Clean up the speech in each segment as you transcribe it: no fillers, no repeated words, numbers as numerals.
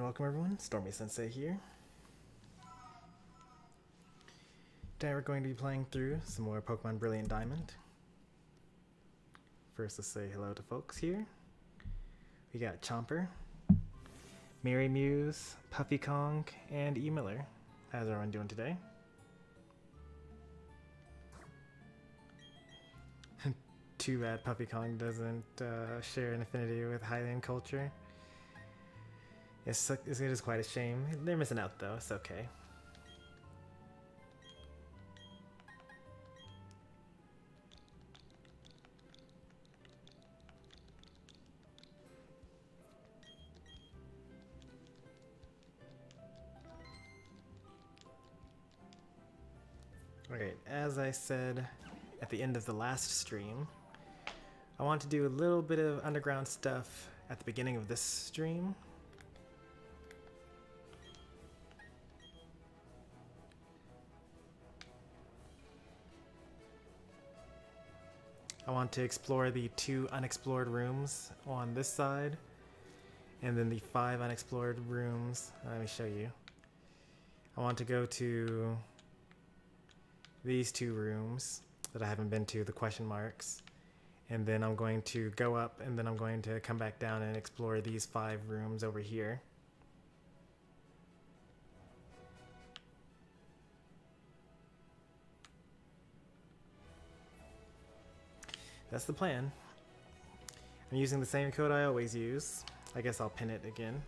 welcome everyone, Stormy Sensei here. Today we're going to be playing through some more Pokemon Brilliant Diamond. First, let's say hello to folks here. We got Chomper, Mary Muse, Puffy Kong, and E. Miller. How's everyone doing today? Too bad Puffy Kong doesn't share an affinity with Highland culture. It is quite a shame. They're missing out though, it's okay. Okay, as I said at the end of the last stream, I want to do a little bit of underground stuff at the beginning of this stream. I want to explore the 2 unexplored rooms on this side, and then the 5 unexplored rooms. Let me show you. I want to go to these 2 rooms that I haven't been to, the question marks, and then I'm going to go up, and then I'm going to come back down and explore these 5 rooms over here. That's the plan. I'm using the same code I always use. I guess I'll pin it again.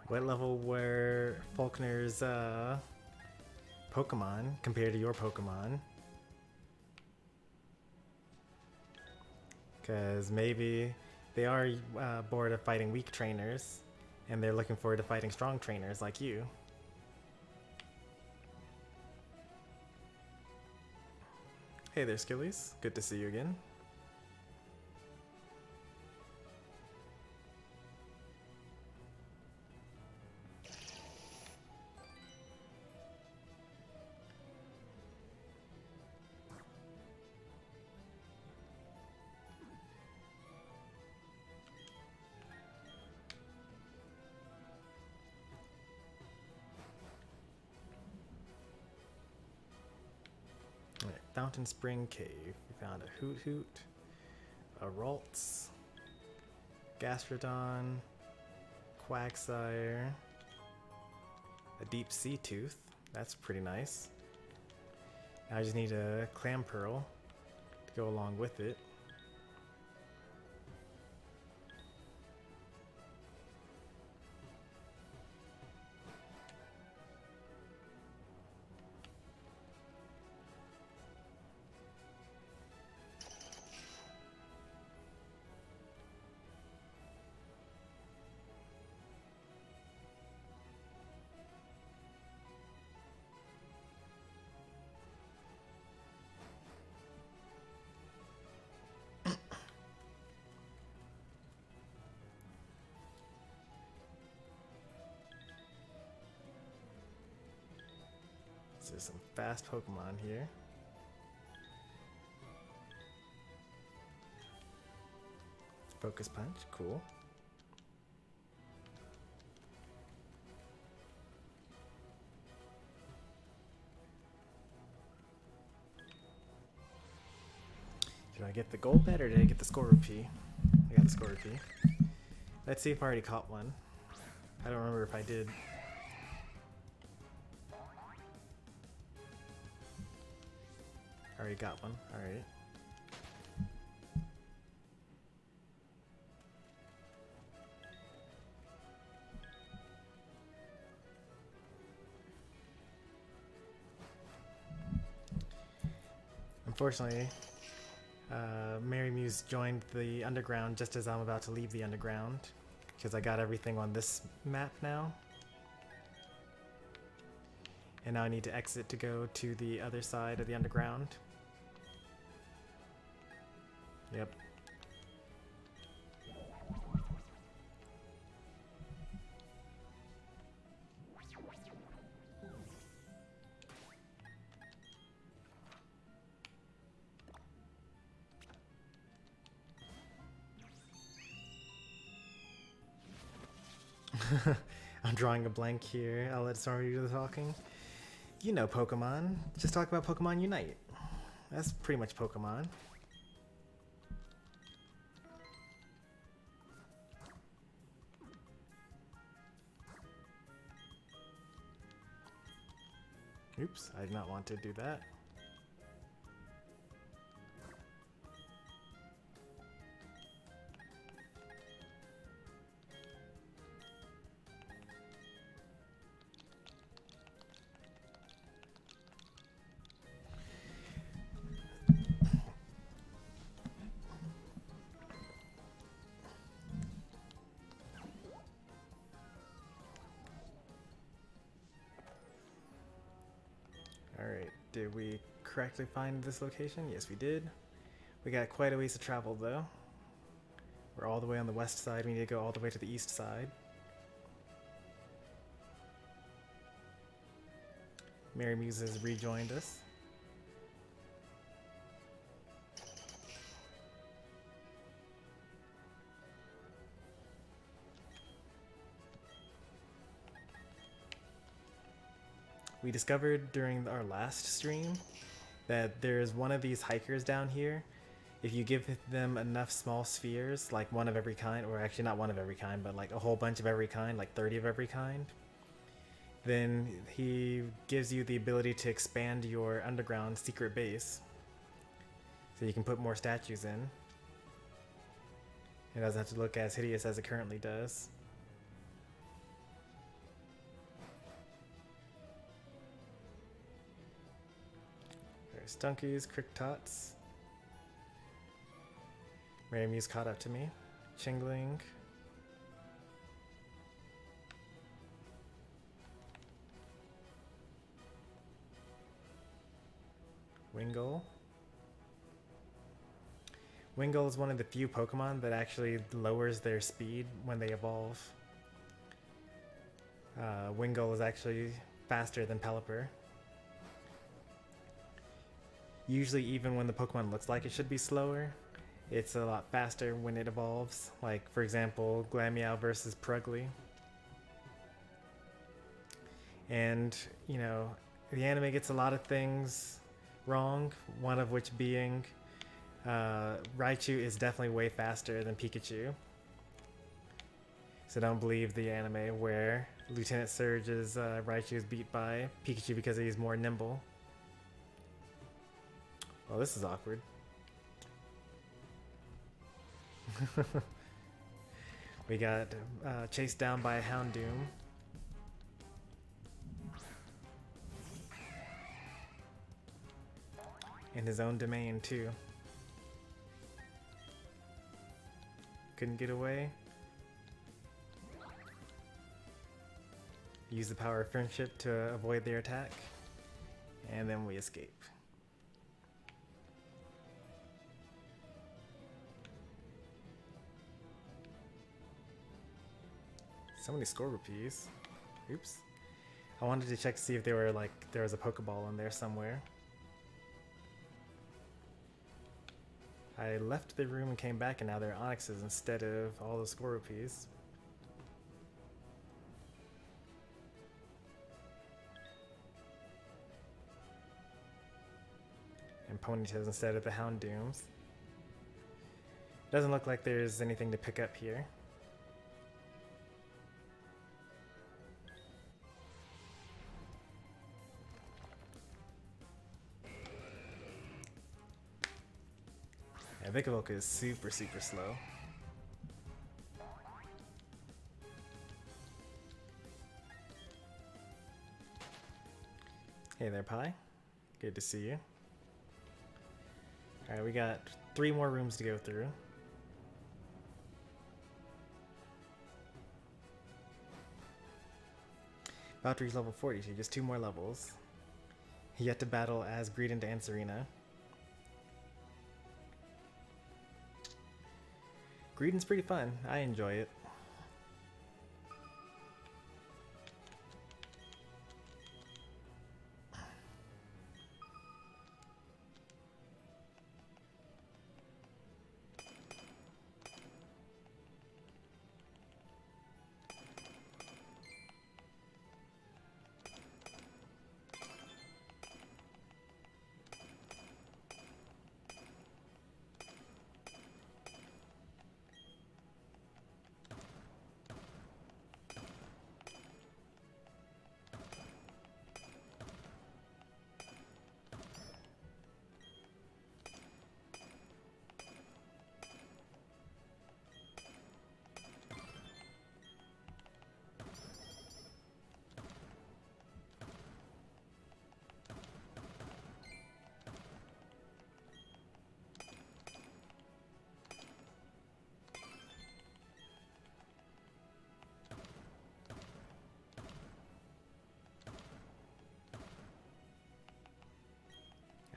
What level were Faulkner's Pokemon compared to your Pokemon? Because maybe they are bored of fighting weak trainers, and they're looking forward to fighting strong trainers like you. Hey there, Skillies. Good to see you again. Fountain Spring Cave. We found a Hoot Hoot, a Ralts, Gastrodon, Quagsire, a Deep Sea Tooth. That's pretty nice. Now I just need a Clam Pearl to go along with it. There's some fast Pokemon here. Focus Punch, cool. I get the gold bet or did I get the score rupee? I got the score rupee. Let's see if I already caught one. I don't remember if I did. Already got one. Alright. Unfortunately, Mary Muse joined the underground just as I'm about to leave the underground, because I got everything on this map now. And now I need to exit to go to the other side of the underground. Yep. I'm drawing a blank here. I'll let Stormy do the talking. You know Pokemon. Just talk about Pokemon Unite. That's pretty much Pokemon. Oops, I did not want to do that. Alright, did we correctly find this location? Yes, we did. We got quite a ways to travel though. We're all the way on the west side, we need to go all the way to the east side. Mary Muse has rejoined us. We discovered during our last stream that there's one of these hikers down here. If you give them enough small spheres, like one of every kind, or actually not one of every kind, but like a whole bunch of every kind, like 30 of every kind, then he gives you the ability to expand your underground secret base. So you can put more statues in. It doesn't have to look as hideous as it currently does. Stunkies, Cricktots. Mary Muse caught up to me. Chingling. Wingull. Wingull is one of the few Pokemon that actually lowers their speed when they evolve. Wingull is actually faster than Pelipper. Usually even when the Pokemon looks like it should be slower, it's a lot faster when it evolves. Like, for example, Glameow versus Purugly. And, you know, the anime gets a lot of things wrong, one of which being Raichu is definitely way faster than Pikachu. So don't believe the anime where Lieutenant Surge's Raichu is beat by Pikachu because he's more nimble. Well, this is awkward. We got chased down by a Houndoom. In his own domain, too. Couldn't get away. Use the power of friendship to avoid their attack. And then we escape. So many score rupees. Oops. I wanted to check to see if they were like there was a Pokeball in there somewhere. I left the room and came back and now they're Onyxes instead of all the score rupees. And Ponytails instead of the Houndooms. Doesn't look like there's anything to pick up here. Yeah, Vikavolt is super slow. Hey there, Pi. Good to see you. Alright, we got 3 more rooms to go through. Valkyrie's level 42, just 2 more levels. Yet to battle as Greedent and Serena. Greedent's pretty fun. I enjoy it.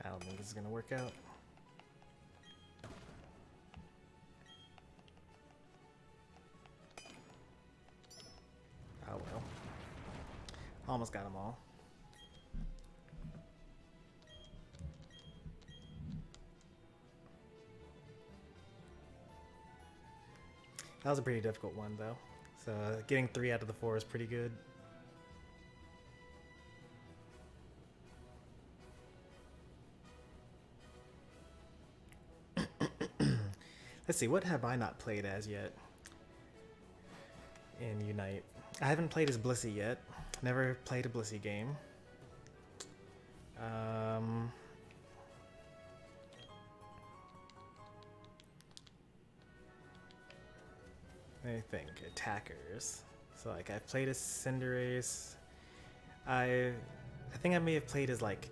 I don't think this is gonna work out. Oh well. Almost got them all. That was a pretty difficult one though. So getting 3 out of the 4 is pretty good. Let's see, what have I not played as yet in Unite? I haven't played as Blissey yet. Never played a Blissey game. Let me think. Attackers. So like I've played as Cinderace. I think I may have played as like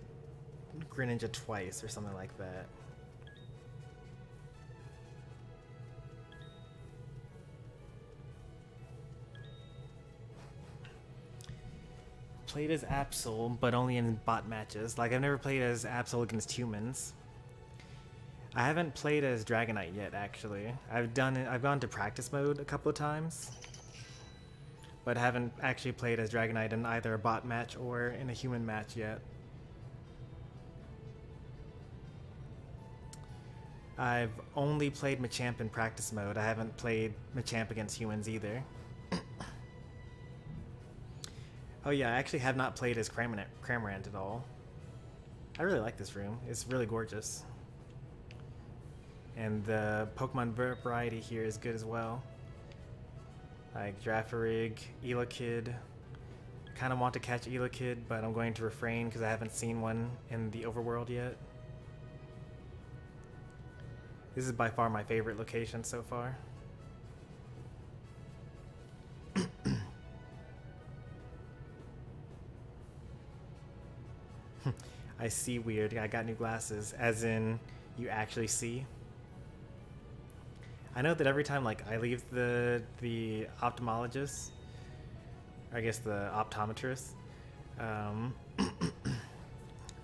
Greninja twice or something like that. Played as Absol, but only in bot matches. Like I've never played as Absol against humans. I haven't played as Dragonite yet, actually. I've gone to practice mode a couple of times, but haven't actually played as Dragonite in either a bot match or in a human match yet. I've only played Machamp in practice mode. I haven't played Machamp against humans either. Oh yeah, I actually have not played as Cramorant at all. I really like this room. It's really gorgeous. And the Pokemon variety here is good as well. Like Girafarig, Elekid. Kind of want to catch Elekid, but I'm going to refrain because I haven't seen one in the overworld yet. This is by far my favorite location so far. I see weird. I got new glasses, as in you actually see. I know that every time like I leave the ophthalmologist, or I guess the optometrist,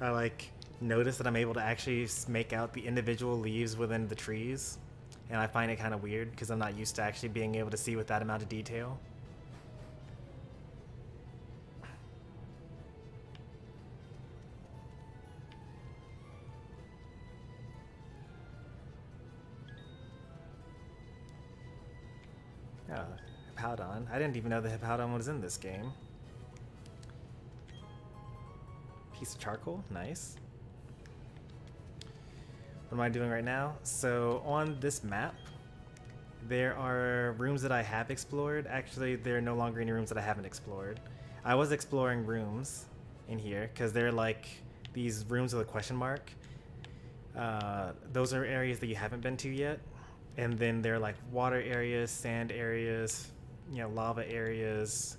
I like notice that I'm able to actually make out the individual leaves within the trees, and I find it kind of weird because I'm not used to actually being able to see with that amount of detail. Oh, Hippowdon. I didn't even know the Hippowdon was in this game. Piece of charcoal, nice. What am I doing right now? So on this map, There are rooms that I have explored. Actually, there are no longer any rooms that I haven't explored. I was exploring rooms in here because they're like these rooms with a question mark. Those are areas that you haven't been to yet. And then there are like water areas, sand areas, you know, lava areas,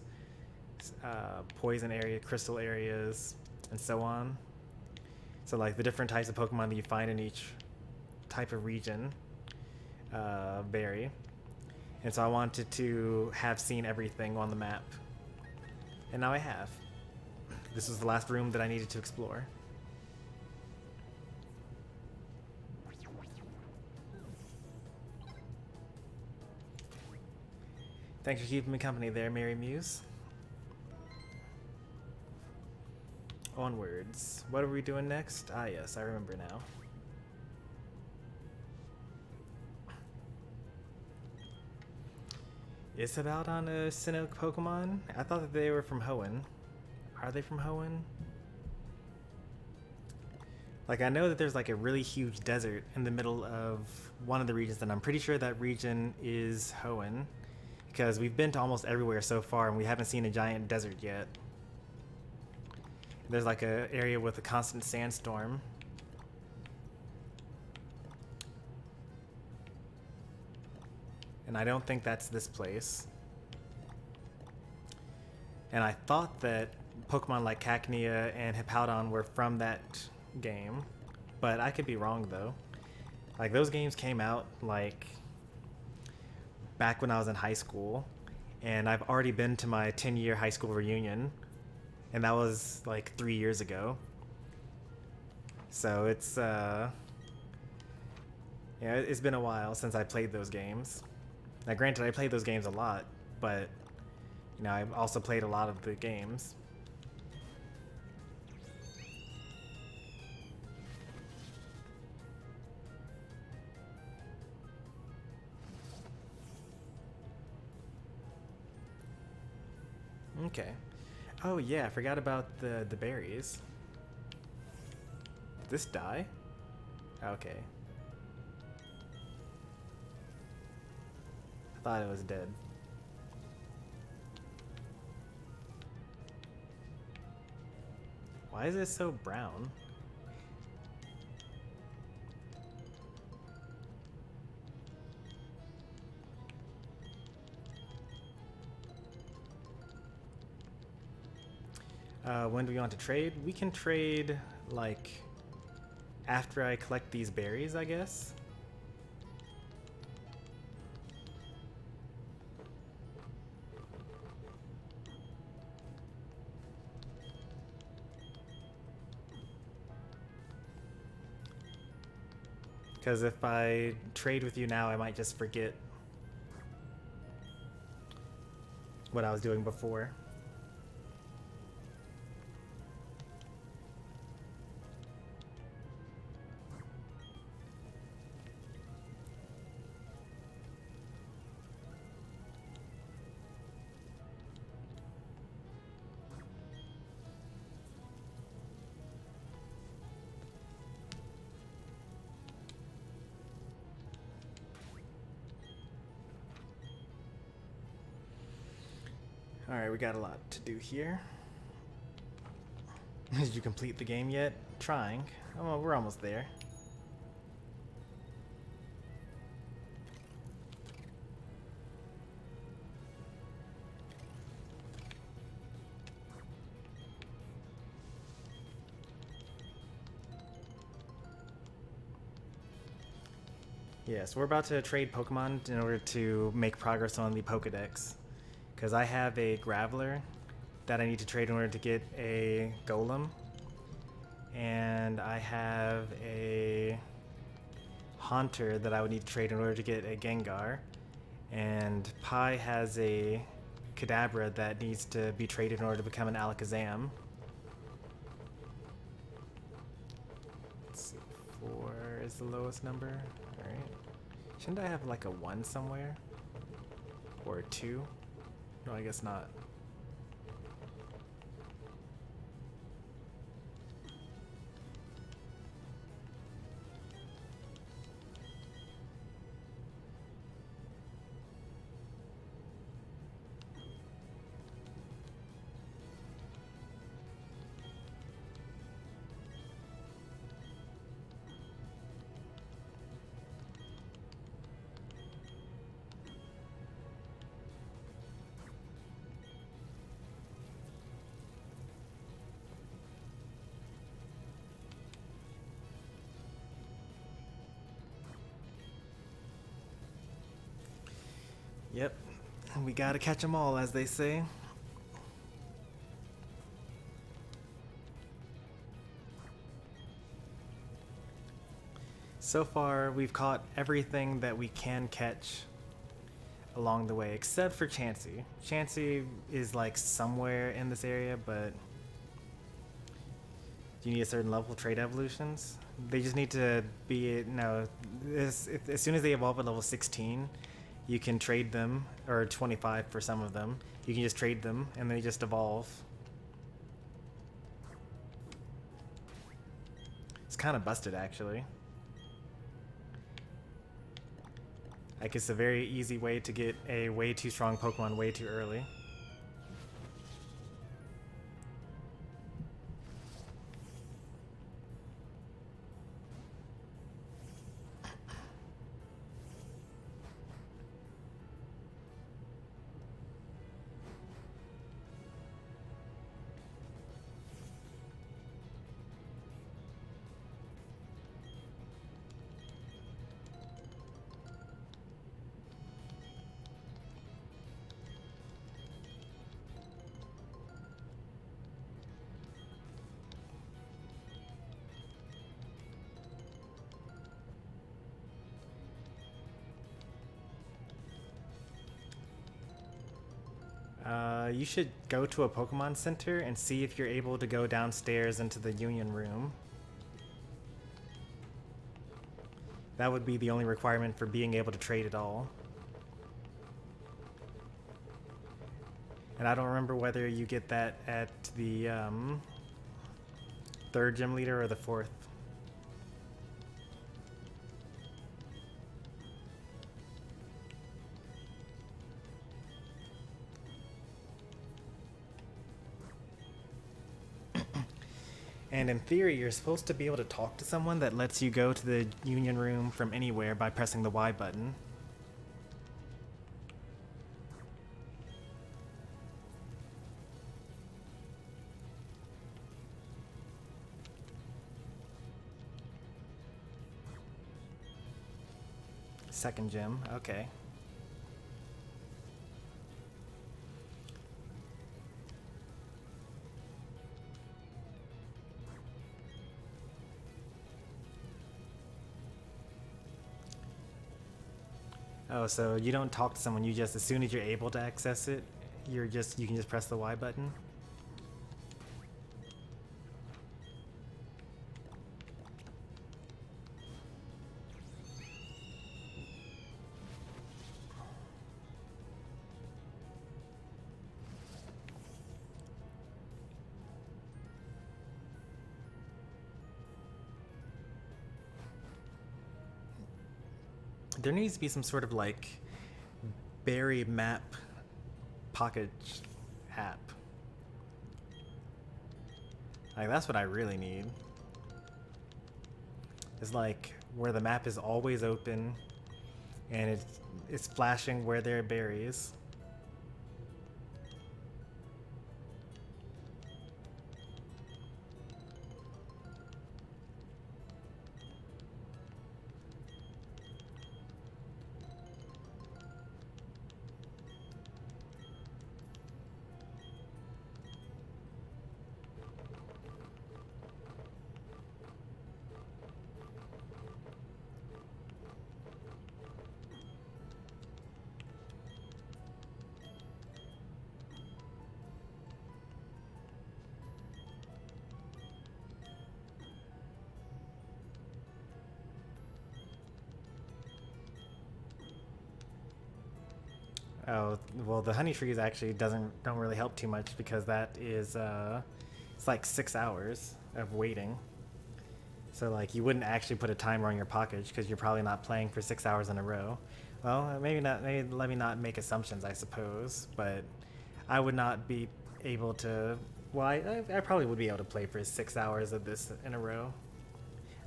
poison area, crystal areas, and so on. So like the different types of Pokemon that you find in each type of region vary. And so I wanted to have seen everything on the map. And now I have. This was the last room that I needed to explore. Thanks for keeping me company there, Mary Muse. Onwards. What are we doing next? Ah, yes, I remember now. Is about on a Sinnoh Pokemon? I thought that they were from Hoenn. Are they from Hoenn? Like, I know that there's like a really huge desert in the middle of one of the regions, and I'm pretty sure that region is Hoenn. Because we've been to almost everywhere so far, and we haven't seen a giant desert yet. There's like an area with a constant sandstorm. And I don't think that's this place. And I thought that Pokemon like Cacnea and Hippowdon were from that game. But I could be wrong though. Like those games came out like back when I was in high school. And I've already been to my 10-year high school reunion. And that was like 3 years ago. So it's yeah, it's been a while since I played those games. Now granted, I played those games a lot, but you know, I've also played a lot of the games. Okay. Oh yeah, I forgot about the berries. Did this die? Okay. I thought it was dead. Why is it so brown? When do we want to trade? We can trade, like, after I collect these berries, I guess. Because if I trade with you now, I might just forget what I was doing before. Alright, we got a lot to do here. Did you complete the game yet? Trying. Oh, we're almost there. Yes, we're about to trade Pokemon in order to make progress on the Pokedex. Because I have a Graveler that I need to trade in order to get a Golem. And I have a Haunter that I would need to trade in order to get a Gengar. And Pi has a Kadabra that needs to be traded in order to become an Alakazam. Let's see, 4 is the lowest number. Alright. Shouldn't I have like a 1 somewhere? Or a 2? No, I guess not. Yep. We gotta catch them all, as they say. So far, we've caught everything that we can catch along the way, except for Chansey. Chansey is like somewhere in this area, but do you need a certain level of trade evolutions? They just need to be, no, as soon as they evolve at level 16, you can trade them, or 25 for some of them. You can just trade them, and they just evolve. It's kind of busted, actually. Like, it's a very easy way to get a way too strong Pokemon way too early. You should go to a Pokemon Center and see if you're able to go downstairs into the Union Room. That would be the only requirement for being able to trade at all. And I don't remember whether you get that at the third gym leader or the fourth. And in theory, you're supposed to be able to talk to someone that lets you go to the Union Room from anywhere by pressing the Y button. Second gym, okay. Oh, so you don't talk to someone, you just, as soon as you're able to access it, you can just press the Y button? There needs to be some sort of like berry map pocket app. Like, that's what I really need. It's like where the map is always open and it's flashing where there are berries. Oh, well, the honey trees actually don't really help too much because that is it's like 6 hours of waiting. So like you wouldn't actually put a timer on your package because you're probably not playing for 6 hours in a row. Well, maybe not. Maybe let me not make assumptions, I suppose. But I would not be able to. Well, I probably would be able to play for 6 hours of this in a row.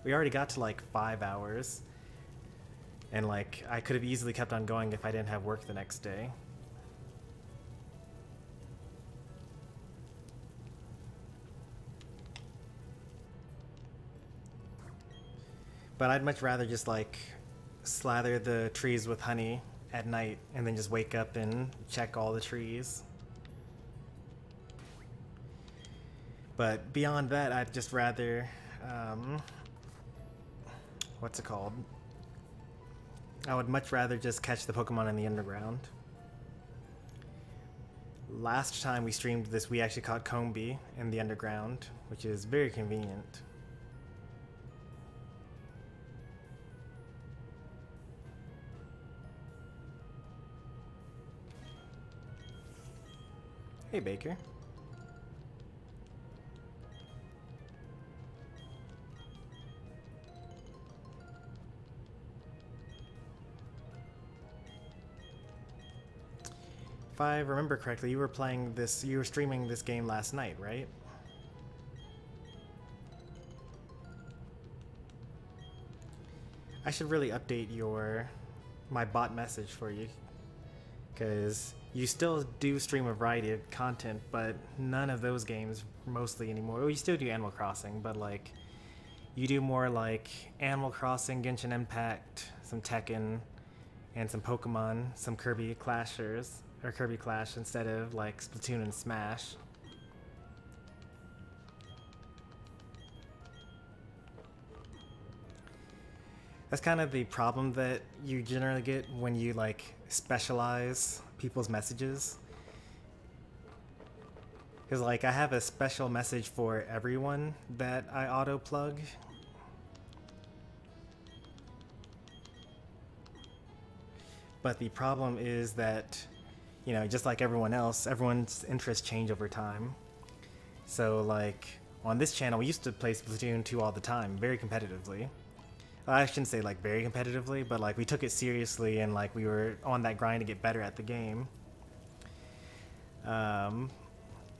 We already got to like 5 hours. And like, I could have easily kept on going if I didn't have work the next day. But I'd much rather just like slather the trees with honey at night and then just wake up and check all the trees. But beyond that, I'd just rather, what's it called? I would much rather just catch the Pokemon in the underground. Last time we streamed this, we actually caught Combee in the underground, which is very convenient. Hey, Baker. If I remember correctly, you were streaming this game last night, right? I should really update my bot message for you, because you still do stream a variety of content, but none of those games mostly anymore. Well, you still do Animal Crossing, but like you do more like Animal Crossing, Genshin Impact, some Tekken, and some Pokemon, some Kirby Clashers. Or Kirby Clash instead of like Splatoon and Smash. That's kind of the problem that you generally get when you like specialize people's messages. Because like I have a special message for everyone that I auto plug. But the problem is that, you know, just like everyone else, everyone's interests change over time. So like on this channel, we used to play Splatoon 2 all the time, very competitively. I shouldn't say like very competitively, but like we took it seriously and like we were on that grind to get better at the game. And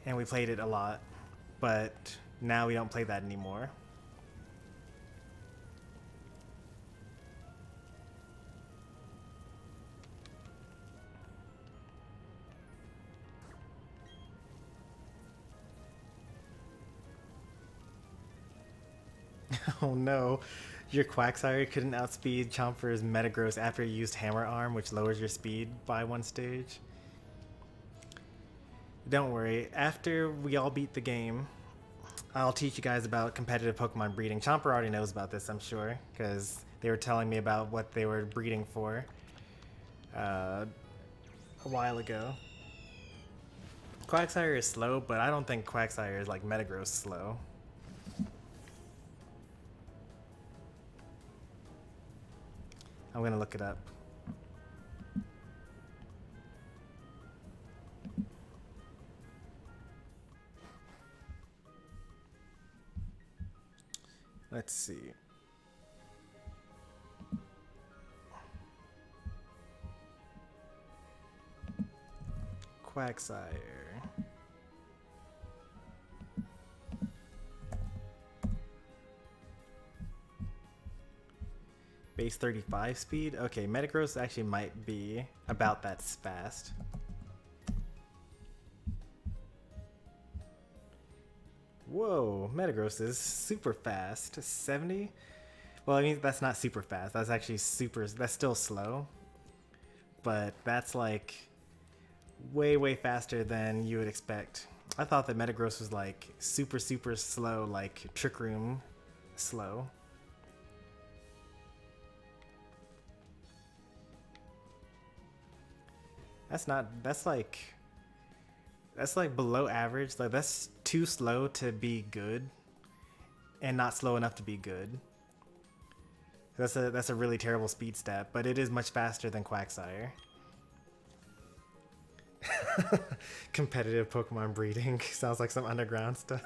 we played it a lot, but now we don't play that anymore. Oh no, your Quagsire couldn't outspeed Chomper's Metagross after you used Hammer Arm, which lowers your speed by one stage. Don't worry, after we all beat the game, I'll teach you guys about competitive Pokemon breeding. Chomper already knows about this, I'm sure, because they were telling me about what they were breeding for a while ago. Quagsire is slow, but I don't think Quagsire is like Metagross slow. I'm gonna look it up. Let's see. Quagsire. Base 35 speed? Okay, Metagross actually might be about that fast. Whoa, Metagross is super fast. 70? Well, I mean, that's not super fast. That's actually that's still slow. But that's like way, way faster than you would expect. I thought that Metagross was like super, super slow, like Trick Room slow. That's like below average. Like that's too slow to be good and not slow enough to be good. That's a really terrible speed stat, but it is much faster than Quagsire. Competitive Pokemon breeding sounds like some underground stuff.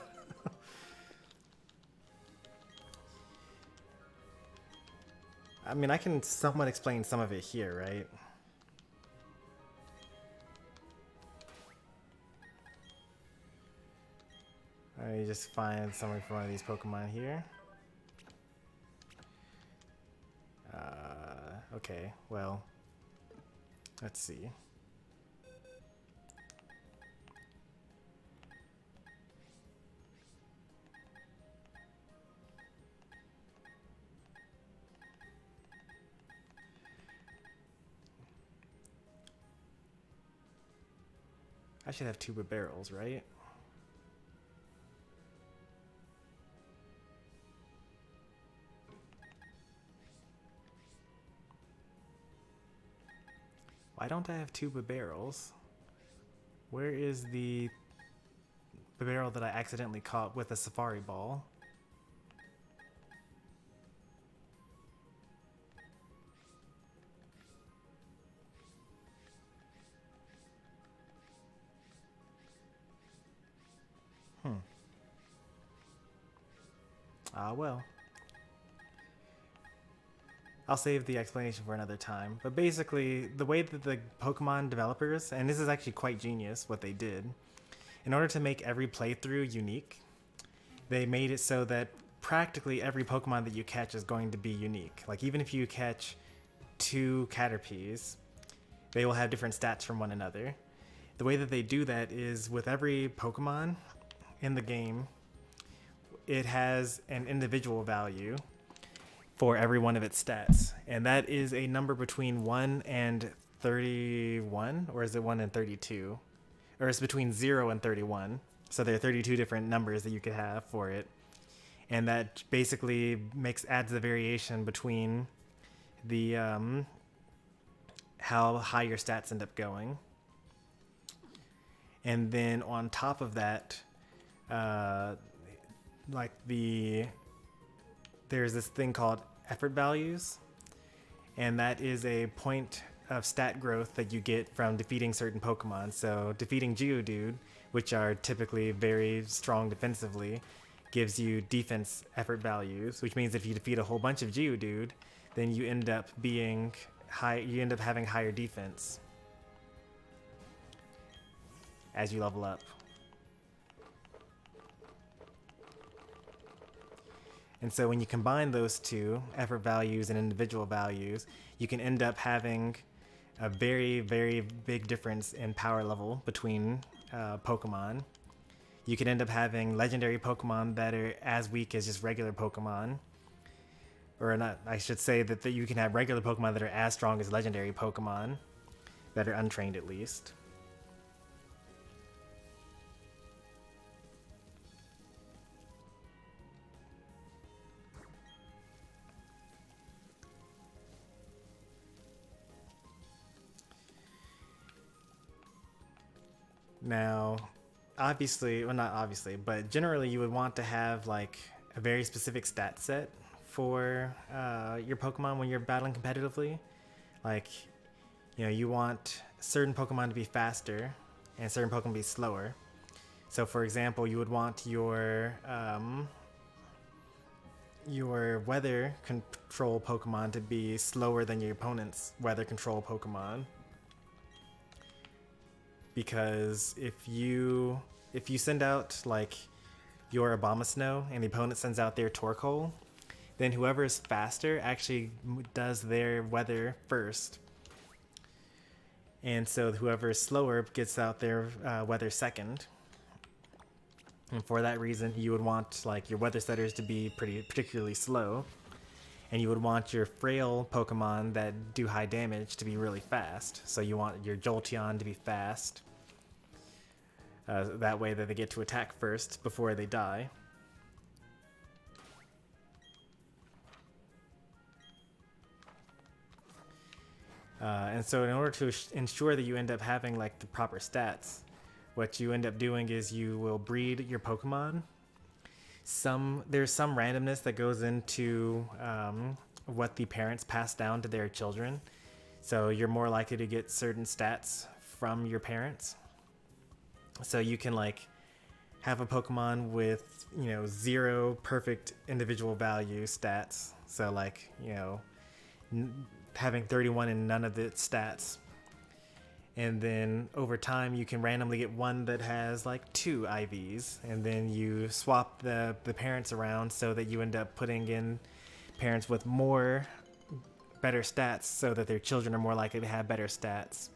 I mean, I can somewhat explain some of it here, right? Let me just find something for one of these Pokemon here. Okay, well, let's see. I should have tuba barrels, right? Why don't I have tuba barrels? Where is the barrel that I accidentally caught with a safari ball? Well. I'll save the explanation for another time. But basically, the way that the Pokemon developers, and this is actually quite genius what they did, in order to make every playthrough unique, they made it so that practically every Pokemon that you catch is going to be unique. Like, even if you catch 2 Caterpies, they will have different stats from one another. The way that they do that is with every Pokemon in the game, it has an individual value for every one of its stats. And that is a number between 1 and 31, or is it 1 and 32? Or it's between 0 and 31. So there are 32 different numbers that you could have for it. And that basically adds the variation between the how high your stats end up going. And then on top of that, there's this thing called effort values, and that is a point of stat growth that you get from defeating certain Pokemon. So defeating Geodude, which are typically very strong defensively, gives you defense effort values, which means if you defeat a whole bunch of Geodude, then you end up having higher defense as you level up. And so when you combine those two, effort values and individual values, you can end up having a very, very big difference in power level between Pokemon. You can end up having legendary Pokemon that are as weak as just regular Pokemon. Or not, I should say that you can have regular Pokemon that are as strong as legendary Pokemon, that are untrained at least. Now, obviously, well, not obviously, but generally you would want to have like a very specific stat set for your Pokemon when you're battling competitively. Like, you know, you want certain Pokemon to be faster and certain Pokemon to be slower. So, for example, you would want your weather control Pokemon to be slower than your opponent's weather control Pokemon. Because if you send out like your Abomasnow and the opponent sends out their Torkoal, then whoever is faster actually does their weather first. And so whoever is slower gets out their weather second. And for that reason, you would want like your weather setters to be particularly slow. And you would want your frail Pokemon that do high damage to be really fast. So you want your Jolteon to be fast. That way that they get to attack first before they die. And so in order to ensure that you end up having like the proper stats, what you end up doing is you will breed your Pokemon. There's some randomness that goes into what the parents pass down to their children. So you're more likely to get certain stats from your parents. So you can like have a Pokemon with, 0 perfect individual value stats. So like, having 31 in none of the stats. And then over time you can randomly get one that has like 2 IVs, and then you swap the parents around so that you end up putting in parents with better stats so that their children are more likely to have better stats.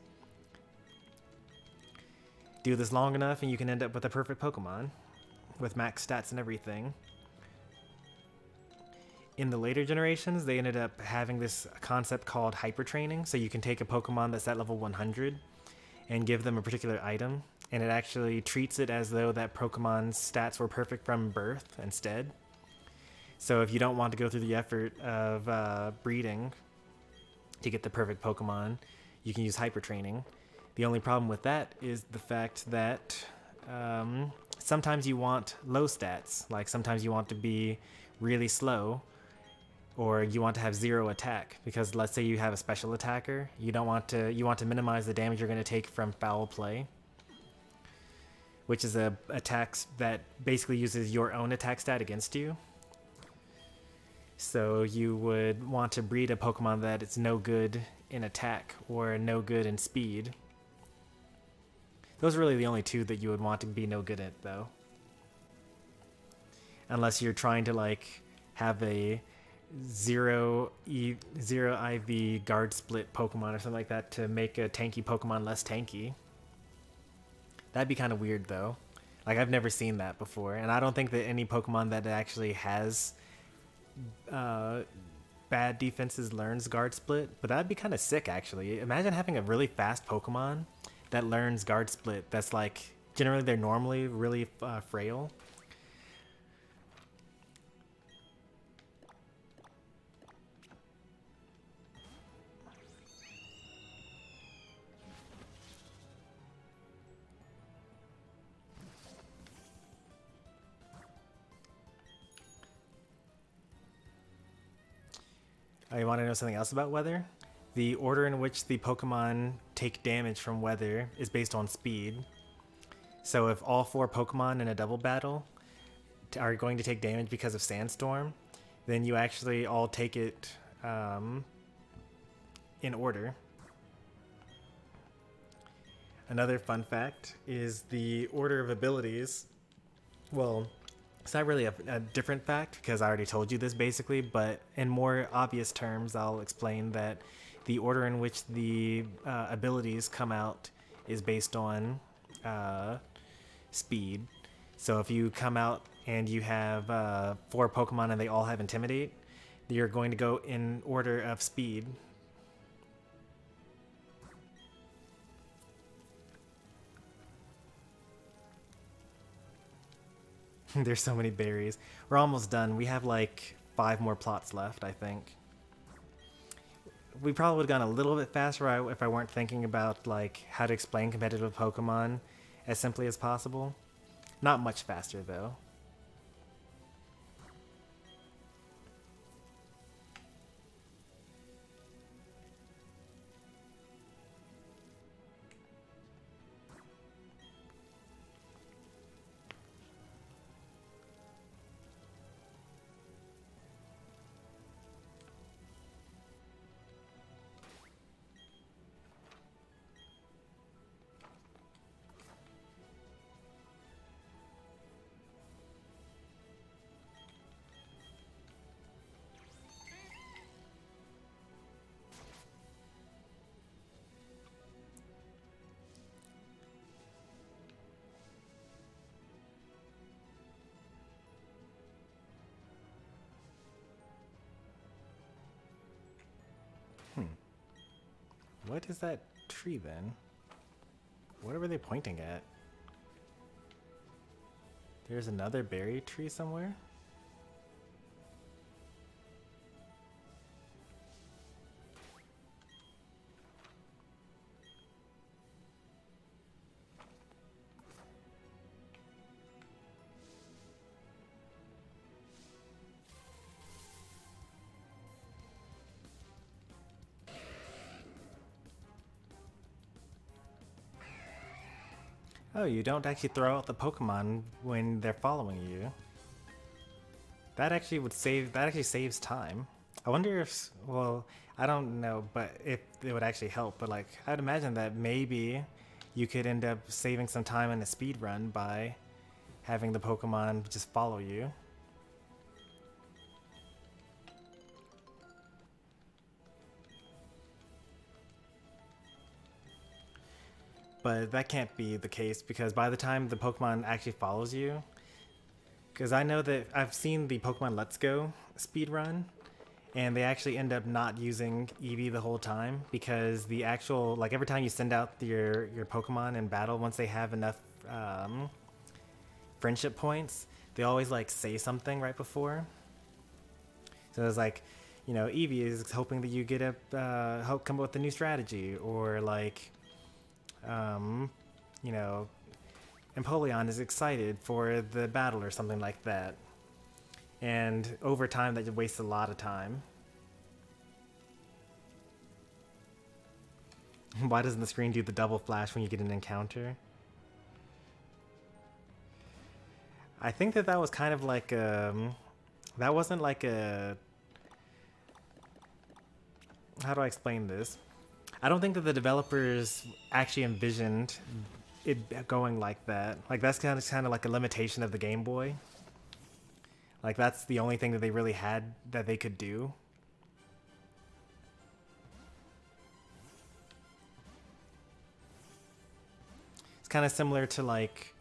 Do this long enough and you can end up with a perfect Pokemon with max stats and everything. In the later generations, they ended up having this concept called hyper training. So you can take a Pokemon that's at level 100 and give them a particular item. and it actually treats it as though that Pokemon's stats were perfect from birth instead. So if you don't want to go through the effort of breeding to get the perfect Pokemon, you can use hyper training. The only problem with that is the fact that sometimes you want low stats, like sometimes you want to be really slow, or you want to have 0 attack, because let's say you have a special attacker, you want to minimize the damage you're going to take from foul play, which is a attack that basically uses your own attack stat against you. So you would want to breed a Pokemon that it's no good in attack or no good in speed. Those are really the only two that you would want to be no good at, though. Unless you're trying to like have a 0 IV guard split Pokemon or something like that to make a tanky Pokemon less tanky. That'd be kind of weird, though. Like, I've never seen that before, and I don't think that any Pokemon that actually has bad defenses learns guard split, but that'd be kind of sick, actually. Imagine having a really fast Pokemon that learns guard split. That's like, generally they're normally really frail. You want to know something else about weather? The order in which the Pokemon take damage from weather is based on speed. So if all 4 Pokemon in a double battle are going to take damage because of Sandstorm, then you actually all take it in order. Another fun fact is the order of abilities. Well, it's not really a different fact because I already told you this basically, but in more obvious terms, I'll explain that the order in which the abilities come out is based on speed. So if you come out and you have 4 Pokemon and they all have Intimidate, you're going to go in order of speed. There's so many berries. We're almost done. We have like 5 more plots left, I think. We probably would have gone a little bit faster if I weren't thinking about like how to explain competitive Pokemon as simply as possible. Not much faster though. What is that tree then? What were they pointing at? There's another berry tree somewhere? Oh, you don't actually throw out the Pokemon when they're following you. That actually saves time. I wonder if, well, I don't know, but if it would actually help, but like, I'd imagine that maybe you could end up saving some time in a speed run by having the Pokemon just follow you. But that can't be the case because by the time the Pokemon actually follows you, because I know that I've seen the Pokemon Let's Go speedrun, and they actually end up not using Eevee the whole time because the actual, like, every time you send out your Pokemon in battle, once they have enough friendship points, they always like say something right before. So it's like, you know, Eevee is hoping that you get a come up with a new strategy, or like, you know, Empoleon is excited for the battle or something like that. And over time, that wastes a lot of time. Why doesn't the screen do the double flash when you get an encounter? I think that was kind of like that wasn't like a, how do I explain this? I don't think that the developers actually envisioned it going like that. Like, that's kind of like a limitation of the Game Boy. Like, that's the only thing that they really had that they could do. It's kind of similar to, like,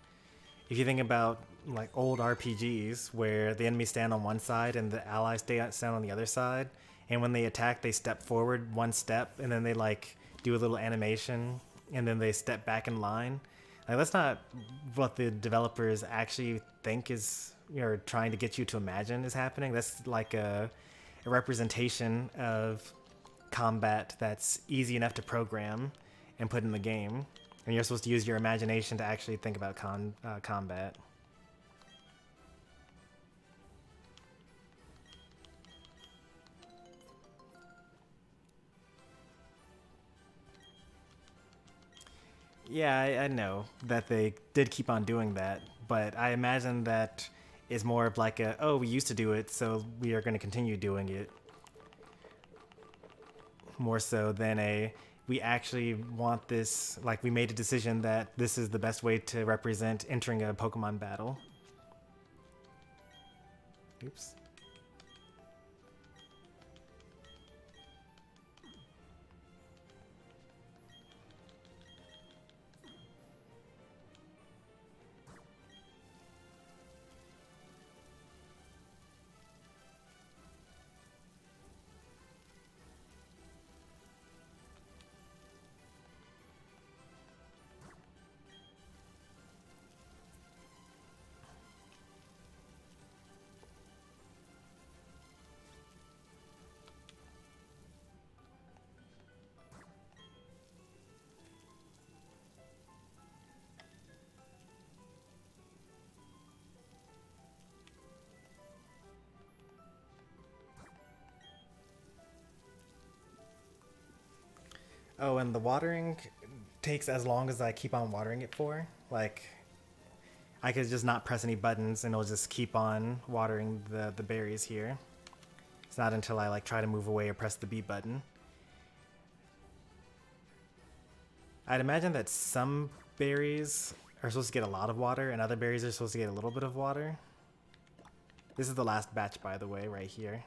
if you think about like old RPGs where the enemies stand on one side and the allies stand on the other side, and when they attack they step forward one step and then they like do a little animation and then they step back in line. Like, that's not what the developers actually think is, you know, trying to get you to imagine is happening. That's like a representation of combat that's easy enough to program and put in the game, and you're supposed to use your imagination to actually think about combat. Yeah, I know that they did keep on doing that, but I imagine that is more of like a, oh, we used to do it, so we are going to continue doing it. More so than a, we actually want this, like, we made a decision that this is the best way to represent entering a Pokemon battle. Oops. Oh, and the watering takes as long as I keep on watering it for. Like, I could just not press any buttons and it'll just keep on watering the berries here. It's not until I like try to move away or press the B button. I'd imagine that some berries are supposed to get a lot of water and other berries are supposed to get a little bit of water. This is the last batch, by the way, right here.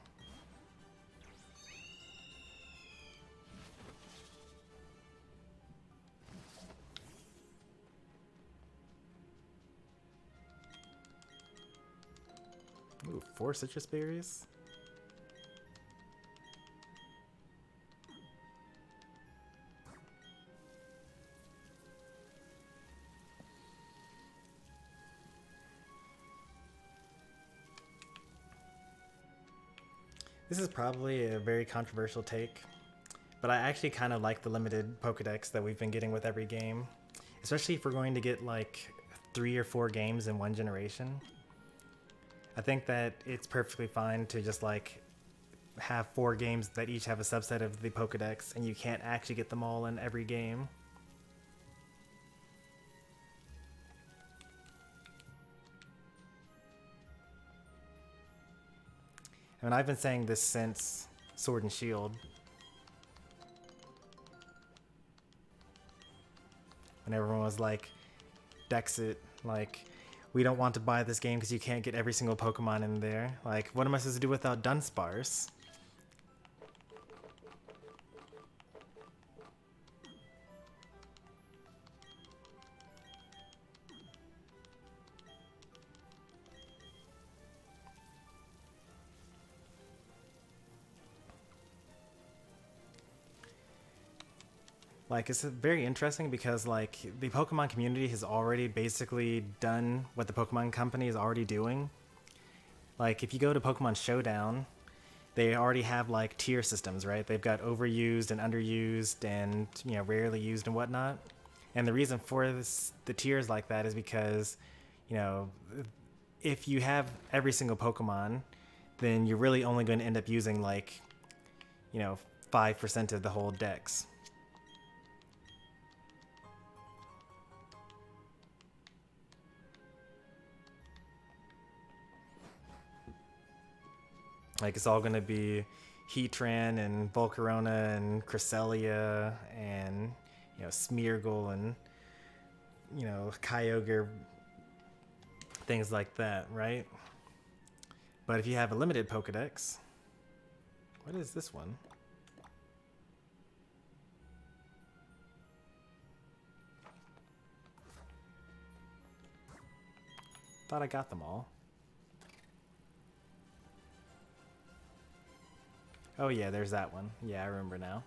Ooh, 4 citrus berries. This is probably a very controversial take, but I actually kind of like the limited Pokedex that we've been getting with every game, especially if we're going to get like 3 or 4 games in one generation. I think that it's perfectly fine to just like have 4 games that each have a subset of the Pokedex, and you can't actually get them all in every game. I mean, I've been saying this since Sword and Shield. When everyone was like, Dexit, like, we don't want to buy this game because you can't get every single Pokemon in there. Like, what am I supposed to do without Dunsparce? Like, it's very interesting because, like, the Pokemon community has already basically done what the Pokemon Company is already doing. Like, if you go to Pokemon Showdown, they already have, like, tier systems, right? They've got overused and underused and, you know, rarely used and whatnot. And the reason for the tiers like that is because, you know, if you have every single Pokemon, then you're really only going to end up using, like, you know, 5% of the whole dex. Like, it's all going to be Heatran and Volcarona and Cresselia and, you know, Smeargle and, you know, Kyogre, things like that, right? But if you have a limited Pokedex, what is this one? Thought I got them all. Oh yeah, there's that one. Yeah, I remember now.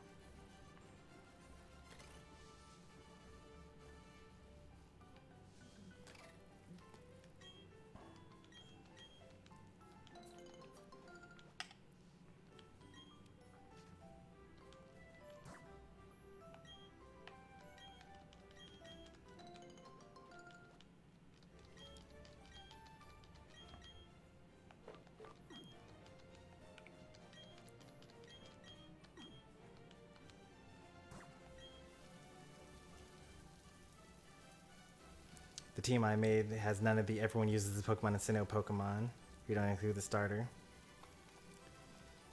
The team I made has none of the everyone uses the Pokemon and Sinnoh Pokemon. You don't include the starter.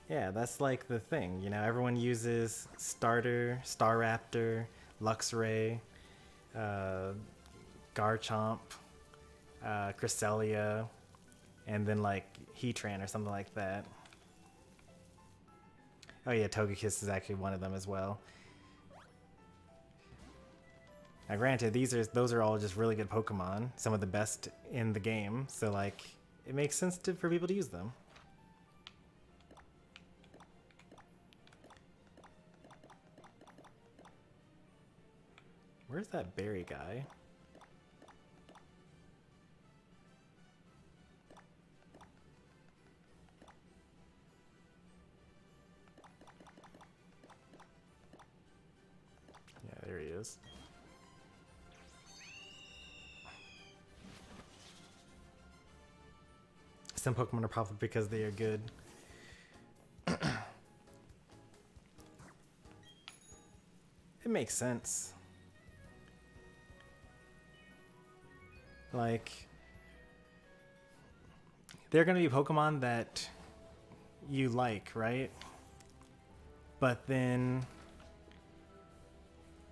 Yeah, that's like the thing, you know, everyone uses starter, Staraptor, Luxray, Garchomp, Cresselia, and then like Heatran or something like that. Oh yeah, Togekiss is actually one of them as well. Now granted, those are all just really good Pokemon, some of the best in the game, so like it makes sense for people to use them. Where's that berry guy? Yeah, there he is. Some Pokemon are popular because they are good. It makes sense. Like, there are going to be Pokemon that you like, right? But then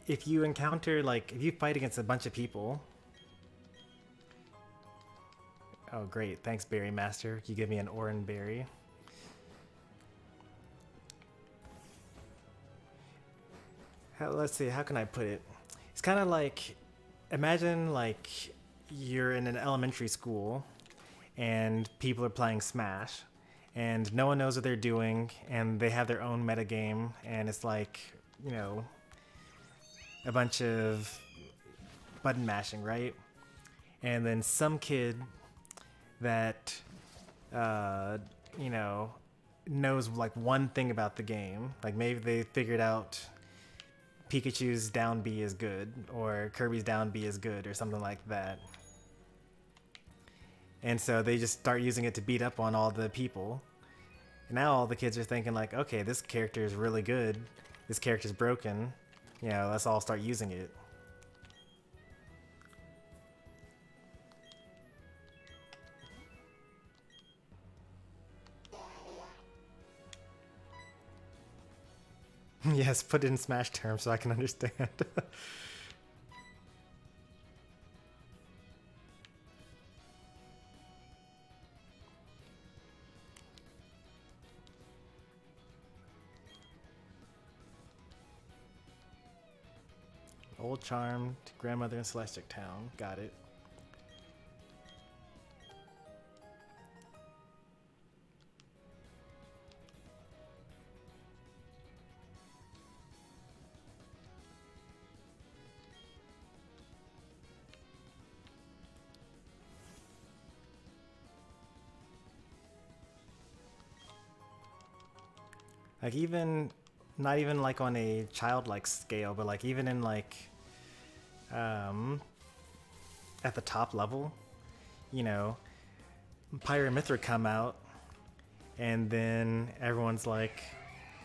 if you encounter, like, if you fight against a bunch of people... Oh, great. Thanks, Berry Master. You give me an Oran Berry. Let's see, how can I put it? It's kind of like, imagine, like, you're in an elementary school and people are playing Smash and no one knows what they're doing and they have their own metagame and it's like, you know, a bunch of button mashing, right? And then some kid that, you know, knows like one thing about the game, like maybe they figured out Pikachu's down B is good or Kirby's down B is good or something like that. And so they just start using it to beat up on all the people. And now all the kids are thinking like, okay, this character is really good. This character's broken. You know, let's all start using it. Yes, put it in Smash terms so I can understand. Old Charmed, Grandmother in Celestic Town. Got it. Like even, not even like on a childlike scale, but like even in like, at the top level, you know, Pyra and Mithra come out, and then everyone's like,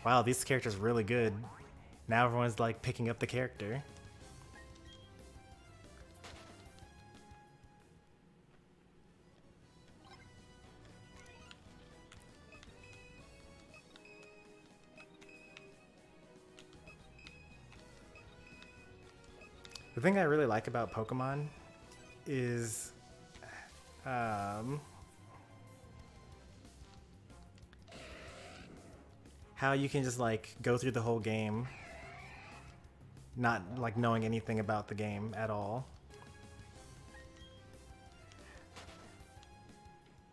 wow, this character's really good. Now everyone's like picking up the character. The thing I really like about Pokemon is how you can just like go through the whole game not like knowing anything about the game at all.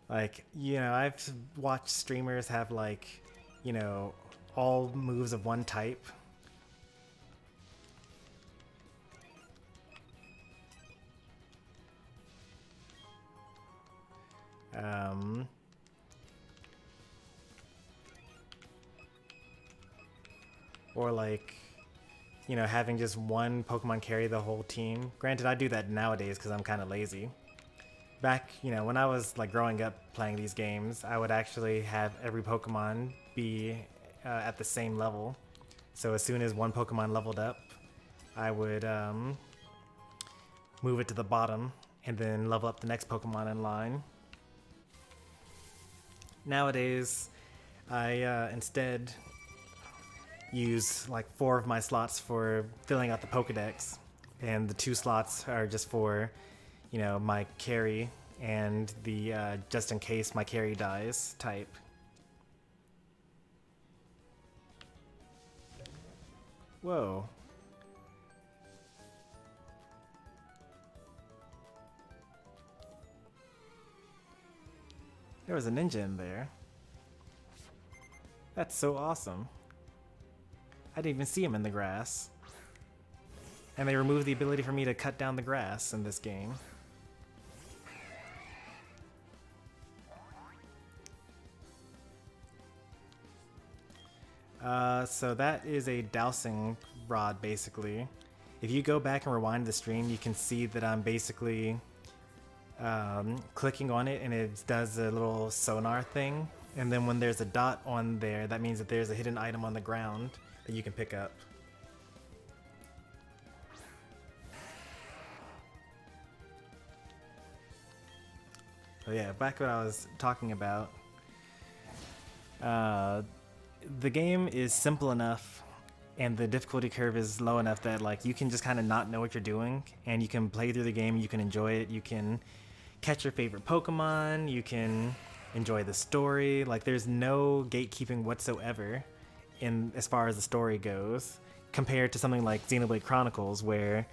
Like, you know, I've watched streamers have like, you know, all moves of one type. Or like, you know, having just one Pokemon carry the whole team. Granted, I do that nowadays because I'm kind of lazy. Back, you know, when I was like growing up playing these games, I would actually have every Pokemon be at the same level. So as soon as one Pokemon leveled up, I would move it to the bottom and then level up the next Pokemon in line. Nowadays, I instead use like 4 of my slots for filling out the Pokedex, and the 2 slots are just for, you know, my carry and the just in case my carry dies type. Whoa. There was a ninja in there. That's so awesome. I didn't even see him in the grass. And they removed the ability for me to cut down the grass in this game. So that is a dowsing rod, basically. If you go back and rewind the stream, you can see that I'm basically clicking on it and it does a little sonar thing. And then when there's a dot on there, that means that there's a hidden item on the ground that you can pick up. So yeah, back what I was talking about. The game is simple enough and the difficulty curve is low enough that like you can just kind of not know what you're doing and you can play through the game, you can enjoy it, you can catch your favorite Pokemon, you can enjoy the story. Like there's no gatekeeping whatsoever in as far as the story goes, compared to something like Xenoblade Chronicles where,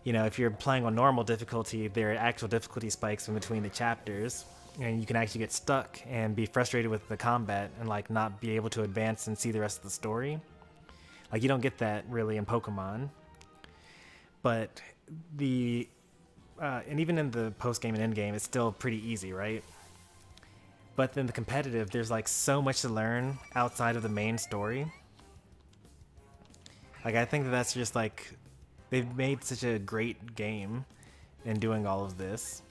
you know, if you're playing on normal difficulty, there are actual difficulty spikes in between the chapters, and you can actually get stuck and be frustrated with the combat and like not be able to advance and see the rest of the story. Like you don't get that really in Pokemon. But the and even in the post game and end game, it's still pretty easy, right? But then the competitive, there's like so much to learn outside of the main story. Like I think that that's just like, they've made such a great game in doing all of this.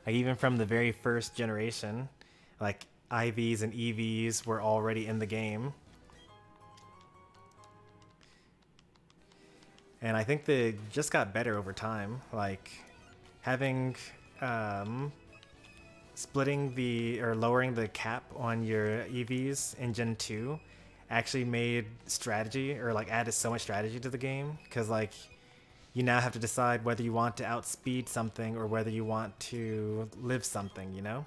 Like even from the very first generation, like IVs and EVs were already in the game. And I think they just got better over time. Like having splitting the or lowering the cap on your EVs in Gen 2 actually made strategy or like added so much strategy to the game, because like you now have to decide whether you want to outspeed something or whether you want to live something, you know?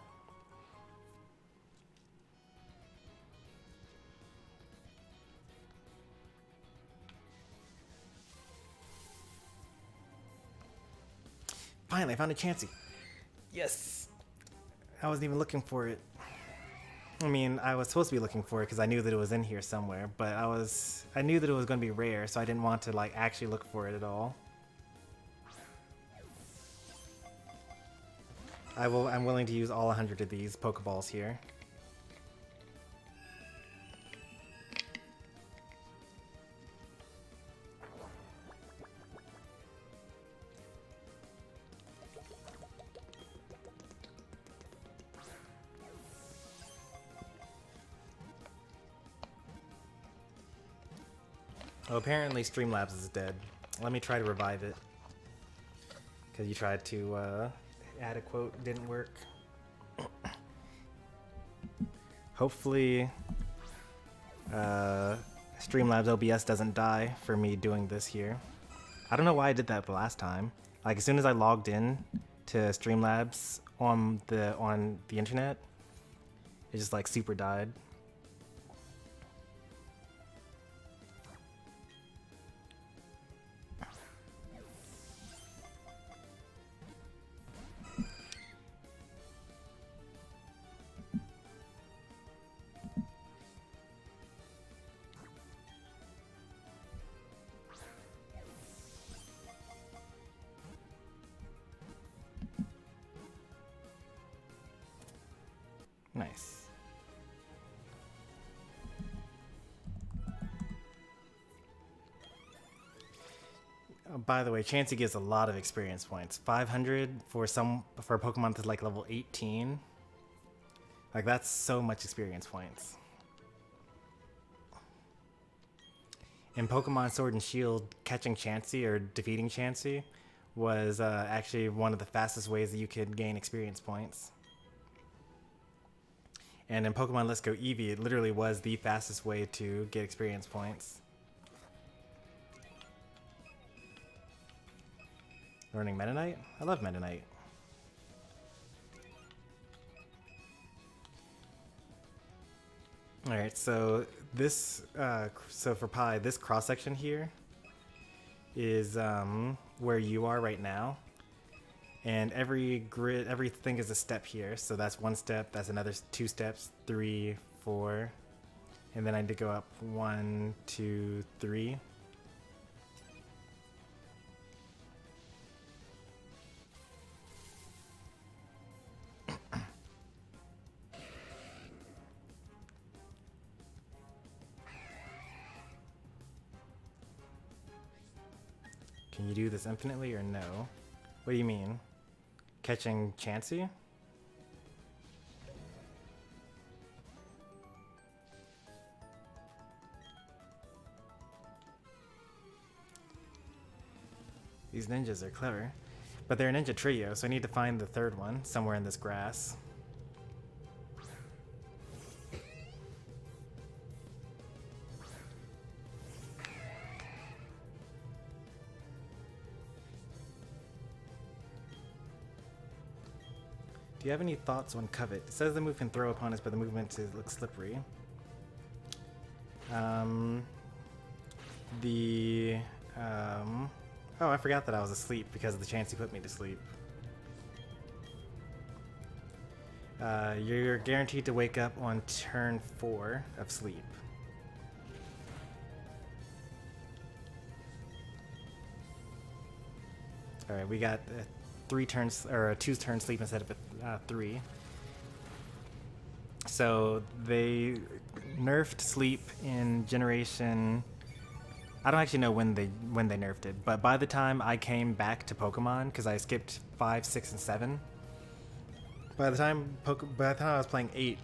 Finally, I found a Chansey. Yes! I wasn't even looking for it. I mean, I was supposed to be looking for it because I knew that it was in here somewhere, but I knew that it was going to be rare, so I didn't want to like actually look for it at all. I'm willing to use all 100 of these Pokeballs here. Oh, apparently Streamlabs is dead. Let me try to revive it. Because you tried to add a quote, didn't work. Hopefully Streamlabs OBS doesn't die for me doing this here. I don't know why I did that the last time. Like as soon as I logged in to Streamlabs on the internet, it just like super died. Nice. By the way, Chansey gives a lot of experience points. 500 for a Pokemon that's like level 18. Like that's so much experience points. In Pokemon Sword and Shield, catching Chansey or defeating Chansey was actually one of the fastest ways that you could gain experience points. And in Pokemon Let's Go Eevee, it literally was the fastest way to get experience points. Learning Meta Knight? I love Meta Knight. Alright, so this, so for Pi, this cross section here is where you are right now. And everything is a step here. So that's one step, that's another 2 steps, 3, 4. And then I need to go up 1, 2, 3. Can you do this infinitely or no? What do you mean? Catching Chansey? These ninjas are clever. But they're a ninja trio, so I need to find the third one somewhere in this grass. Do you have any thoughts on Covet? It says the move can throw opponents, but the movement looks slippery. Oh, I forgot that I was asleep because of the chance he put me to sleep. You're guaranteed to wake up on turn 4 of sleep. Alright, we got 3 turns, or 2 turn sleep instead of 3. So they nerfed sleep in generation. I don't actually know when they nerfed it, but by the time I came back to Pokemon, because I skipped 5, 6, and 7. By the time I was playing 8,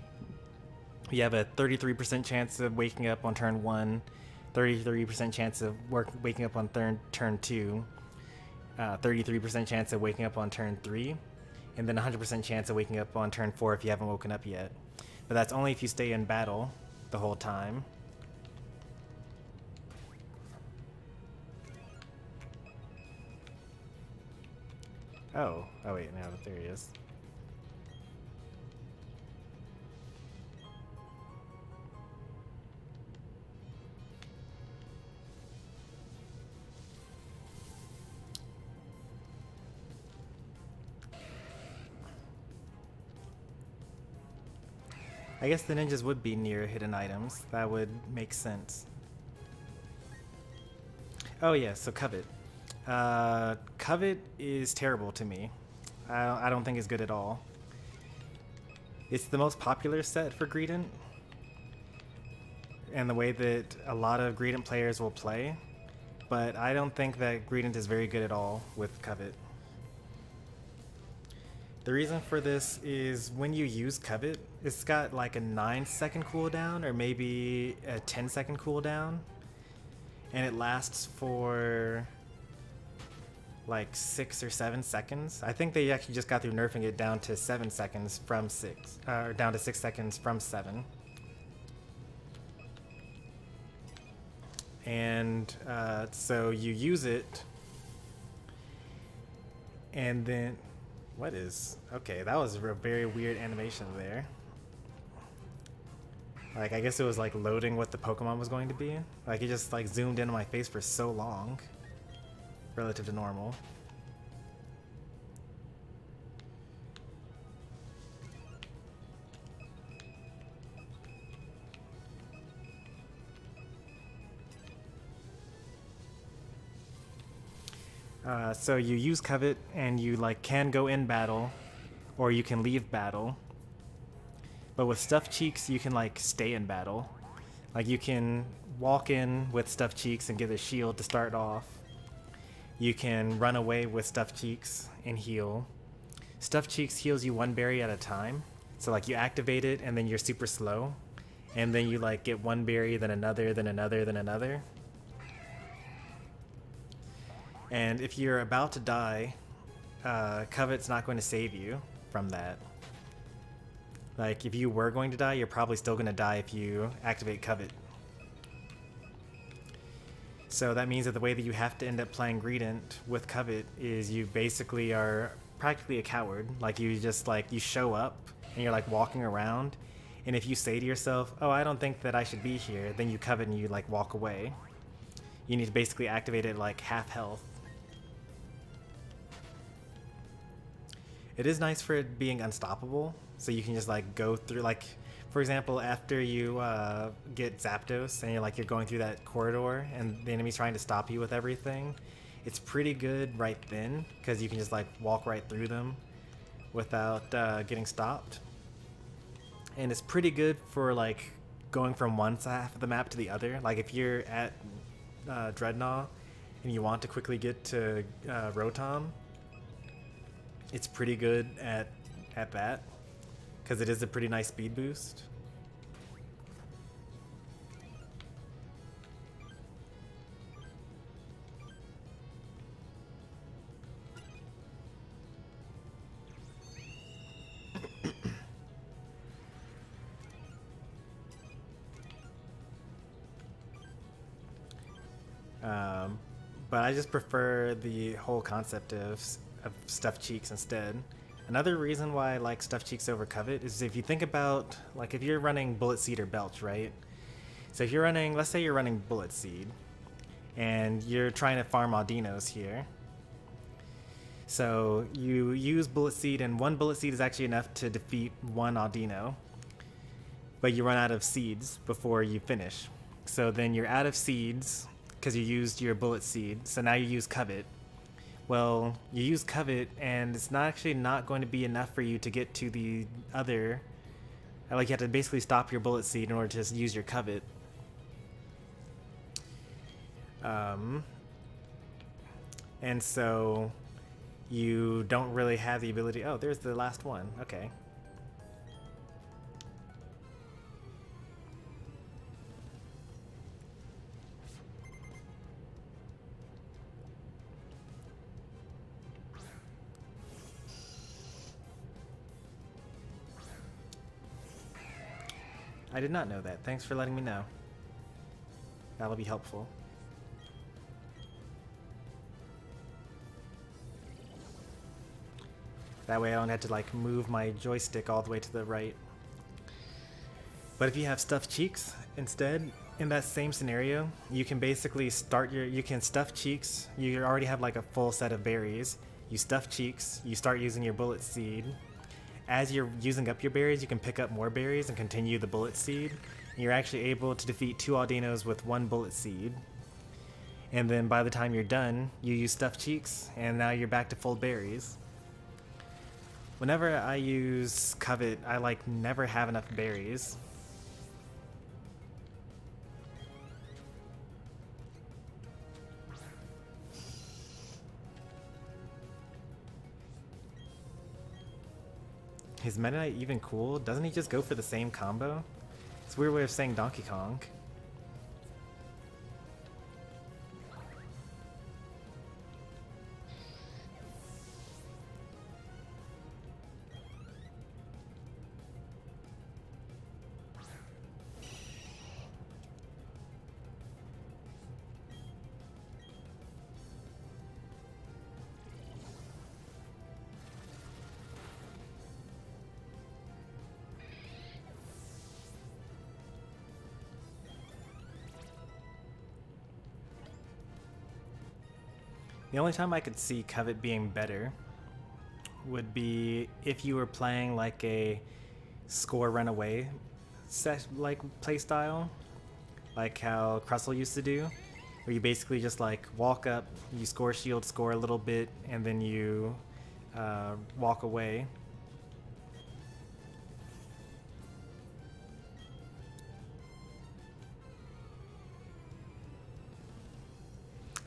you have a 33% chance of waking up on turn 1, 33% chance of waking up on turn 2. 33% chance of waking up on turn 3, and then 100% chance of waking up on turn 4 if you haven't woken up yet. But that's only if you stay in battle the whole time. Oh wait, no, there he is. I guess the ninjas would be near hidden items. That would make sense. Oh yeah, so Covet. Covet is terrible to me. I don't think it's good at all. It's the most popular set for Greedent, and the way that a lot of Greedent players will play, but I don't think that Greedent is very good at all with Covet. The reason for this is when you use Covet, it's got like a 9-second cooldown or maybe a 10-second cooldown. and it lasts for like 6 or 7 seconds. I think they actually just got through nerfing it down to 7 seconds from 6, or down to 6 seconds from 7. And so you use it, and then okay, that was a very weird animation there. Like, I guess it was like loading what the Pokemon was going to be. Like, it just like zoomed in on my face for so long relative to normal. So you use Covet, and you like can go in battle, or you can leave battle. But with Stuffed Cheeks, you can like stay in battle. Like, you can walk in with Stuffed Cheeks and get a shield to start off. You can run away with Stuffed Cheeks and heal. Stuffed Cheeks heals you 1 berry at a time. So like, you activate it and then you're super slow. And then you like get 1 berry, then another, then another, then another. And if you're about to die, Covet's not going to save you from that. Like, if you were going to die, you're probably still going to die if you activate Covet. So that means that the way that you have to end up playing Greedent with Covet is you basically are practically a coward. Like, you just like, you show up and you're like walking around, and if you say to yourself, oh, I don't think that I should be here, then you Covet and you like walk away. You need to basically activate it like half health. It is nice for it being unstoppable, so you can just like go through, like, for example, after you get Zapdos and you're going through that corridor and the enemy's trying to stop you with everything, it's pretty good right then, because you can just like walk right through them without getting stopped. And it's pretty good for like going from one half of the map to the other. Like, if you're at Dreadnought and you want to quickly get to Rotom, it's pretty good at that, because it is a pretty nice speed boost. But I just prefer the whole concept of Stuffed Cheeks instead. Another reason why I like Stuffed Cheeks over Covet is if you think about, like, if you're running Bullet Seed or Belch, right? So if you're running, let's say you're running Bullet Seed, and you're trying to farm Audinos here. So you use Bullet Seed, and 1 Bullet Seed is actually enough to defeat 1 Audino. But you run out of seeds before you finish. So then you're out of seeds because you used your Bullet Seed, so now you use Covet. Well, you use Covet, and it's not going to be enough for you to get to the other. Like, you have to basically stop your Bullet Seed in order to just use your Covet. And so you don't really have the ability. Oh, there's the last one. Okay. I did not know that. Thanks for letting me know. That'll be helpful. That way I don't have to like move my joystick all the way to the right. But if you have Stuffed Cheeks instead, in that same scenario, you can basically you can Stuff Cheeks. You already have like a full set of berries. You Stuff Cheeks, you start using your Bullet Seed. As you're using up your berries, you can pick up more berries and continue the Bullet Seed. And you're actually able to defeat 2 Audinos with 1 Bullet Seed. And then by the time you're done, you use Stuffed Cheeks, and now you're back to full berries. Whenever I use Covet, I like never have enough berries. Is Meta Knight even cool? Doesn't he just go for the same combo? It's a weird way of saying Donkey Kong. The only time I could see Covet being better would be if you were playing like a score runaway set like play style, like how Crustle used to do, where you basically just like walk up, you score shield, score a little bit, and then you walk away.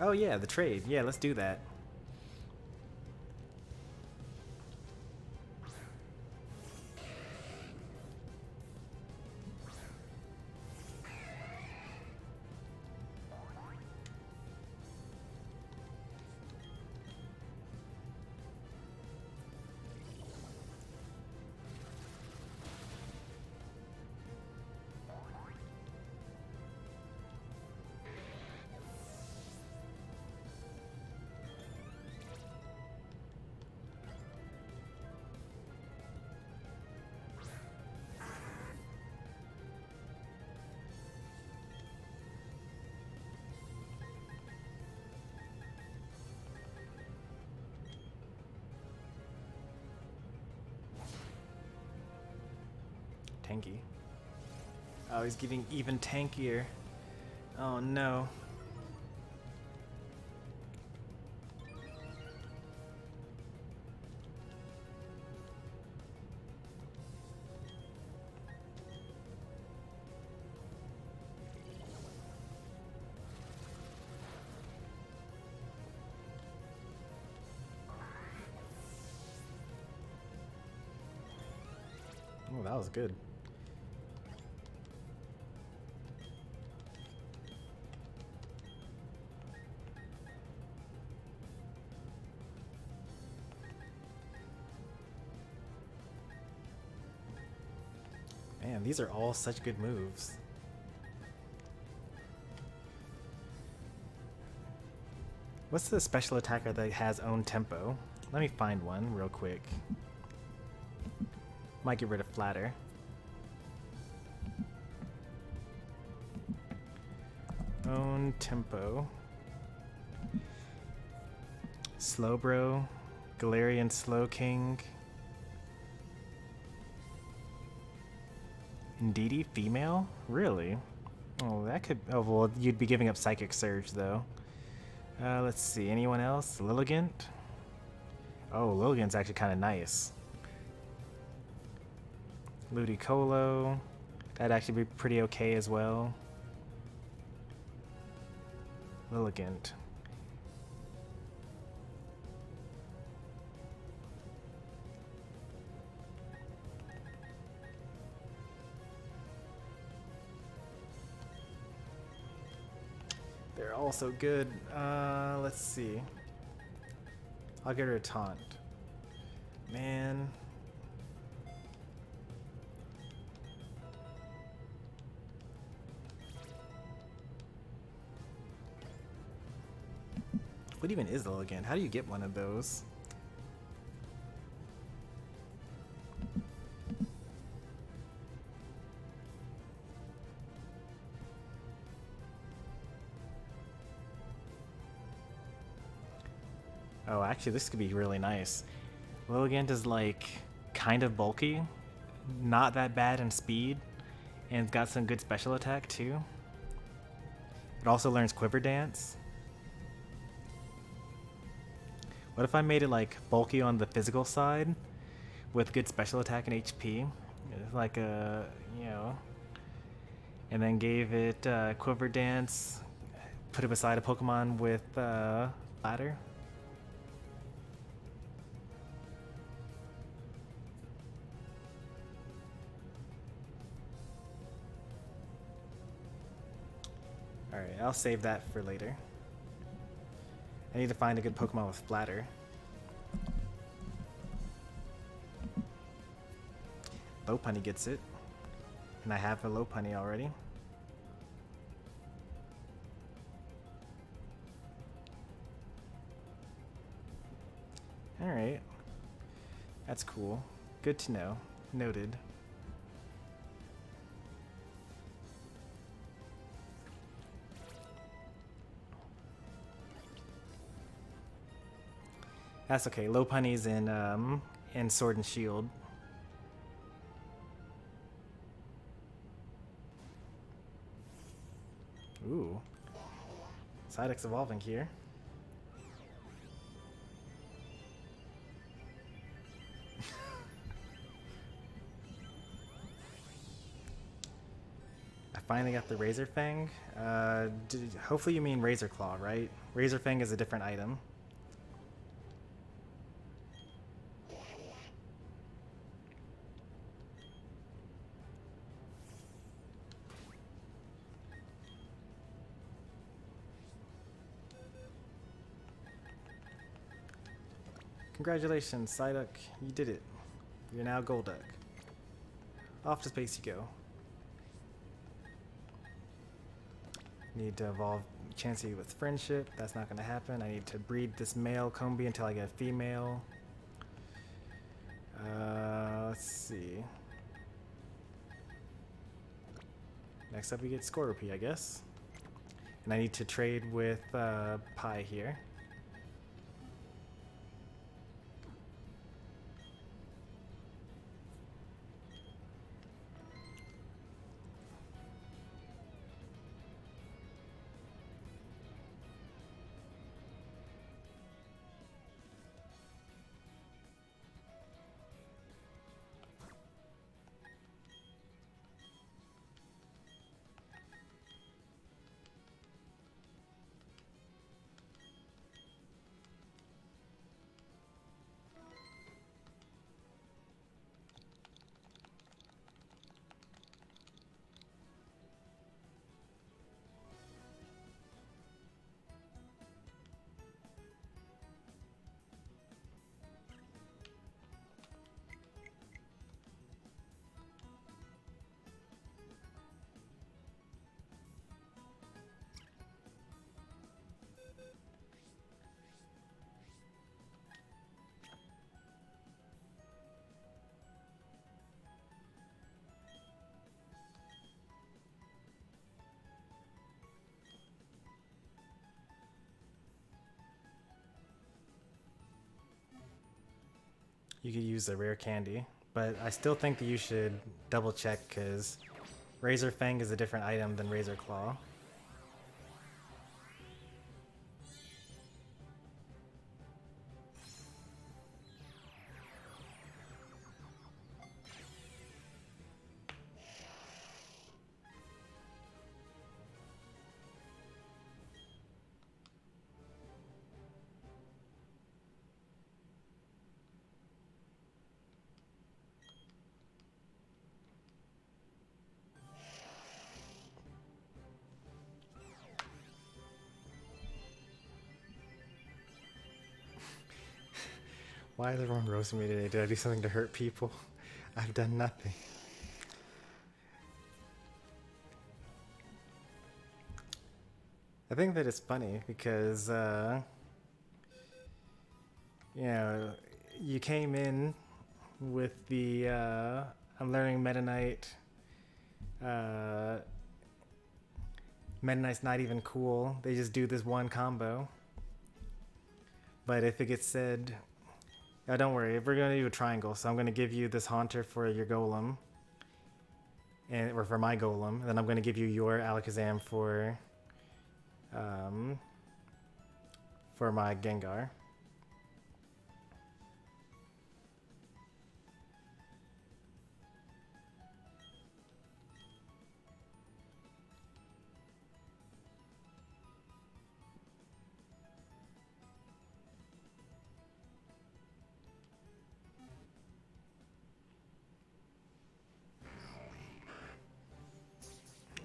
Oh yeah, the trade. Yeah, let's do that. Tanky. Oh, he's getting even tankier. Oh no. Oh, that was good. Man, these are all such good moves. What's the special attacker that has own tempo? Let me find one real quick. Might get rid of Flatter. Own tempo. Slowbro. Galarian Slowking. Indeedee female? Really? Oh, that could... Oh, well, you'd be giving up Psychic Surge, though. Let's see. Anyone else? Lilligant? Oh, Lilligant's actually kind of nice. Ludicolo. That'd actually be pretty okay as well. Lilligant. They're all so good. Let's see. I'll get her a taunt. Man. What even is Lilligant? How do you get one of those? Oh, actually, this could be really nice. Lilligant is like kind of bulky, not that bad in speed, and it's got some good special attack too. It also learns Quiver Dance. What if I made it like bulky on the physical side with good special attack and HP? Like a, you know, and then gave it Quiver Dance, put it beside a Pokemon with Ladder. Alright, I'll save that for later. I need to find a good Pokemon with Flatter. Lopunny gets it. And I have a Lopunny already. Alright. That's cool. Good to know. Noted. That's okay. Lopunny's in Sword and Shield. Ooh. Psyduck's evolving here. I finally got the Razor Fang. Hopefully you mean Razor Claw, right? Razor Fang is a different item. Congratulations, Psyduck. You did it. You're now Golduck. Off to space you go. Need to evolve Chansey with Friendship. That's not going to happen. I need to breed this male Combi until I get a female. Let's see. Next up we get Scorpy, I guess. And I need to trade with Pi here. You could use a rare candy, but I still think that you should double check because Razor Fang is a different item than Razor Claw. Why is everyone roasting me today? Did I do something to hurt people? I've done nothing. I think that it's funny because, you know, you came in with the, I'm learning Meta Knight. Meta Knight's not even cool. They just do this one combo. But if it gets said, oh, don't worry, we're going to do a triangle. So I'm going to give you this Haunter for your Golem. Or for my Golem. And then I'm going to give you your Alakazam for my Gengar.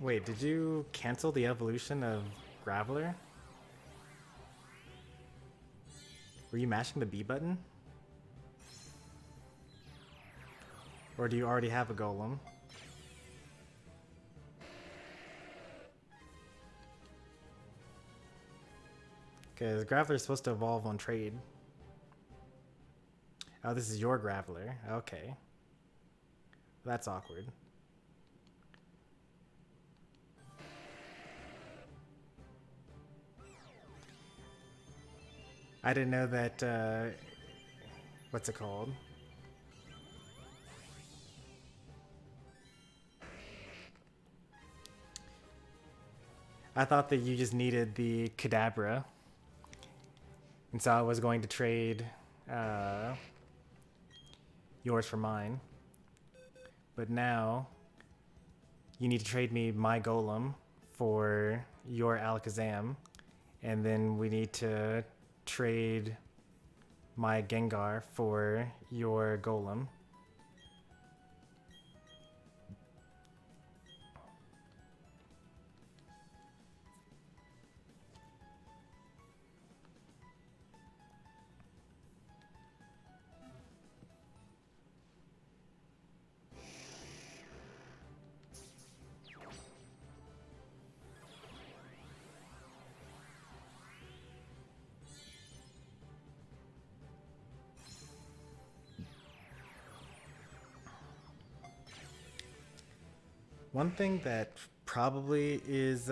Wait, did you cancel the evolution of Graveler? Were you mashing the B button? Or do you already have a Golem? Because Graveler is supposed to evolve on trade. Oh, this is your Graveler. Okay. That's awkward. I didn't know that what's it called? I thought that you just needed the Kadabra. And so I was going to trade yours for mine. But now you need to trade me my Golem for your Alakazam. And then we need to trade my Gengar for your Golem. One thing that probably is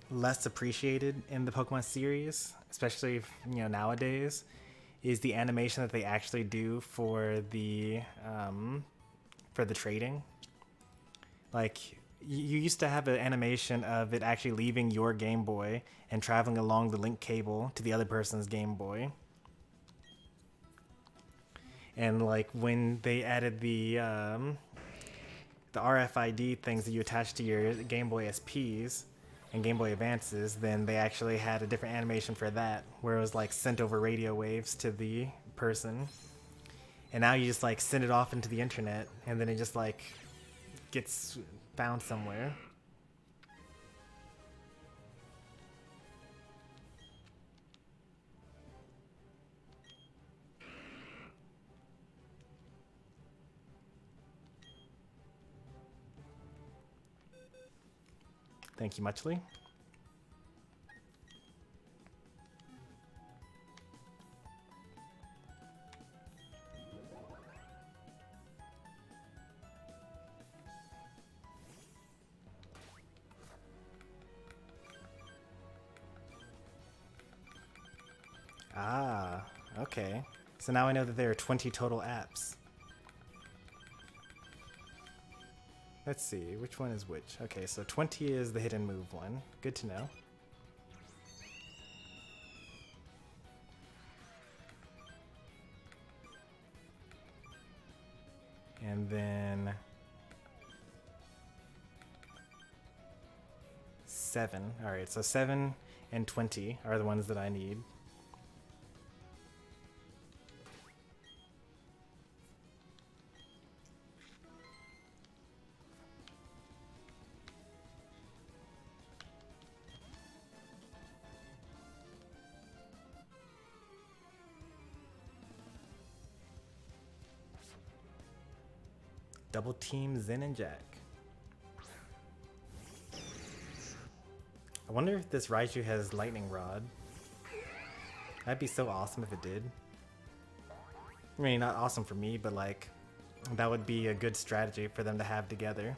less appreciated in the Pokemon series, especially nowadays, is the animation that they actually do for the trading. Like you used to have an animation of it actually leaving your Game Boy and traveling along the link cable to the other person's Game Boy. And like when they added the RFID things that you attach to your Game Boy SPs and Game Boy Advances, then they actually had a different animation for that, where it was like sent over radio waves to the person. And now you just like send it off into the internet, and then it just like gets found somewhere. Thank you muchly. Ah, okay. So now I know that there are 20 total apps. Let's see, which one is which? Okay, so 20 is the hidden move one. Good to know. And then 7. Alright, so 7 and 20 are the ones that I need. Double team Zen and Jack. I wonder if this Raichu has Lightning Rod. That'd be so awesome if it did. I mean, not awesome for me, but like, that would be a good strategy for them to have together.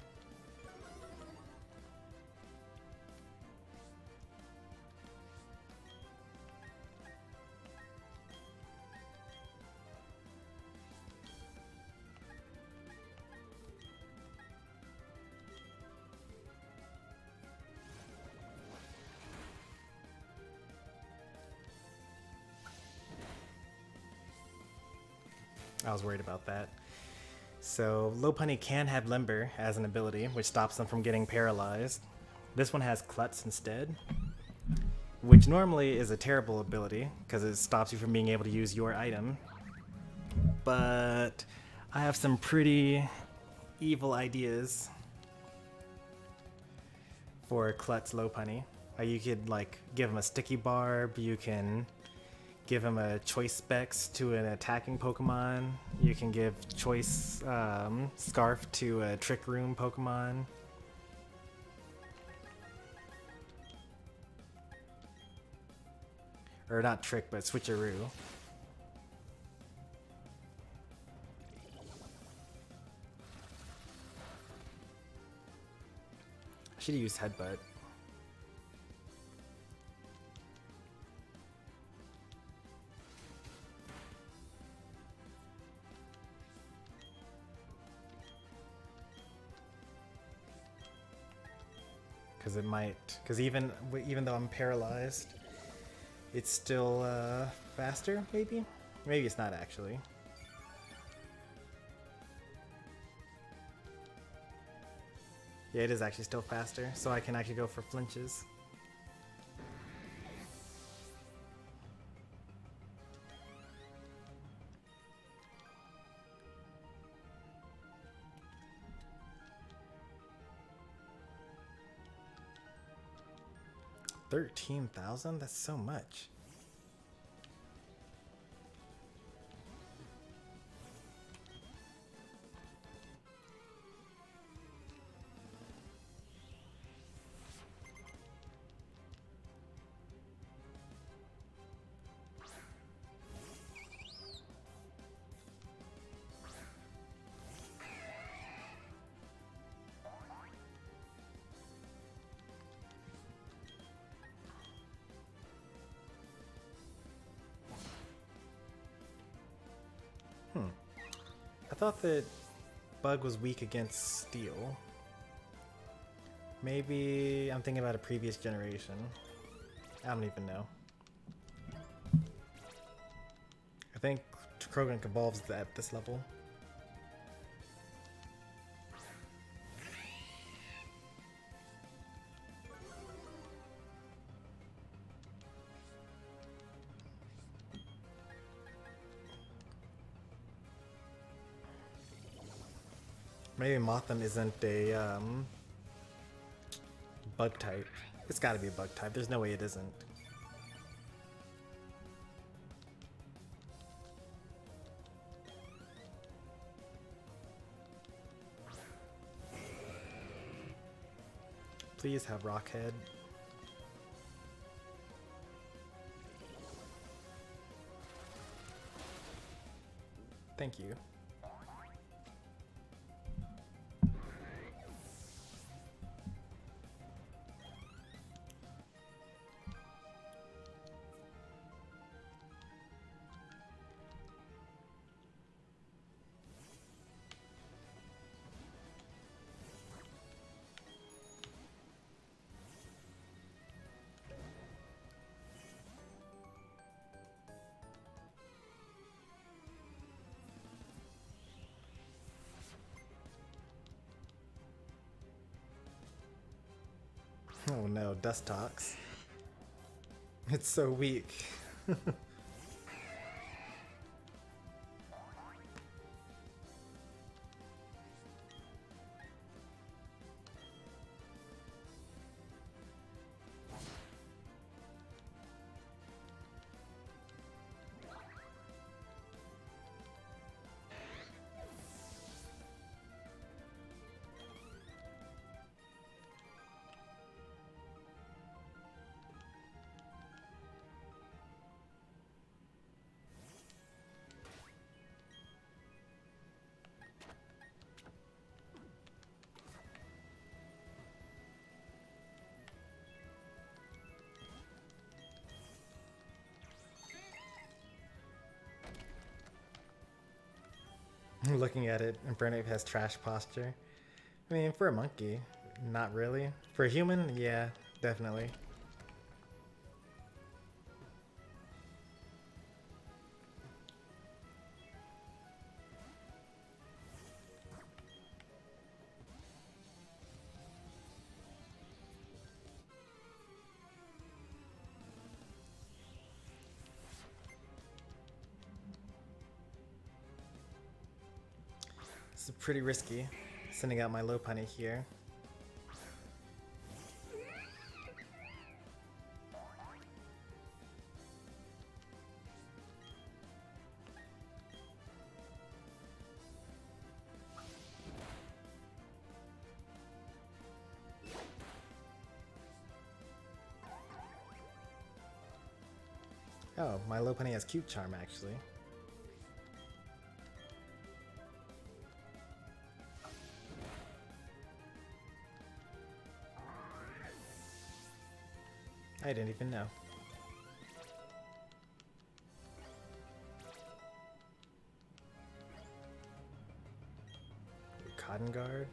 I was worried about that. So Lopunny can have Limber as an ability, which stops them from getting paralyzed. This one has Klutz instead, which normally is a terrible ability because it stops you from being able to use your item. But I have some pretty evil ideas for Klutz Lopunny. You could like give him a Sticky Barb, you can give him a Choice Specs to an attacking Pokemon. You can give Choice Scarf to a Trick Room Pokemon. Or not Trick, but Switcheroo. I should have used Headbutt. because it might. Because even though I'm paralyzed, it's still faster. Maybe it's not actually. Yeah, it is actually still faster, so I can actually go for flinches. $13,000? That's so much. I thought that Bug was weak against Steel. Maybe I'm thinking about a previous generation. I don't even know. I think Krogan evolves at this level. Maybe Motham isn't a bug type. It's gotta be a bug type. There's no way it isn't. Please have Rockhead. Thank you. Oh no, Dustox. It's so weak. Looking at it, Infernape has trash posture. I mean, for a monkey, not really. For a human, yeah, definitely. This is pretty risky, sending out my Lopunny here. Oh, my Lopunny has Cute Charm actually. I didn't even know. Cotton Guard.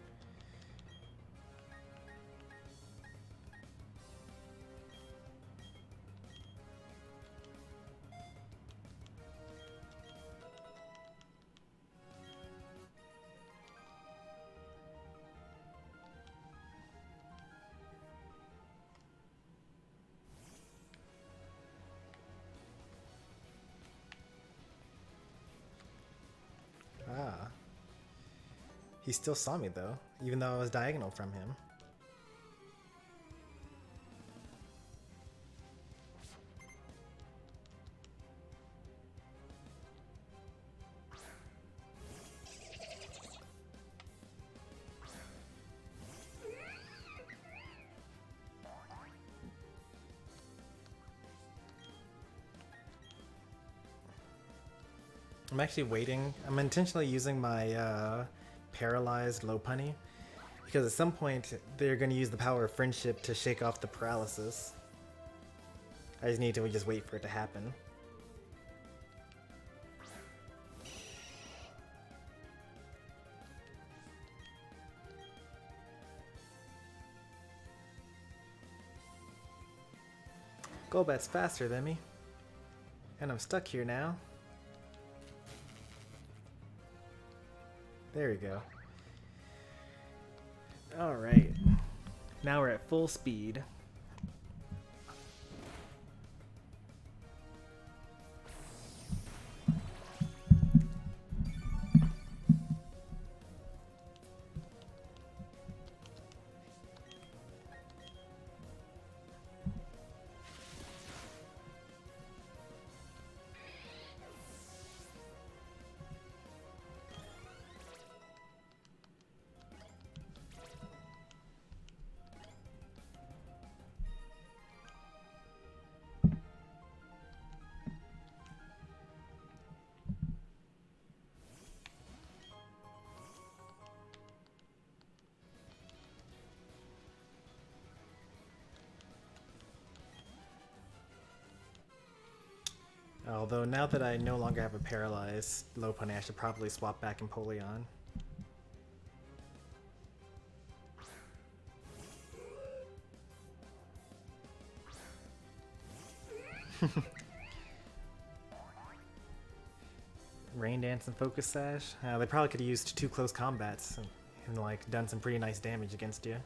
He still saw me though, even though I was diagonal from him. I'm actually waiting. I'm intentionally using my paralyzed low punny because at some point they're going to use the power of friendship to shake off the paralysis. I just need to just wait for it to happen. Golbat's faster than me. And I'm stuck here now. There we go. Alright. Now we're at full speed. Although now that I no longer have a paralyzed low punny, I should probably swap back Empoleon. Rain Dance and Focus Sash. They probably could have used 2 close combats and like done some pretty nice damage against you.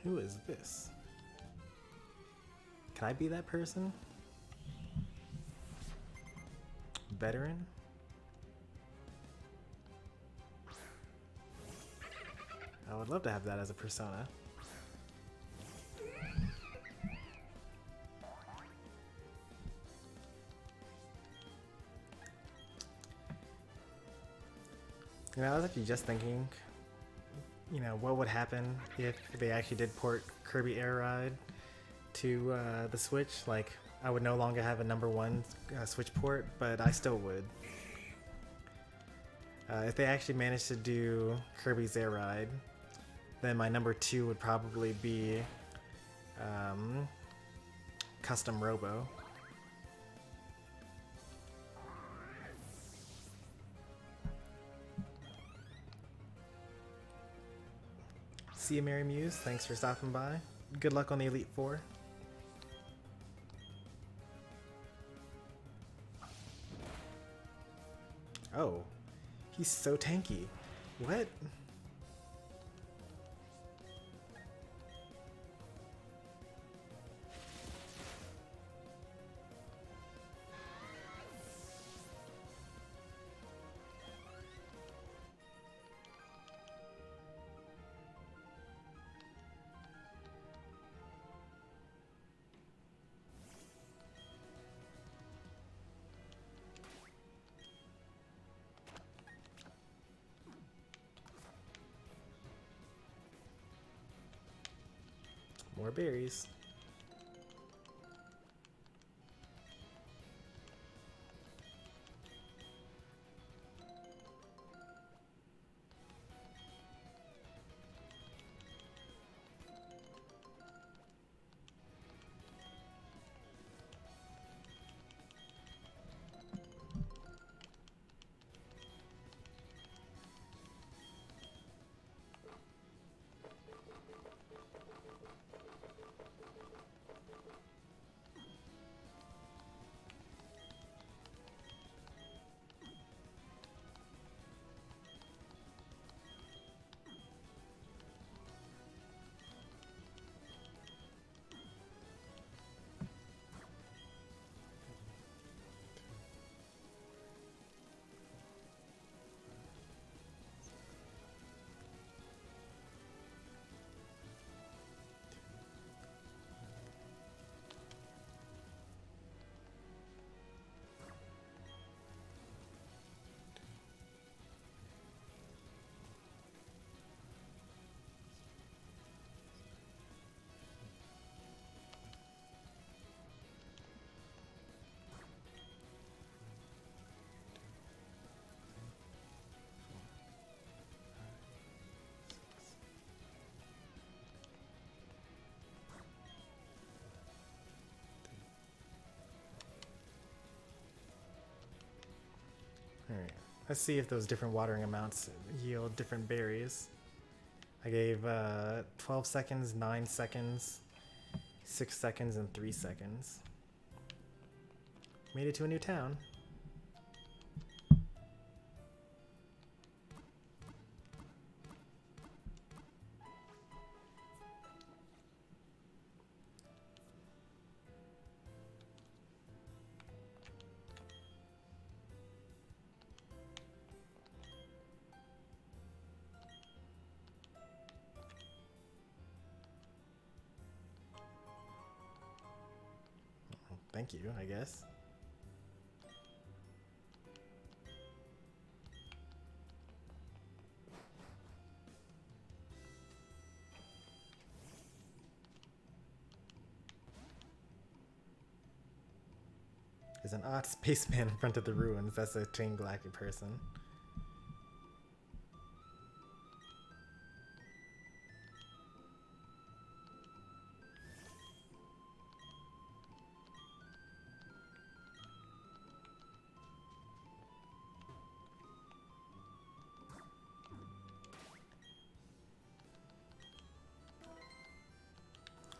Who is this? Can I be that person? Veteran? I would love to have that as a persona. You know, I was actually just thinking, you know, what would happen if they actually did port Kirby Air Ride to the Switch. Like, I would no longer have a #1 Switch port, but I still would. If they actually managed to do Kirby's Air Ride, then my #2 would probably be Custom Robo. See you, Mary Muse. Thanks for stopping by. Good luck on the Elite Four. Oh, he's so tanky. What? More berries. Alright, let's see if those different watering amounts yield different berries. I gave 12 seconds, 9 seconds, 6 seconds, and 3 seconds. Made it to a new town. Thank you, I guess. There's an odd spaceman in front of the ruins. That's a Chain Galactic person.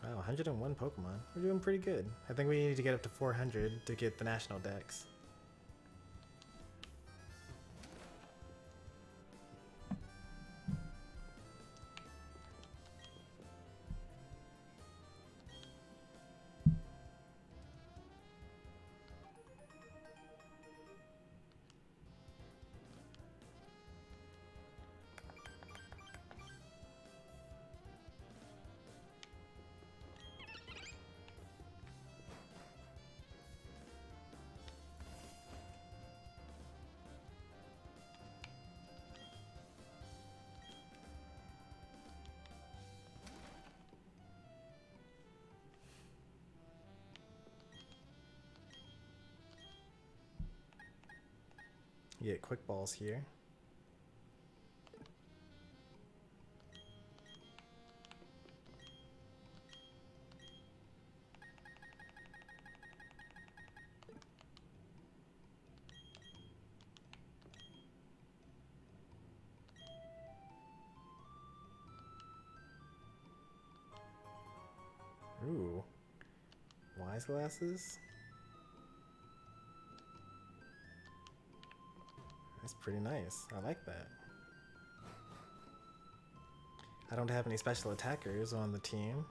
Wow, 101 Pokemon. We're doing pretty good. I think we need to get up to 400 to get the national dex. You get quick balls here. Ooh. Wise glasses? That's pretty nice. I like that. I don't have any special attackers on the team.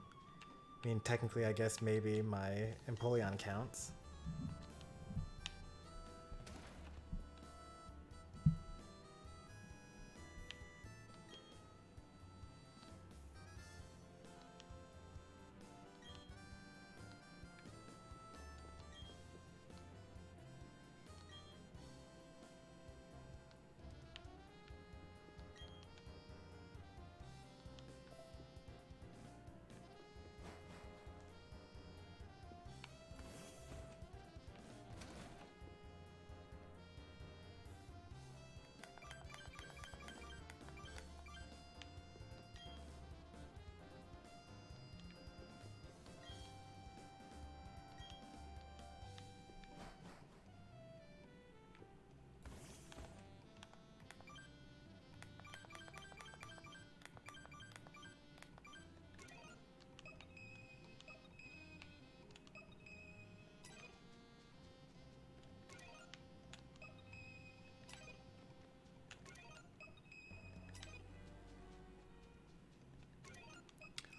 I mean, technically, I guess maybe my Empoleon counts.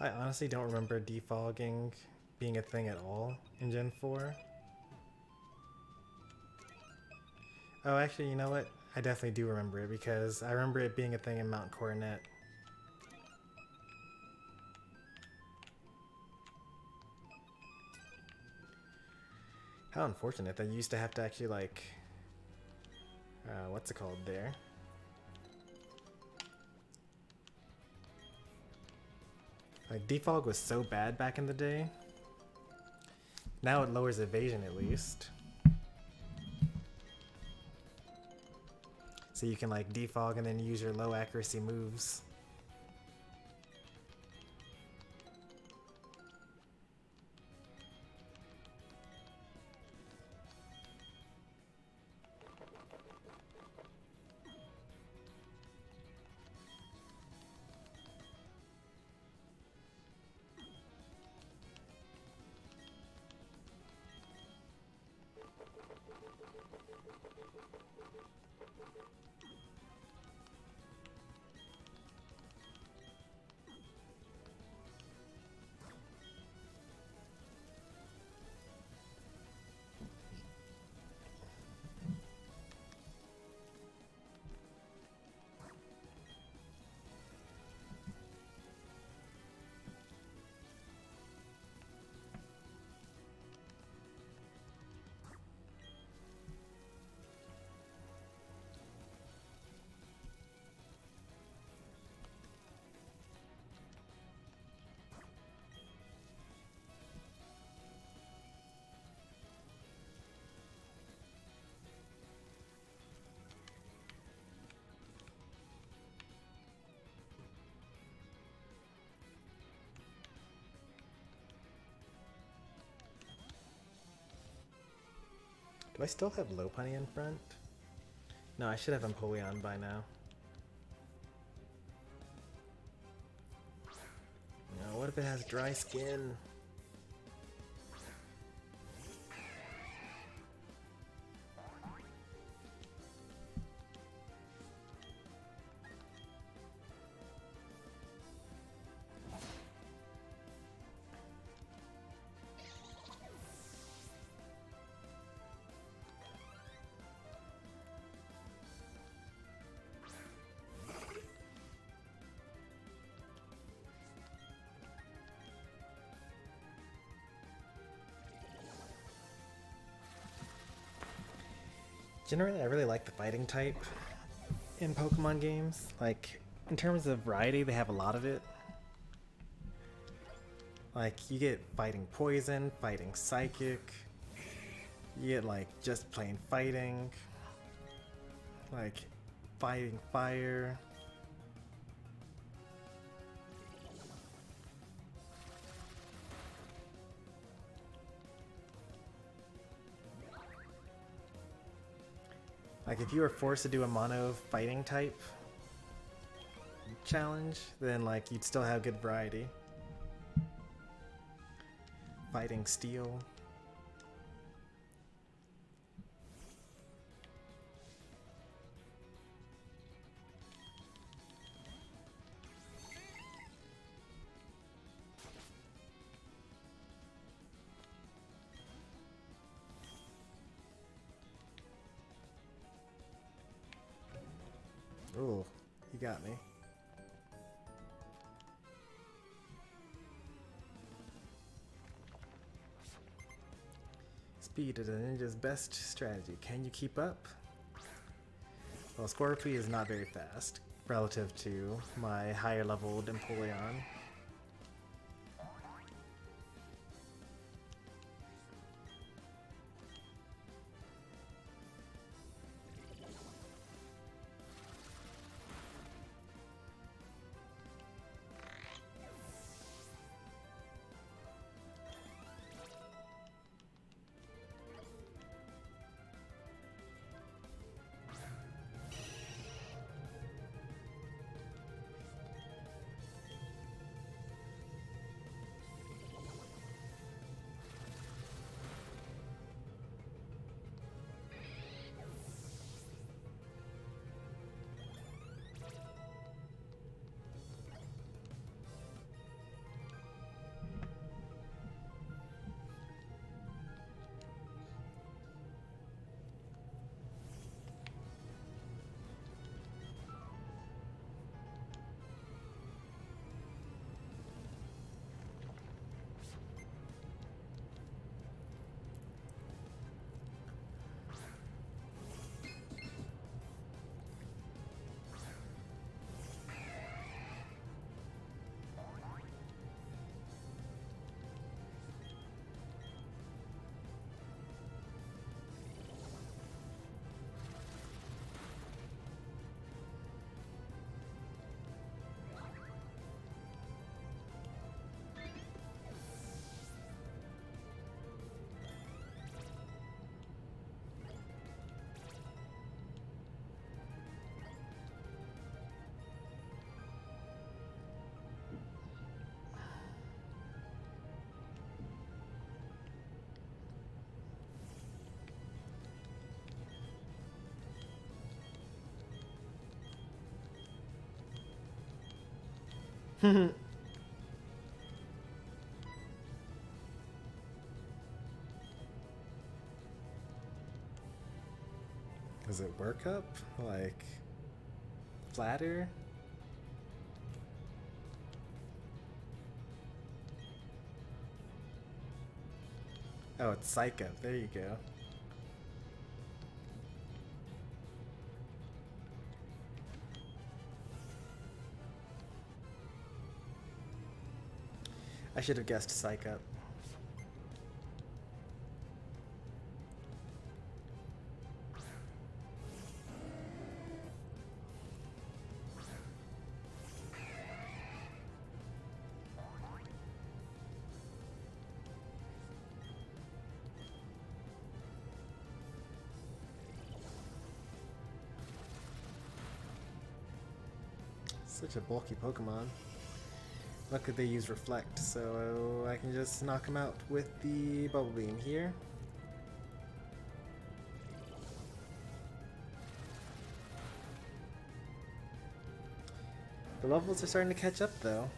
I honestly don't remember defogging being a thing at all in Gen 4. Oh, actually, you know what? I definitely do remember it because I remember it being a thing in Mount Coronet. How unfortunate that you used to have to actually, like, what's it called there? Like, defog was so bad back in the day. Now it lowers evasion at least. So you can like defog and then use your low accuracy moves. Do I still have Lopunny in front? No, I should have Empoleon by now. No, what if it has dry skin? Generally, I really like the fighting type in Pokemon games. Like, in terms of variety, they have a lot of it. Like, you get fighting poison, fighting psychic, you get, like, just plain fighting, like, fighting fire. Like, if you were forced to do a mono fighting type challenge, then, like, you'd still have good variety. Fighting steel. Ooh, you got me. Speed is a ninja's best strategy. Can you keep up? Well, Scorpy is not very fast relative to my higher leveled Empoleon. Does it work up? Like, flatter? Oh, it's psych up. There you go. I should have guessed psych up. Such a bulky Pokemon. Luckily they use Reflect, so I can just knock him out with the Bubble Beam here. The levels are starting to catch up though.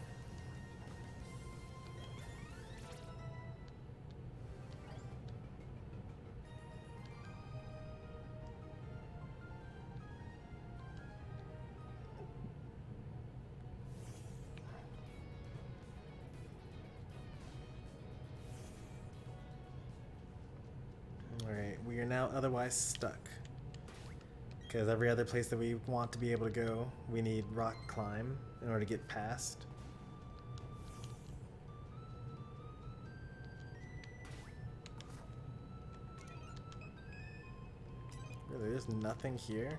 Alright, we are now otherwise stuck. Because every other place that we want to be able to go, we need rock climb in order to get past. Really, there's nothing here?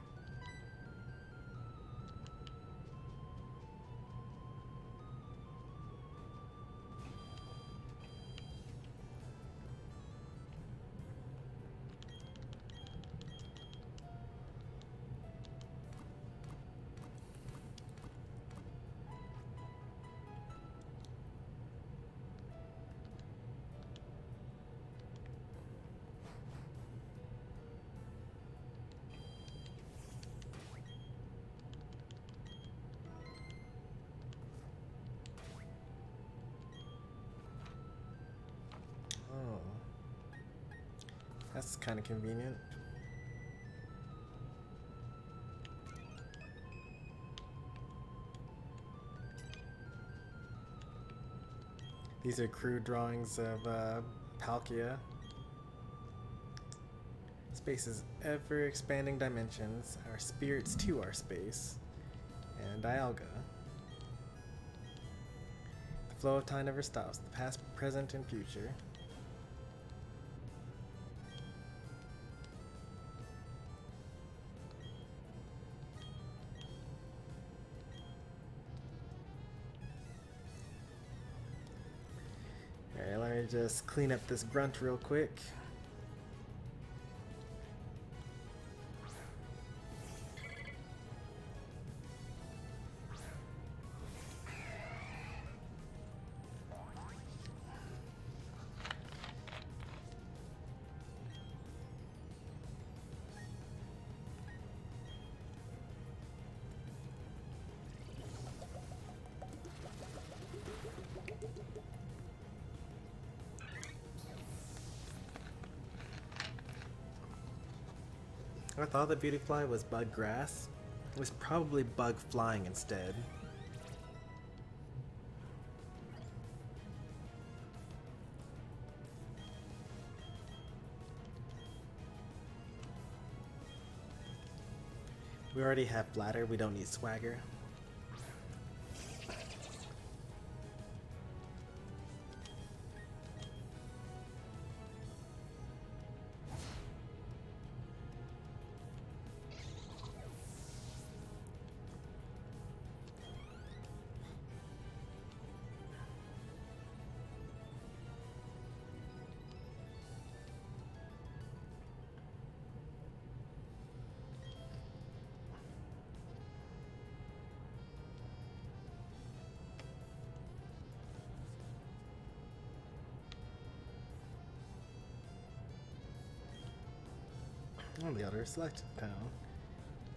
That's kind of convenient. These are crude drawings of Palkia. Space is ever-expanding dimensions. Our spirits to our space. And Dialga. The flow of time never stops. The past, present, and future. Alright, let me just clean up this grunt real quick. I thought the Beautyfly was bug grass. It was probably bug flying instead. We already have Bladder, we don't need Swagger. Oh, the other select panel.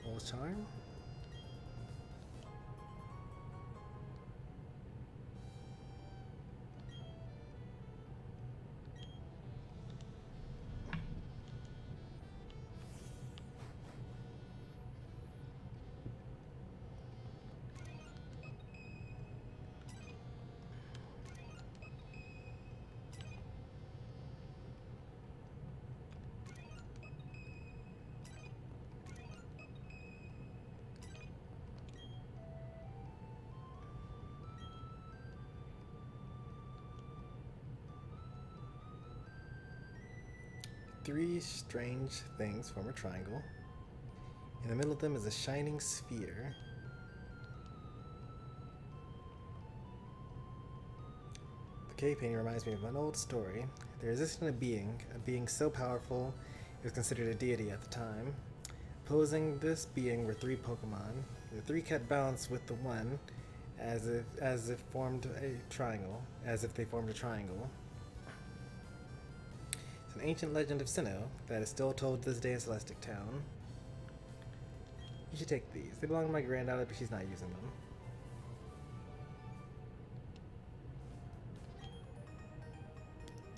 Old Charm. three strange things form a triangle. In the middle of them is a shining sphere. The cave painting reminds me of an old story. There existed a being so powerful it was considered a deity at the time. Opposing this being were three Pokemon. The three kept balance with the one, as if they formed a triangle. It's an ancient legend of Sinnoh that is still told to this day in Celestic Town. You should take these. They belong to my granddaughter, but she's not using them.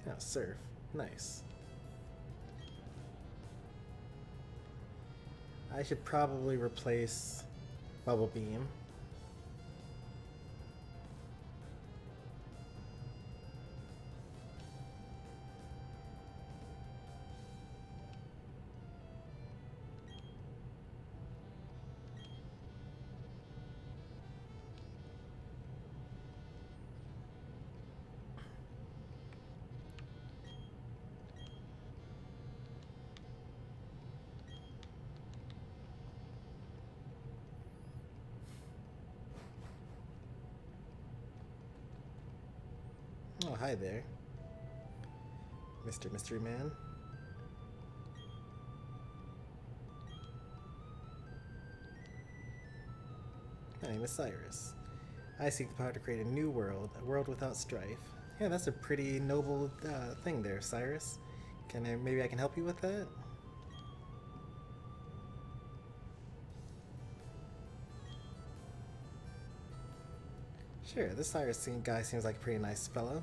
Oh, surf. Nice. I should probably replace Bubble Beam. Oh, hi there, Mr. Mystery Man. My name is Cyrus. I seek the power to create a new world, a world without strife. Yeah, that's a pretty noble thing there, Cyrus. Maybe I can help you with that? Sure, this Cyrus guy seems like a pretty nice fellow.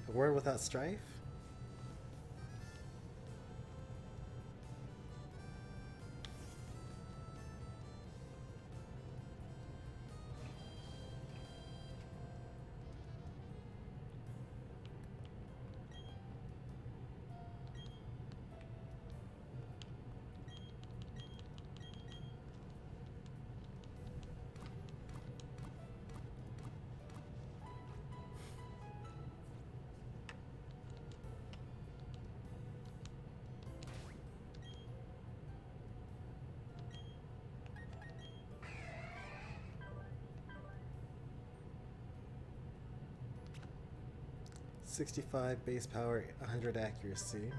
A world without strife? .65 base power, 100 accuracy.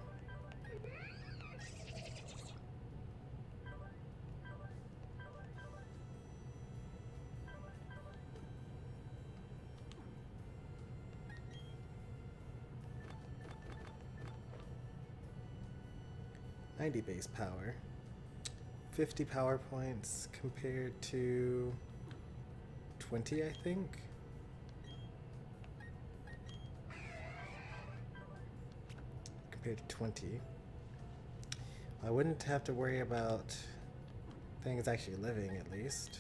.90 base power. 50 power points compared to 20, I think. Compared to 20. I wouldn't have to worry about things actually living, at least.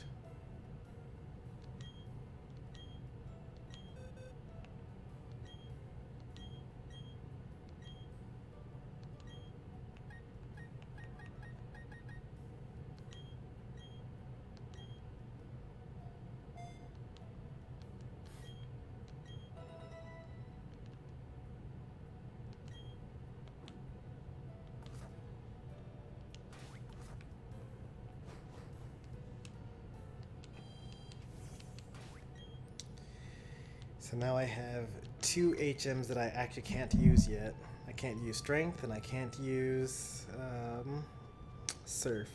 So now I have 2 HMs that I actually can't use yet. I can't use Strength and I can't use Surf.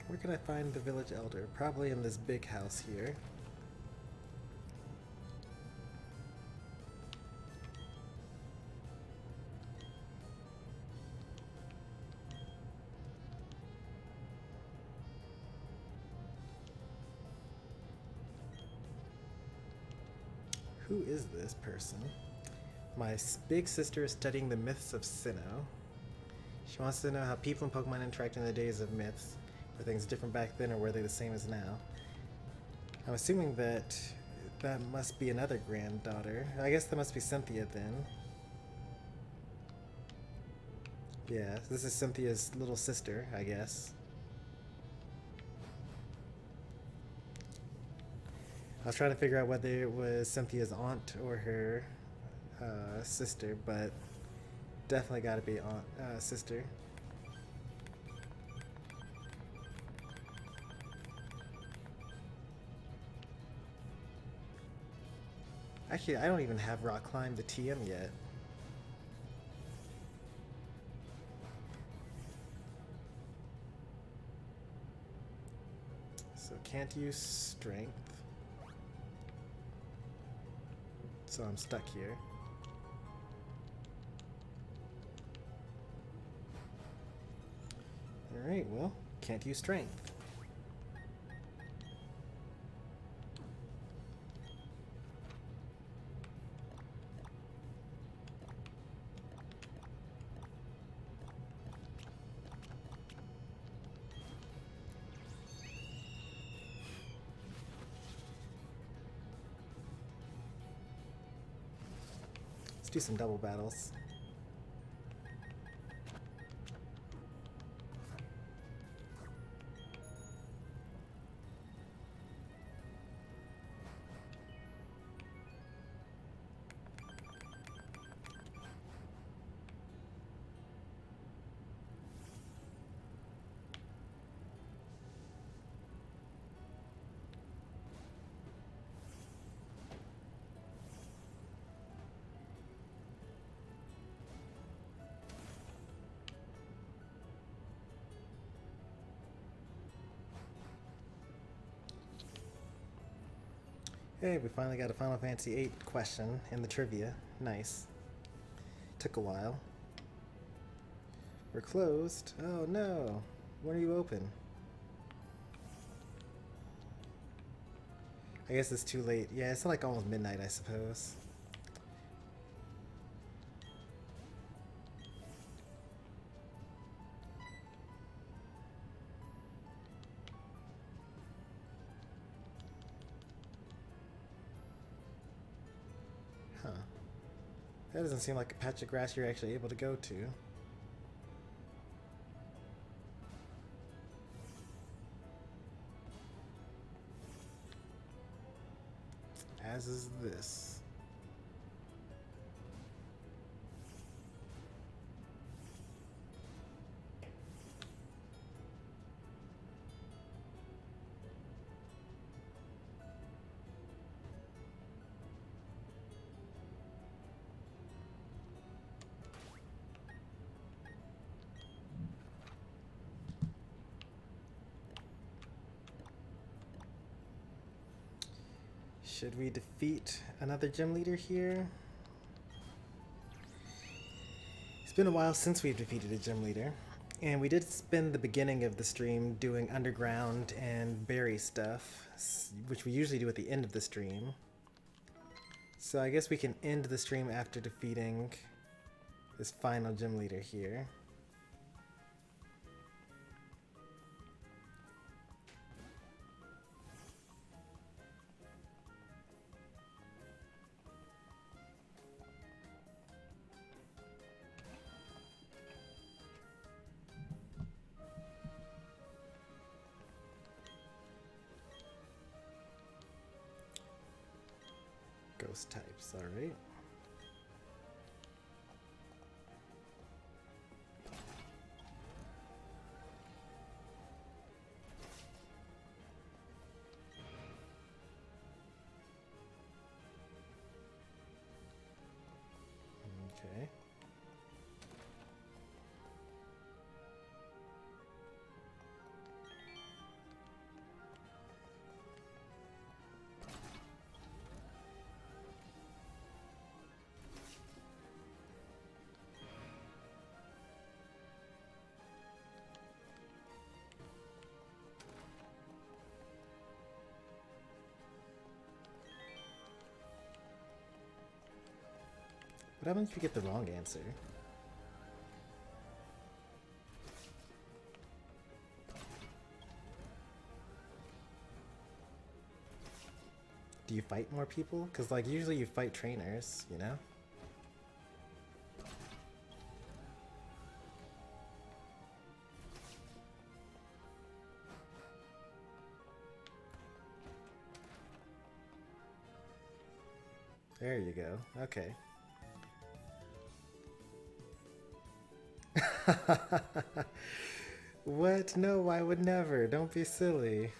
Where can I find the village elder? Probably in this big house here. Who is this person? My big sister is studying the myths of Sinnoh. She wants to know how people and Pokemon interact in the days of myths. Were things different back then, or were they the same as now? I'm assuming that that must be another granddaughter. I guess that must be Cynthia then. Yeah, this is Cynthia's little sister, I guess. I was trying to figure out whether it was Cynthia's aunt or her sister, but definitely got to be aunt, sister. Actually, I don't even have rock climb the TM yet. So can't use strength. So I'm stuck here. Alright, well, can't use strength. Let's do some double battles. Hey, we finally got a Final Fantasy VIII question in the trivia. Nice. Took a while. We're closed. Oh no. When are you open? I guess it's too late. Yeah, it's like almost midnight, I suppose. Huh. That doesn't seem like a patch of grass you're actually able to go to. As is this. Should we defeat another gym leader here? It's been a while since we've defeated a gym leader, and we did spend the beginning of the stream doing underground and berry stuff, which we usually do at the end of the stream. So I guess we can end the stream after defeating this final gym leader here. Ghost types, alright. Okay. What happens if you get the wrong answer? do you fight more people? Because like usually you fight trainers, you know? There you go. Okay. What? No, I would never. Don't be silly.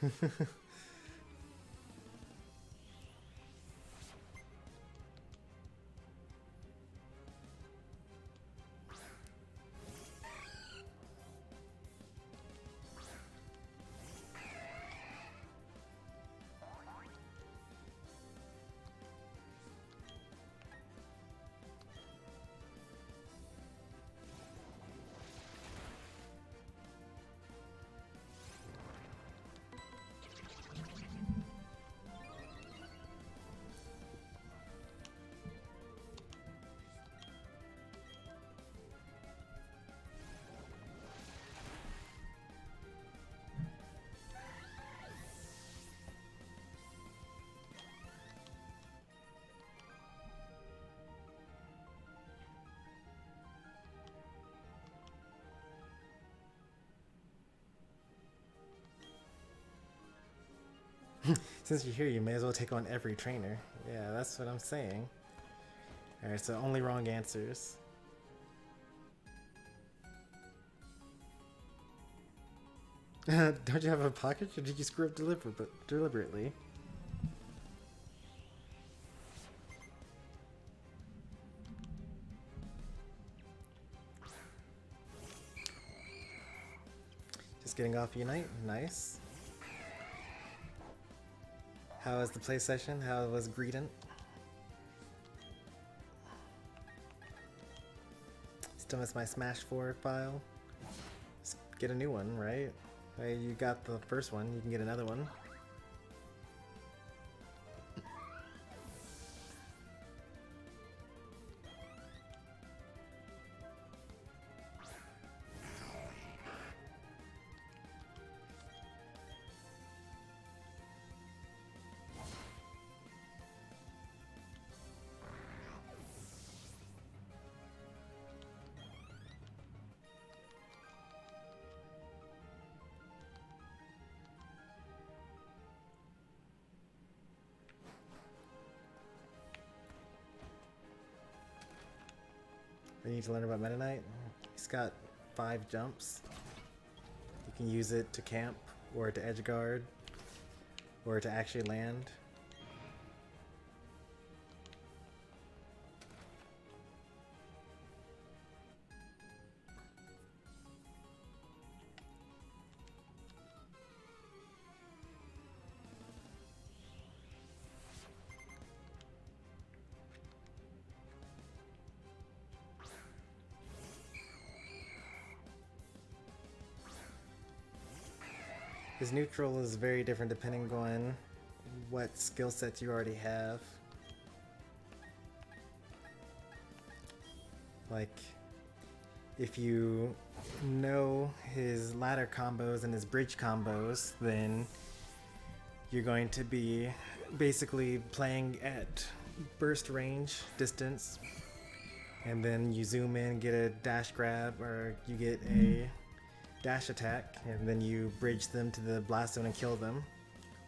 Since you're here, you may as well take on every trainer. Yeah, that's what I'm saying. Alright, so only wrong answers. Don't you have a pocket, or did you screw up deliberately? Just getting off Unite, nice. How was the play session? How was Greedent? Still miss my Smash 4 file? Just get a new one, right? You got the first one, you can get another one. We need to learn about Meta Knight. He's got 5 jumps. You can use it to camp, or to edge guard, or to actually land. His neutral is very different depending on what skill sets you already have. Like, if you know his ladder combos and his bridge combos, then you're going to be basically playing at burst range distance, and then you zoom in, get a dash grab, or you get a dash attack, and then you bridge them to the blast zone and kill them,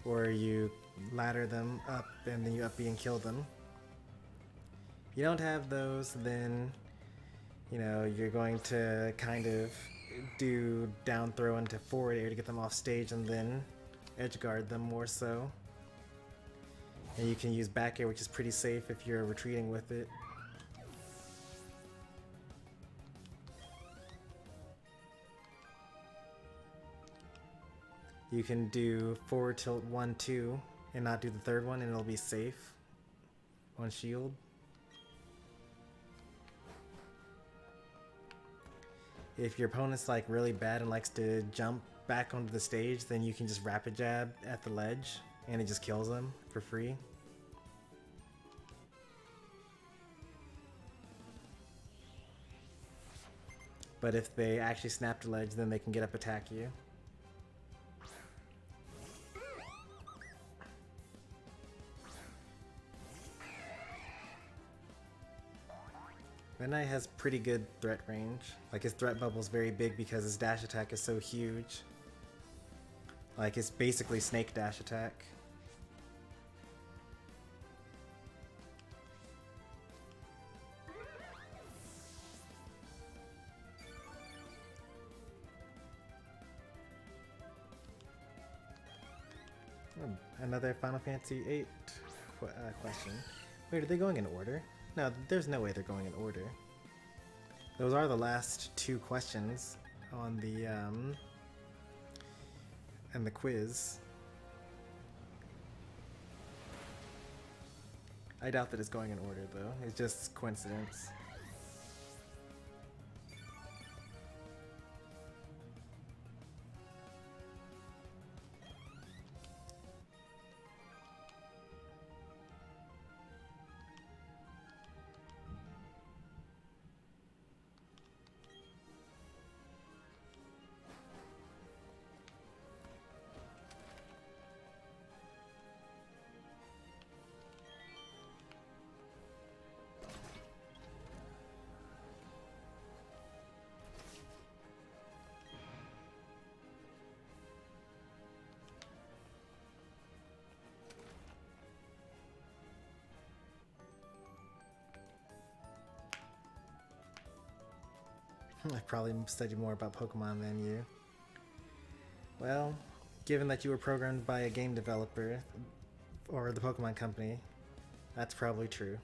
or you ladder them up and then you up B and kill them. If you don't have those, then you know you're going to kind of do down throw into forward air to get them off stage, and then edge guard them more so. And you can use back air, which is pretty safe if you're retreating with it. You can do forward tilt 1-2 and not do the third one, and it'll be safe on shield. If your opponent's like really bad and likes to jump back onto the stage, then you can just rapid jab at the ledge and it just kills them for free. But if they actually snap the ledge, then they can get up attack you. Knight has pretty good threat range. Like, his threat bubble is very big because his dash attack is so huge. Like, it's basically snake dash attack. Another Final Fantasy VIII question. Wait, are they going in order? No, there's no way they're going in order. Those are the last two questions on the and the quiz. I doubt that it's going in order though. It's just coincidence. I probably studied more about Pokemon than you. Well, given that you were programmed by a game developer, or the Pokemon company, that's probably true.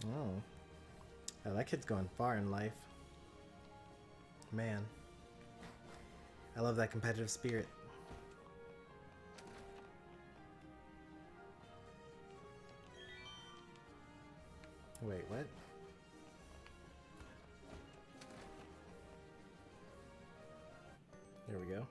Oh. Oh, that kid's going far in life. Man. I love that competitive spirit. Wait, what? There we go.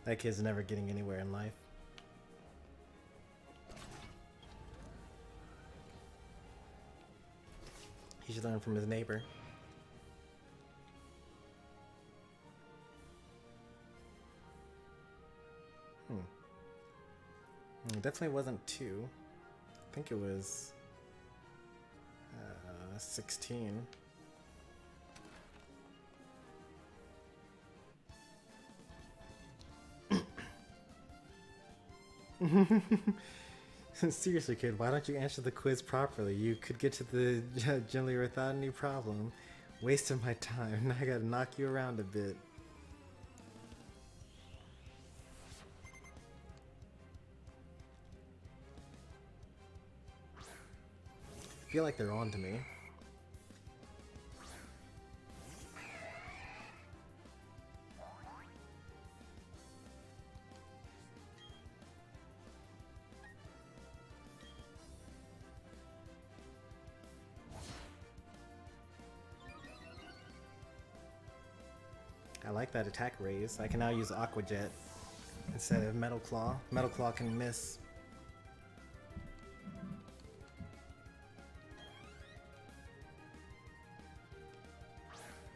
That kid's never getting anywhere in life. He should learn from his neighbor. It definitely wasn't 2. I think it was 16. Seriously, kid, why don't you answer the quiz properly? You could get to the gym leader without any problem. Wasting my time. Now I gotta knock you around a bit. I feel like they're on to me. I like that attack raise. I can now use Aqua Jet instead of Metal Claw. Metal Claw can miss.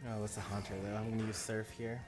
Oh, it's a Haunter though. I'm gonna use Surf here.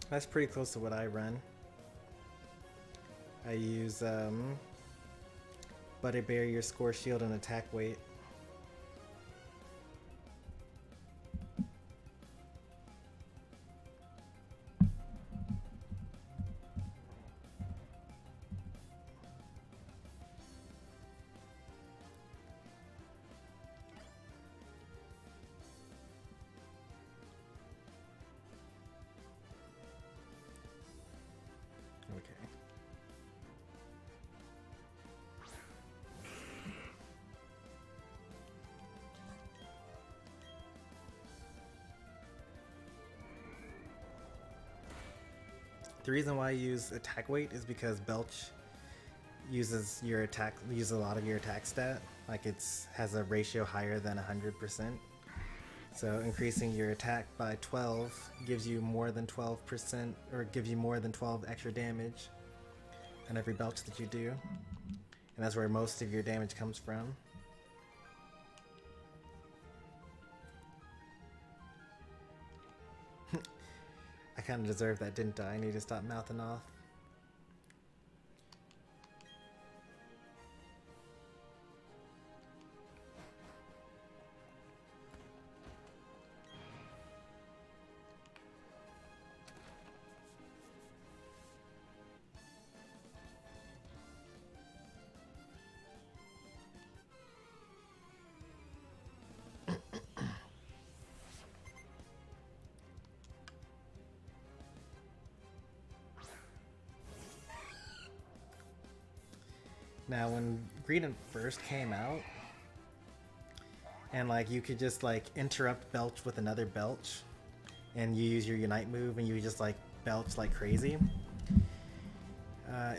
That's pretty close to what I run. I use Butter Barrier, Score Shield, and Attack Weight. The reason why I use attack weight is because Belch uses a lot of your attack stat. Like has a ratio higher than 100%. So increasing your attack by 12 gives you more than 12%, or gives you more than 12 extra damage on every Belch that you do. And that's where most of your damage comes from. I kind of deserve that, didn't I? I need to stop mouthing off. Now, when Green first came out, and like you could just like interrupt Belch with another Belch, and you use your Unite move, and you just like Belch like crazy.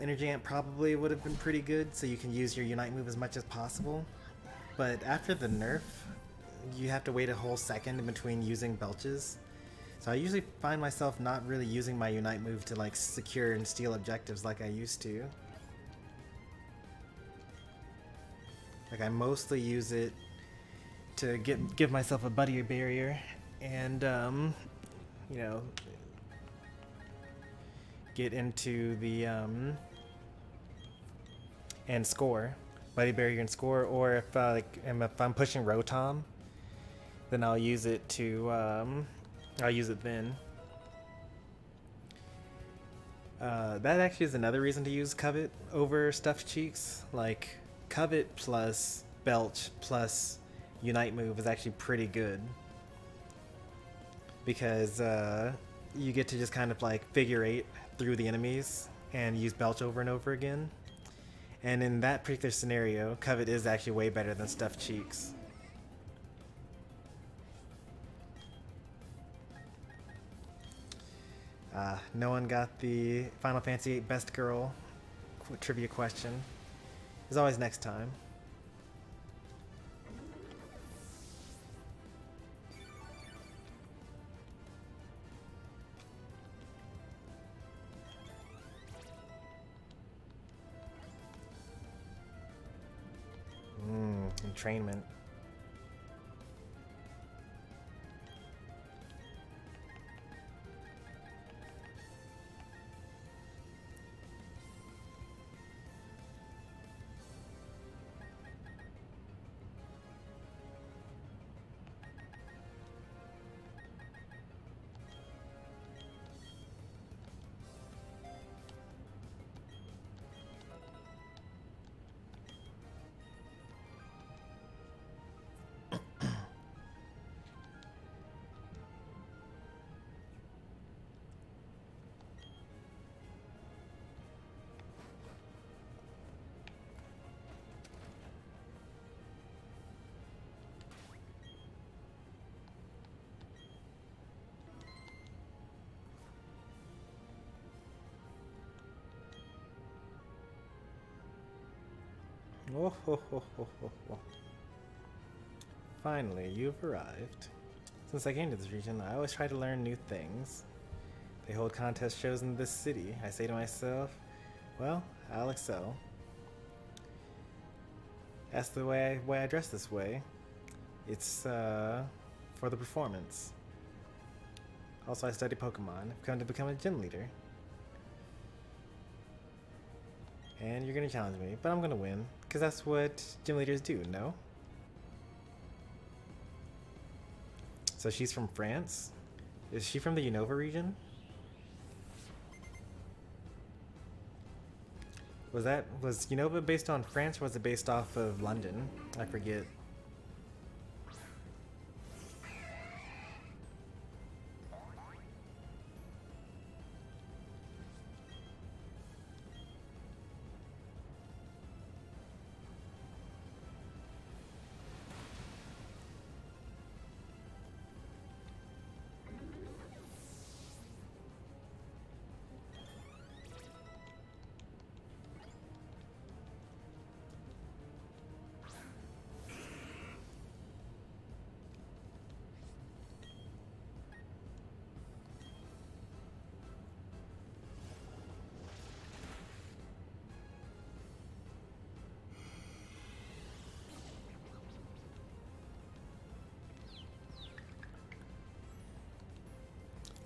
Energy Amp probably would have been pretty good, so you can use your Unite move as much as possible. But after the nerf, you have to wait a whole second in between using Belches. So I usually find myself not really using my Unite move to like secure and steal objectives like I used to. Like I mostly use it to give myself a buddy barrier and you know, get into the and score, buddy barrier and score, or if if I'm pushing Rotom, then I'll use it to I'll use it then. That actually is another reason to use Covet over Stuffed Cheeks. Like Covet plus Belch plus Unite move is actually pretty good because you get to just kind of like figure eight through the enemies and use Belch over and over again. And in that particular scenario, Covet is actually way better than Stuffed Cheeks. No one got the Final Fantasy VIII Best Girl trivia question. There's always next time. entrainment. Oh, ho, ho, ho, ho, ho. Finally, you've arrived. Since I came to this region, I always try to learn new things. They hold contest shows in this city. I say to myself, well, I'll excel. That's the way I dress this way. It's for the performance. Also, I study Pokemon. I've come to become a gym leader. And you're gonna challenge me, but I'm gonna win. Because that's what gym leaders do, no? So she's from France? Is she from the Unova region? Was Unova based on France or was it based off of London? I forget.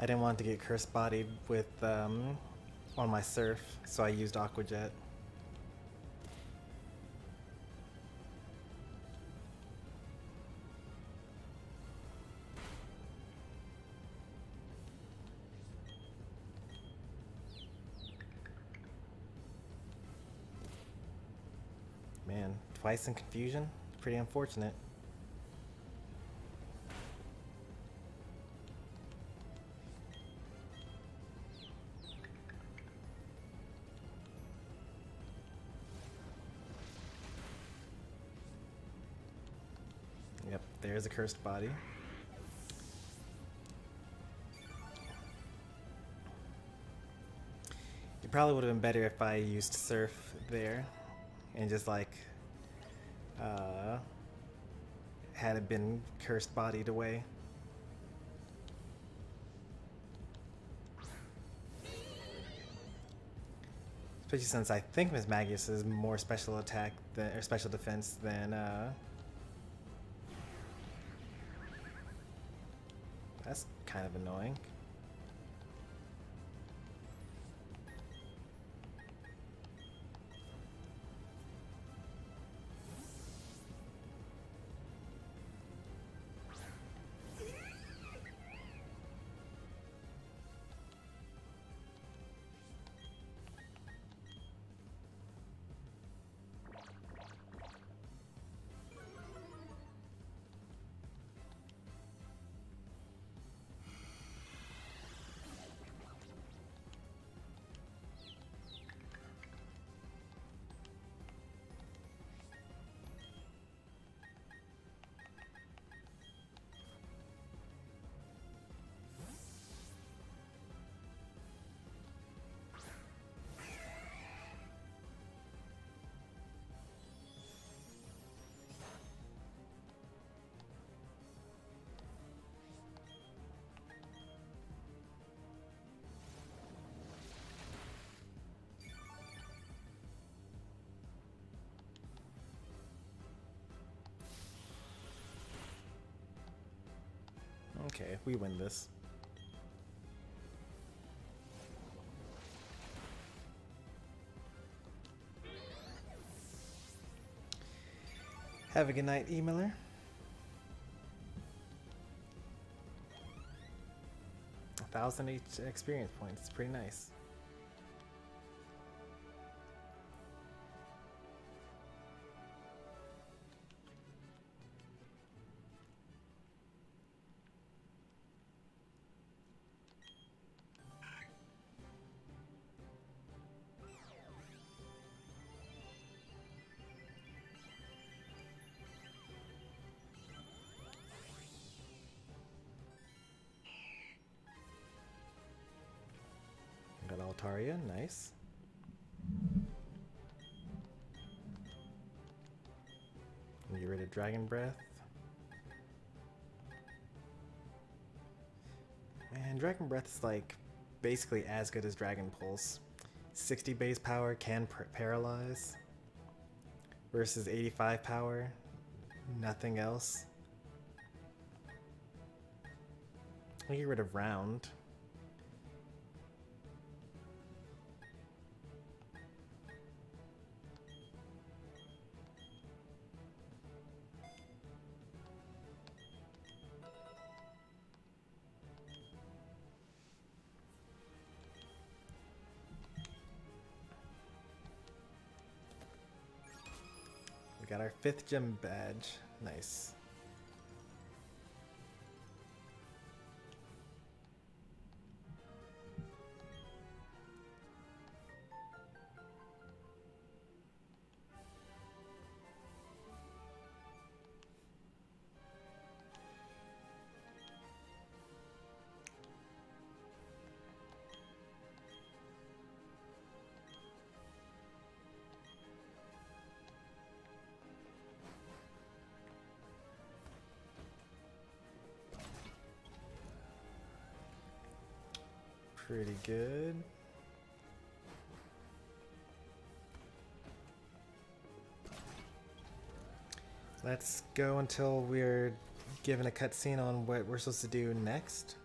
I didn't want to get curse bodied with on my surf, so I used Aqua Jet. Man, twice in confusion? Pretty unfortunate. Yep, there's a cursed body. It probably would have been better if I used surf there and just like had it been cursed bodied away. Especially since I think Miss Magius is more special attack than, or special defense than that's kind of annoying. Okay, we win this. Have a good night, emailer. 1,000 each experience points. It's pretty nice. Got Altaria, nice. Get rid of Dragon Breath. Man, Dragon Breath is like basically as good as Dragon Pulse. 60 base power can paralyze versus 85 power, nothing else. I'll get rid of Round. Got our 5th gem badge. Nice. Pretty good. Let's go until we're given a cutscene on what we're supposed to do next.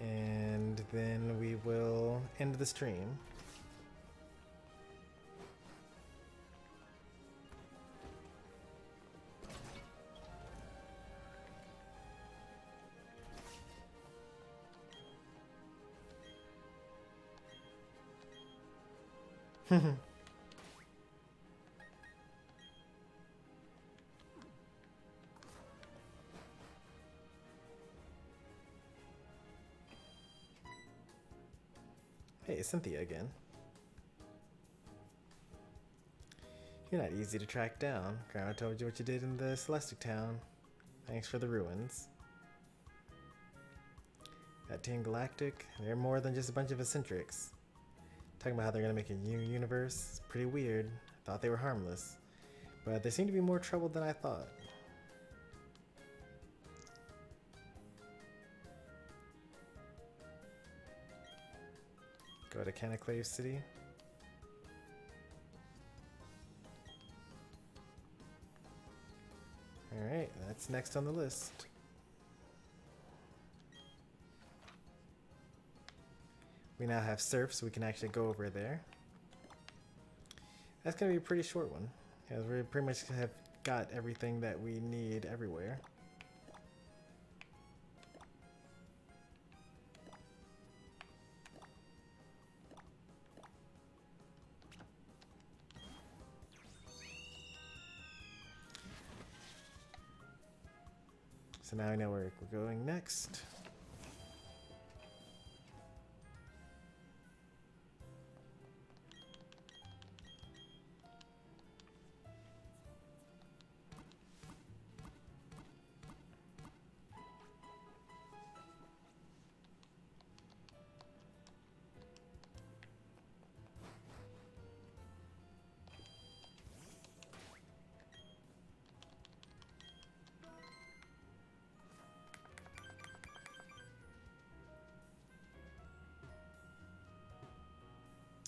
And then we will end the stream. Hey, Cynthia again. You're not easy to track down. Grandma told you what you did in the Celestic Town. Thanks for the ruins. That Team Galactic, they're more than just a bunch of eccentrics. Talking about how they're gonna make a new universe. It's pretty weird. Thought they were harmless. But they seem to be more trouble than I thought. Go to Canaclave City. Alright, that's next on the list. We now have Surf, so we can actually go over there. That's going to be a pretty short one, because we pretty much have got everything that we need everywhere. So now I know where we're going next.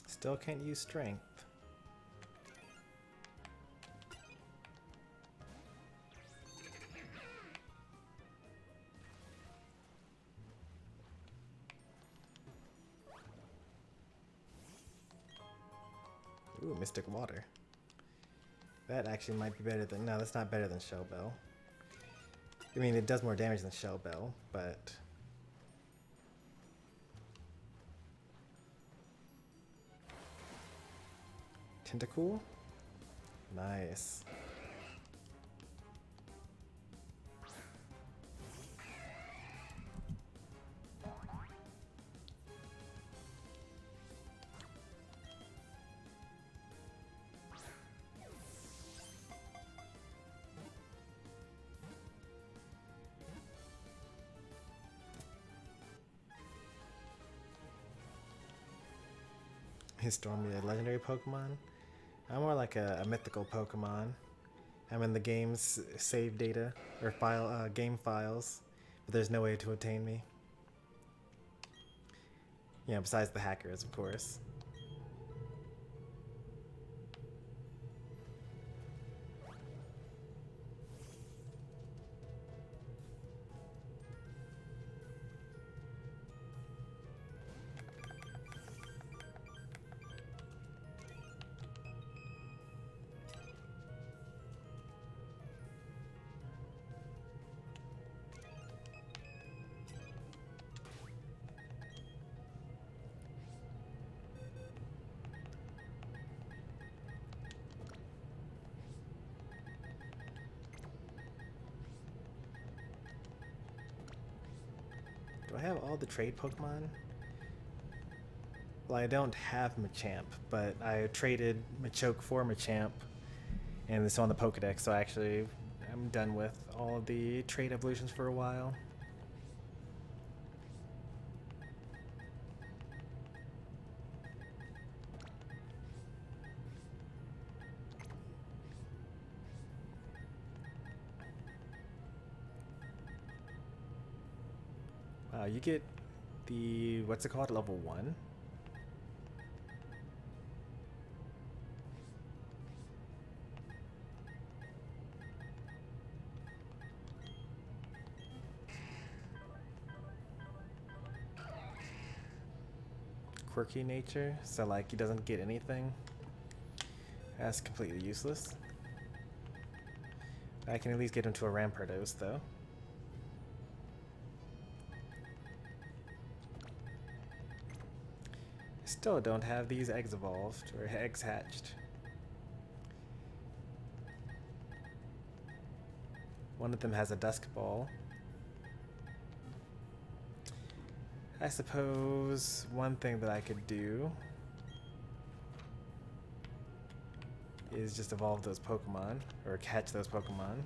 Still can't use strength. Ooh, Mystic Water. That actually might be better than... No, that's not better than Shell Bell. I mean, it does more damage than Shell Bell, but... Tentacool? Nice. Is Stormy a legendary Pokemon? I'm more like a mythical Pokemon. I'm in the game's save data or file game files, but there's no way to obtain me. Yeah, besides the hackers, of course. Do I have all the trade Pokemon? Well, I don't have Machamp, but I traded Machoke for Machamp, and it's on the Pokedex, so actually I'm done with all of the trade evolutions for a while. Wow, you get the, what's it called, level 1? Quirky nature, so like he doesn't get anything. That's completely useless. I can at least get him to a Rampardos though. Still don't have these eggs evolved, or eggs hatched. One of them has a Dusk Ball. I suppose one thing that I could do is just evolve those Pokemon, or catch those Pokemon.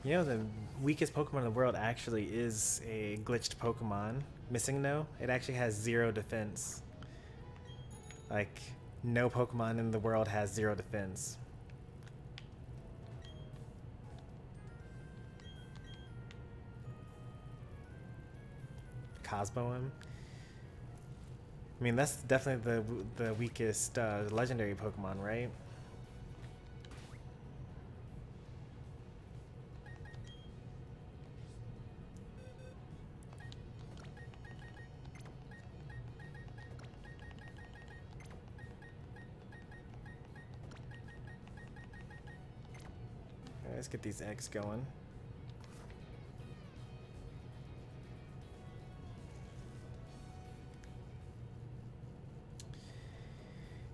You know, the weakest Pokemon in the world actually is a glitched Pokemon, Missing No. It actually has 0 defense. Like, no Pokemon in the world has 0 defense. Cosmoem. I mean, that's definitely the weakest legendary Pokemon, right? Let's get these eggs going.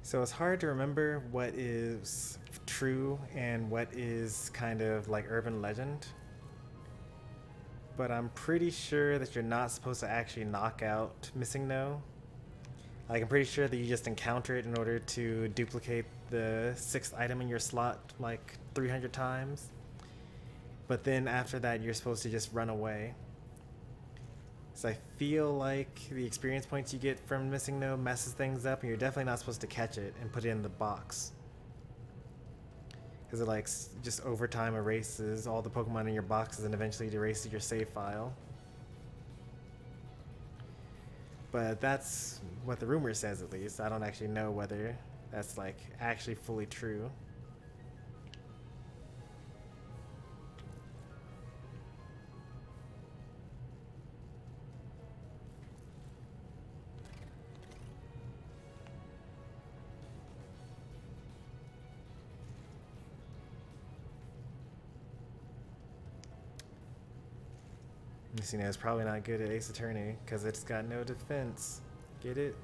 So it's hard to remember what is true and what is kind of like urban legend. But I'm pretty sure that you're not supposed to actually knock out Missing No. Like, I'm pretty sure that you just encounter it in order to duplicate the 6th item in your slot like 300 times. But then after that, you're supposed to just run away. So I feel like the experience points you get from Missing No messes things up, and you're definitely not supposed to catch it and put it in the box. Because it like just over time erases all the Pokemon in your boxes and eventually it erases your save file. But that's what the rumor says, at least. I don't actually know whether that's like actually fully true. You know, it's probably not good at Ace Attorney because it's got no defense. Get it?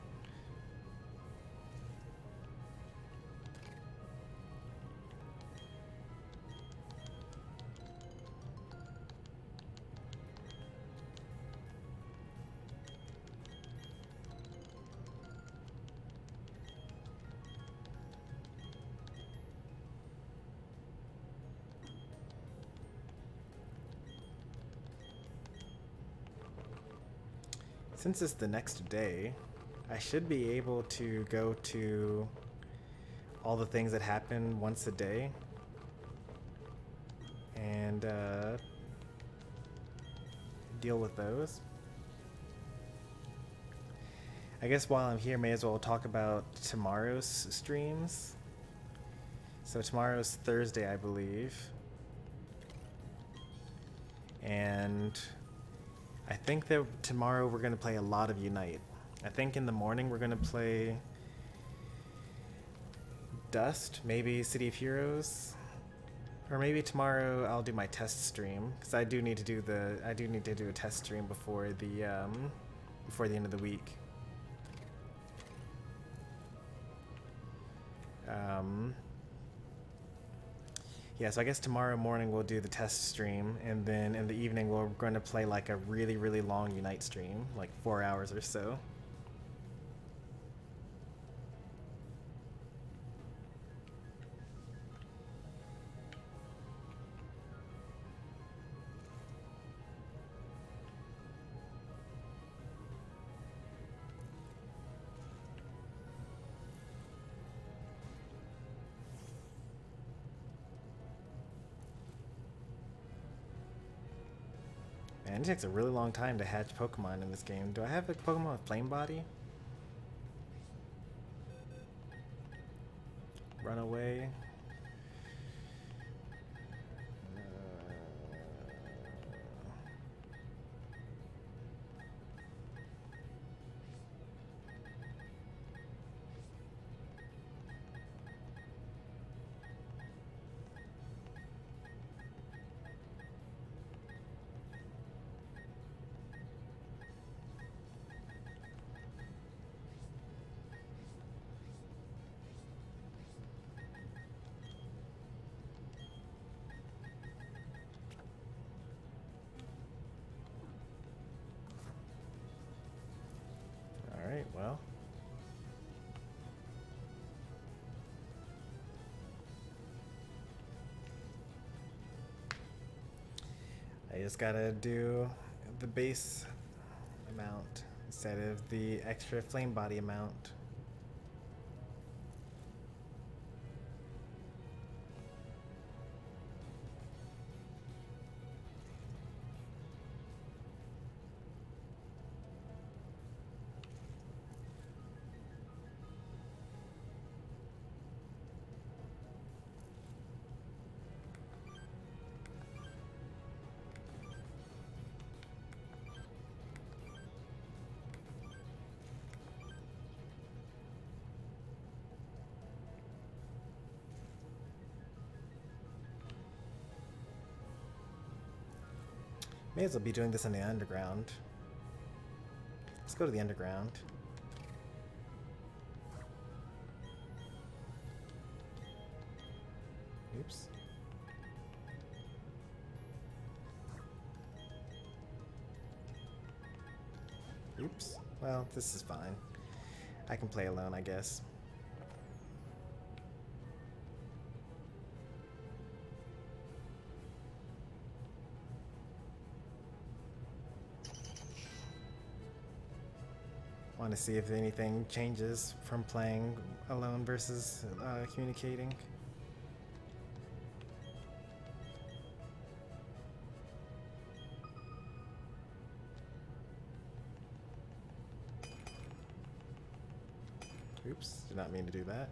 Since it's the next day, I should be able to go to all the things that happen once a day and deal with those. I guess while I'm here, may as well talk about tomorrow's streams. So tomorrow's Thursday, I believe. And I think that tomorrow we're going to play a lot of Unite. I think in the morning we're going to play Dust, maybe City of Heroes, or maybe tomorrow I'll do my test stream because I do need to do a test stream before the end of the week. Yeah, so I guess tomorrow morning we'll do the test stream, and then in the evening we're going to play like a really, really long Unite stream, like 4 hours or so. Man, it takes a really long time to hatch Pokemon in this game. Do I have a Pokemon with Flame Body? Run away. Alright, well. I just gotta do the base amount instead of the extra flame body amount. May as well be doing this in the underground. Let's go to the underground. Oops. Oops. Well, this is fine. I can play alone, I guess. Want to see if anything changes from playing alone versus communicating. Oops, did not mean to do that.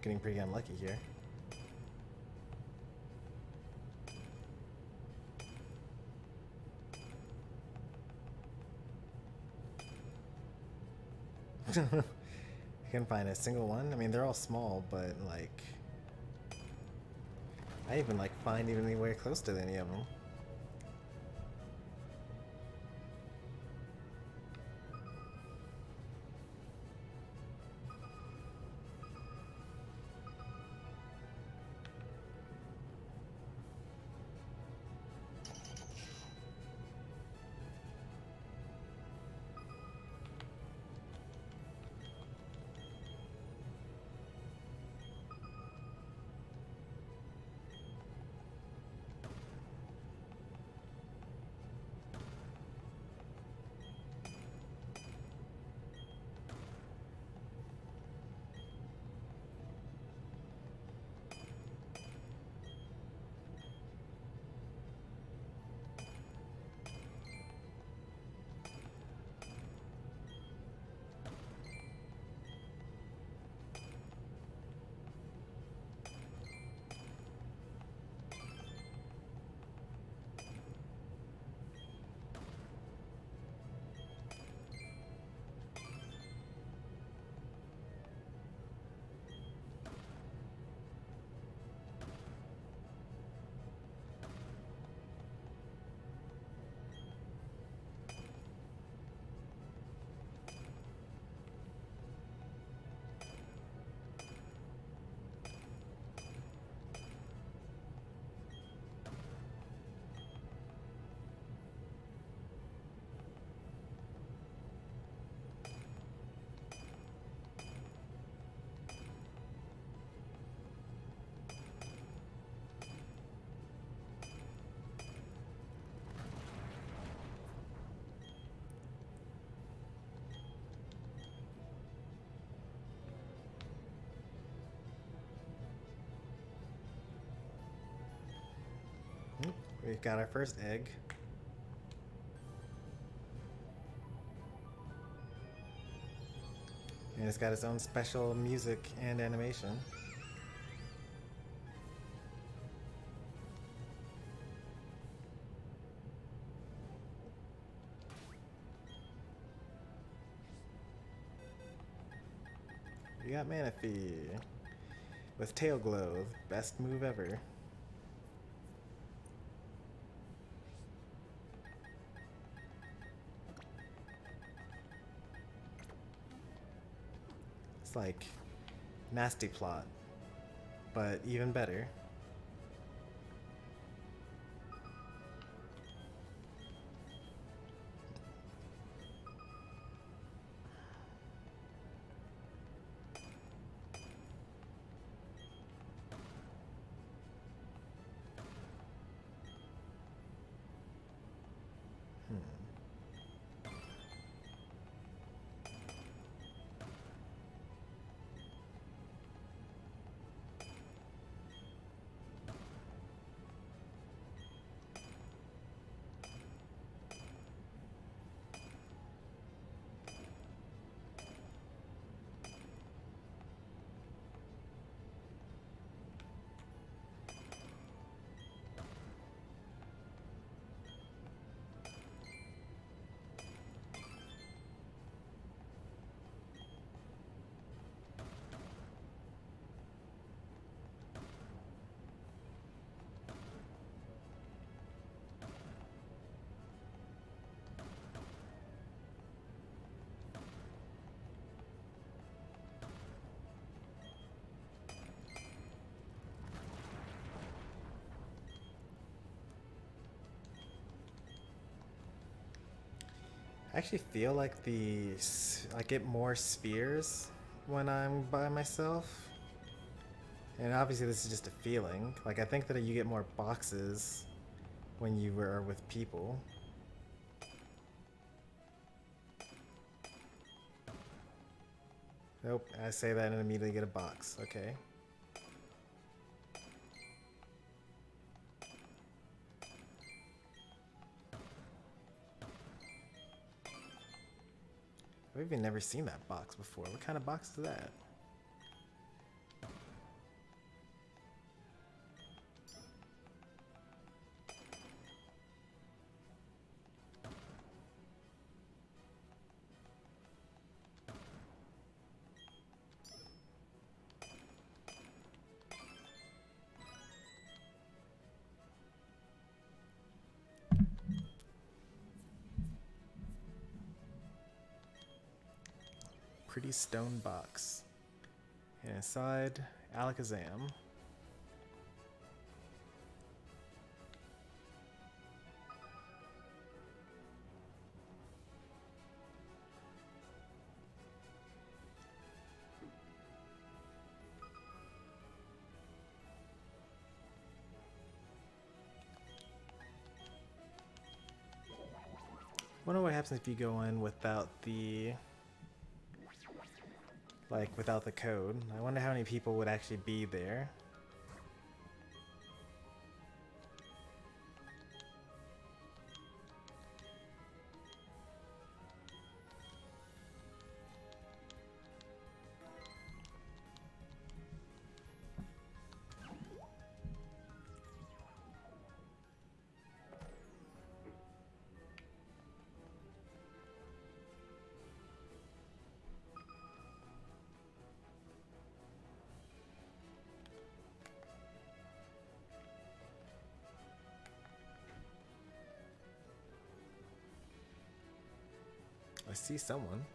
getting pretty unlucky here. I can't find a single one. I mean, they're all small, but like, I even like find even anywhere close to any of them. We've got our first egg. And it's got its own special music and animation. We got Manaphy with Tail Glow, best move ever. It's like Nasty Plot, but even better. I actually feel like I get more spheres when I'm by myself. And obviously this is just a feeling. Like I think that you get more boxes when you are with people. Nope, I say that and immediately get a box. Okay. I've even never seen that box before. What kind of box is that? Togepi stone box. And inside, Alakazam. Wonder what happens if you go in without the without the code. I wonder how many people would actually be there. I see someone.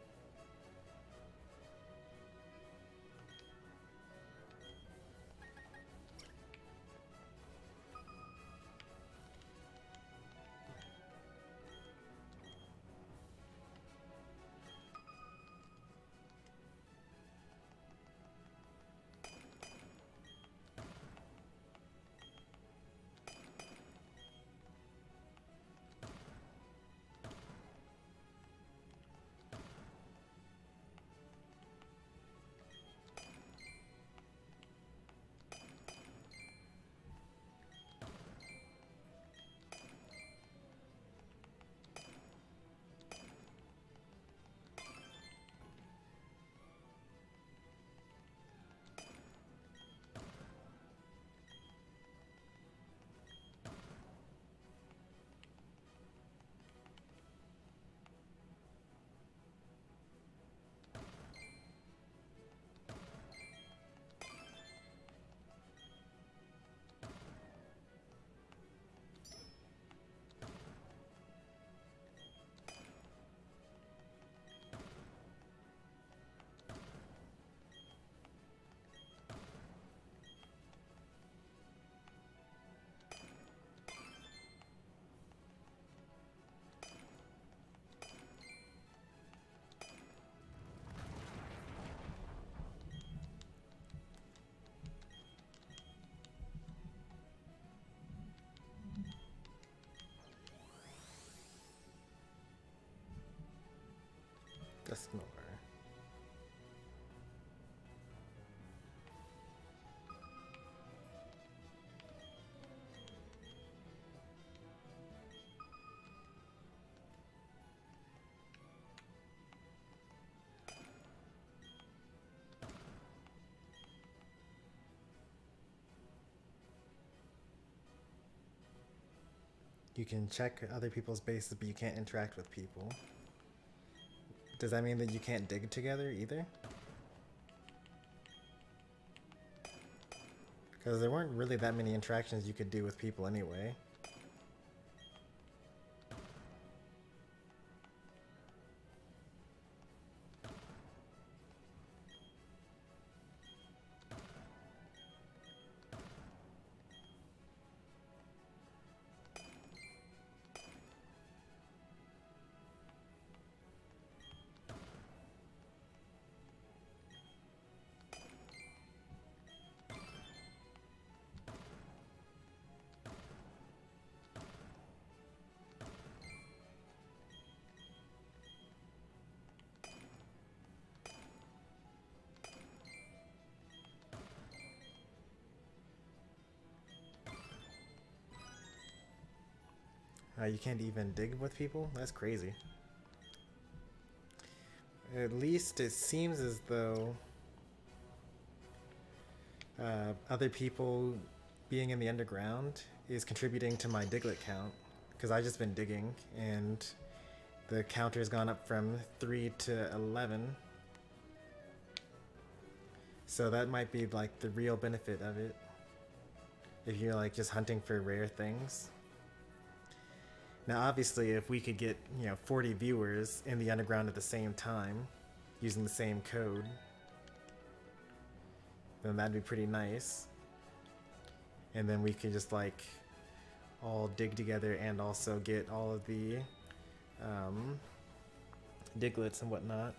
Just nowhere. You can check other people's bases, but you can't interact with people. Does that mean that you can't dig together either? Because there weren't really that many interactions you could do with people anyway. You can't even dig with people? That's crazy. At least it seems as though other people being in the underground is contributing to my Diglett count, because I've just been digging and the counter has gone up from 3 to 11. So that might be like the real benefit of it, if you're like just hunting for rare things. Now obviously if we could get 40 viewers in the underground at the same time, using the same code, then that'd be pretty nice. And then we could just like all dig together and also get all of the diglets and whatnot.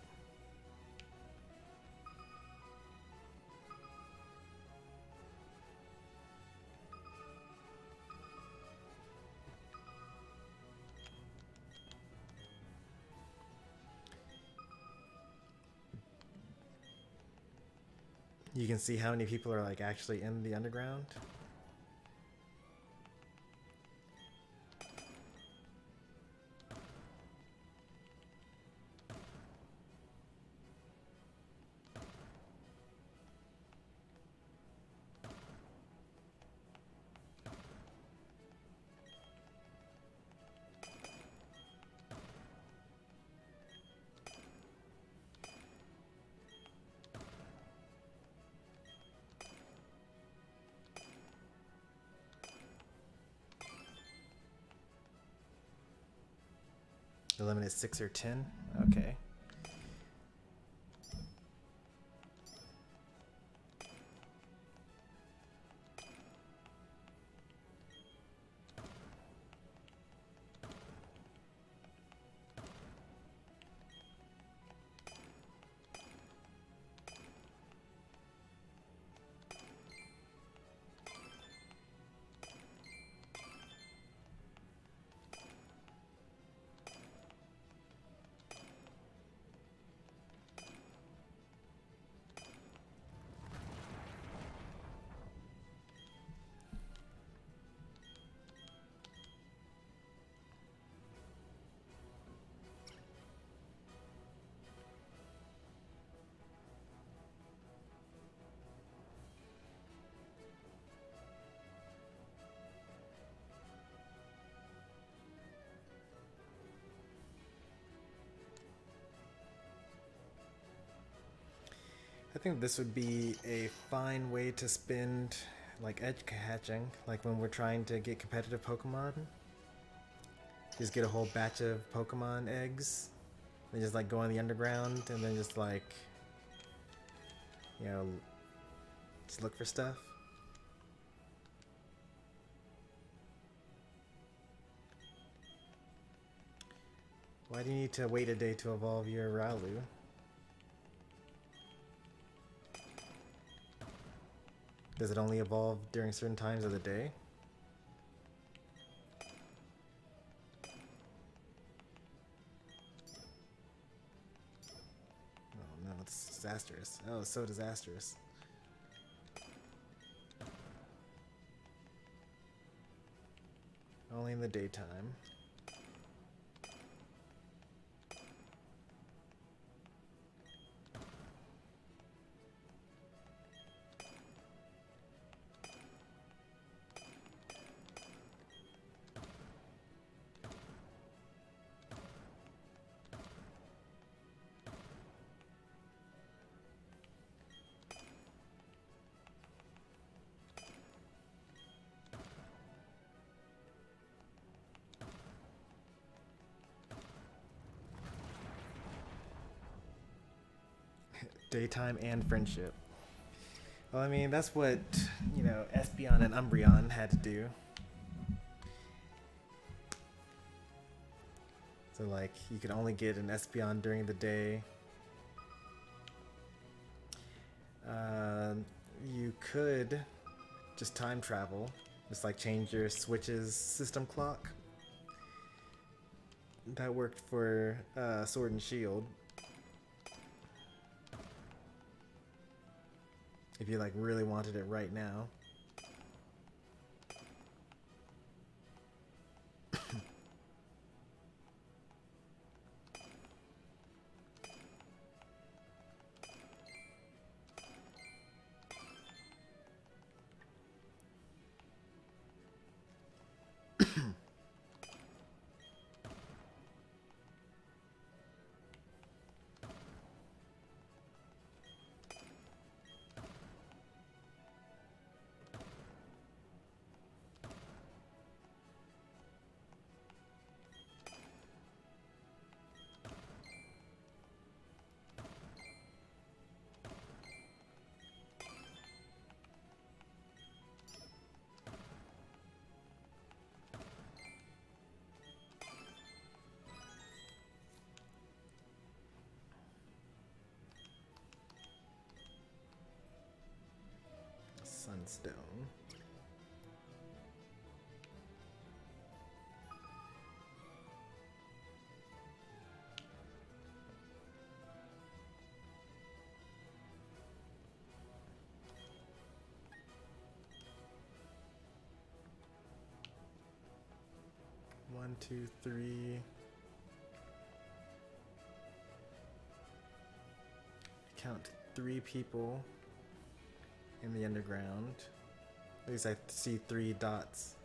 You can see how many people are like actually in the underground. Eliminate 6 or 10? Okay. I think this would be a fine way to spend like edge hatching, like when we're trying to get competitive Pokemon. Just get a whole batch of Pokemon eggs and just like go in the underground and then just like, you know, just look for stuff. Why do you need to wait a day to evolve your Ralu? Does it only evolve during certain times of the day? Oh no, it's disastrous. Oh, it's so disastrous. Only in the daytime. Daytime and friendship. Well, I mean, that's what, you know, Espeon and Umbreon had to do. So, like, you could only get an Espeon during the day. You could just time travel. Just, like, change your Switch's system clock. That worked for Sword and Shield. If you like really wanted it right now. stone. One, two, three. Count 3 people in the underground. At least I see 3 dots.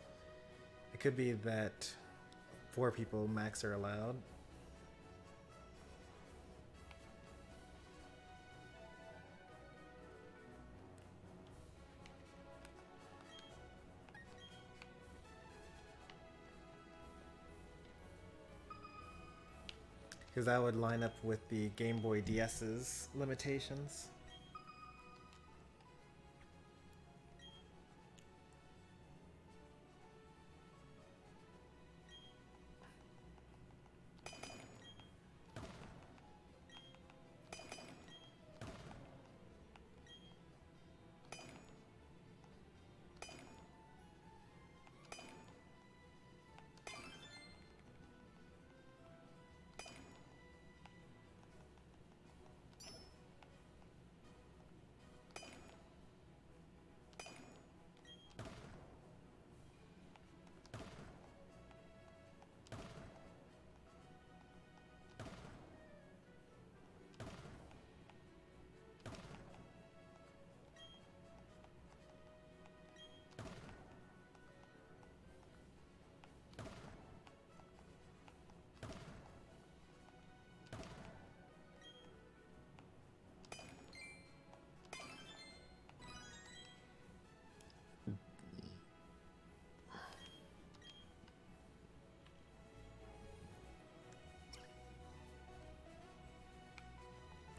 It could be that 4 people max are allowed. Because that would line up with the Game Boy DS's limitations.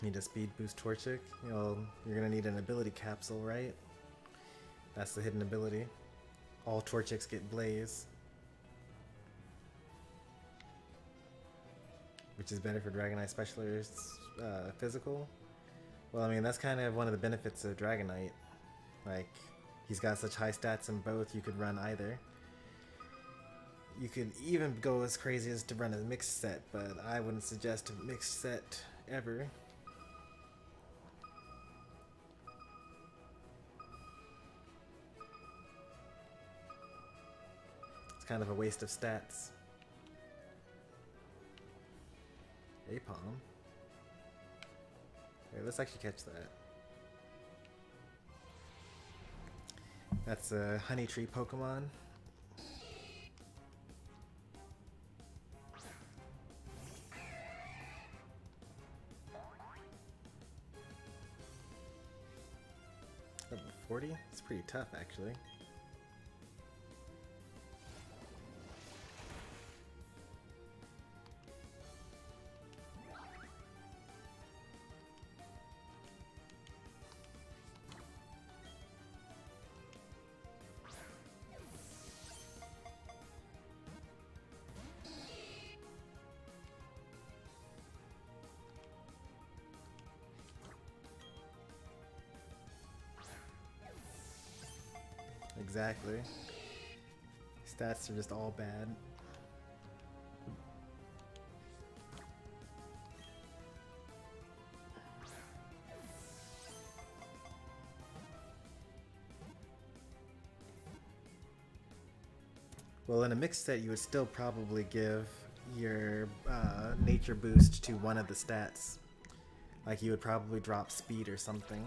Need a speed boost Torchic? Well, you're gonna need an ability capsule, right? That's the hidden ability. All Torchics get Blaze. Which is better for Dragonite Specialist's physical. Well, I mean, that's kind of one of the benefits of Dragonite. Like, he's got such high stats in both, you could run either. You could even go as crazy as to run a mixed set, but I wouldn't suggest a mixed set ever. It's kind of a waste of stats. Apom. Okay, let's actually catch that. That's a Honey Tree Pokemon. Level 40? It's pretty tough, actually. Exactly. Stats are just all bad. Well, in a mixed set, you would still probably give your nature boost to one of the stats. Like, you would probably drop speed or something.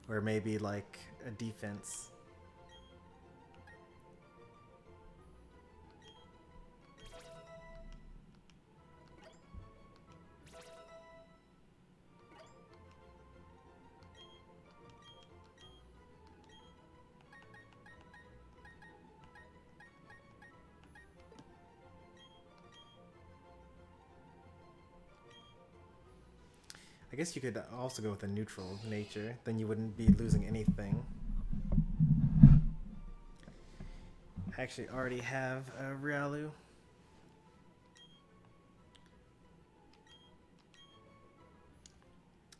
Or maybe like a defense. I guess you could also go with a neutral nature, then you wouldn't be losing anything. I actually already have a Riolu. I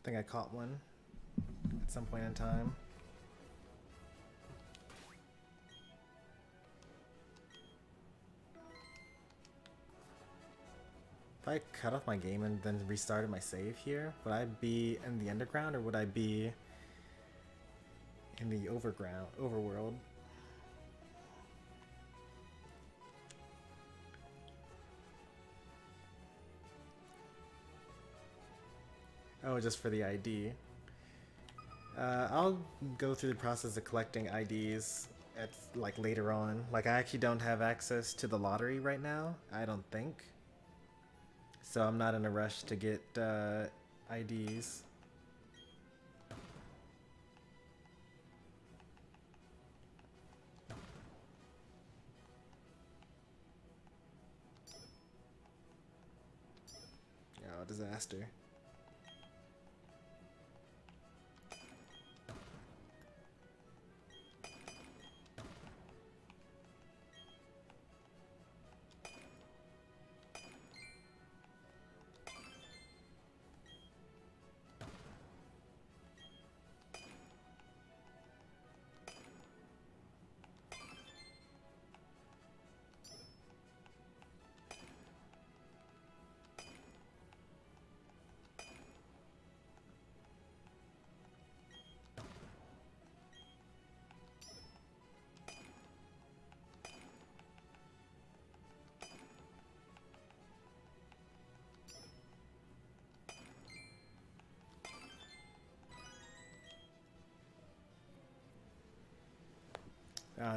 think I caught one at some point in time. If I cut off my game and then restarted my save here, would I be in the underground or would I be in the overworld? Oh, just for the ID. I'll go through the process of collecting IDs at like later on. Like I actually don't have access to the lottery right now, I don't think. So I'm not in a rush to get IDs. Oh, disaster.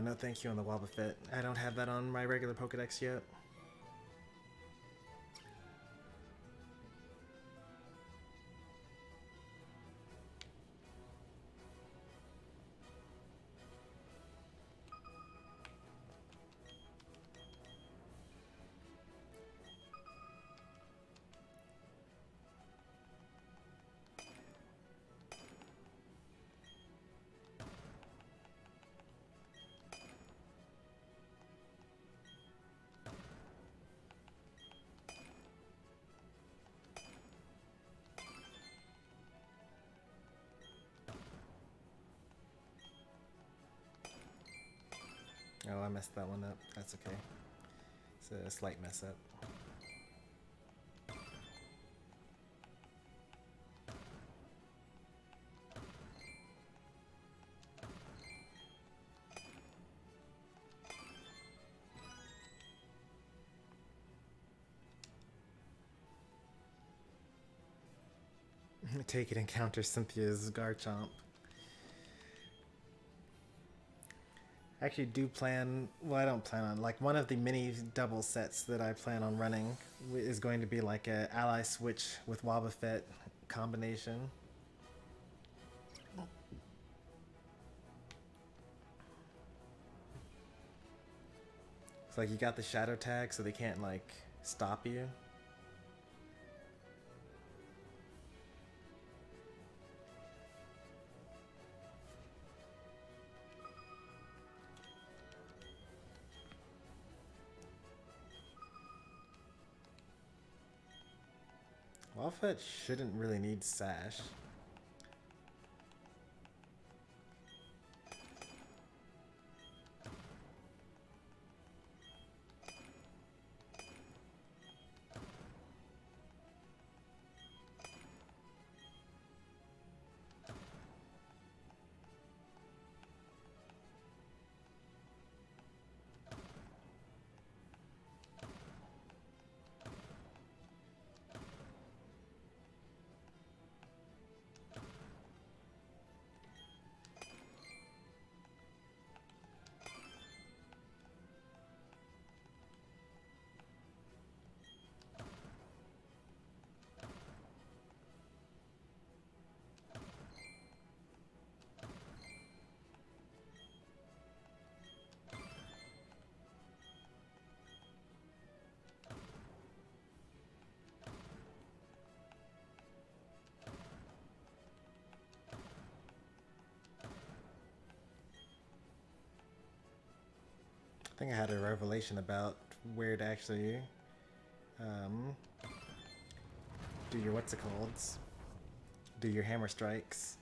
No thank you on the Wobbuffet. I don't have that on my regular Pokedex yet. Oh, I messed that one up. That's okay. It's a slight mess up. Take it and counter Cynthia's Garchomp. I actually do plan, well I don't plan on, like one of the mini double sets that I plan on running is going to be like a ally switch with Wobbuffet combination. It's like you got the shadow tag so they can't like stop you. Wobbuffet shouldn't really need Sash. I think I had a revelation about where to actually do your do your hammer strikes.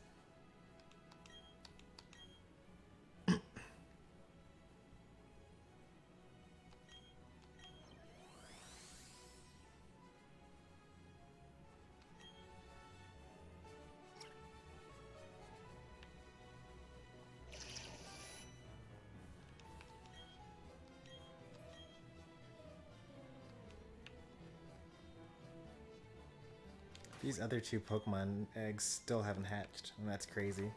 These other two Pokemon eggs still haven't hatched, and that's crazy.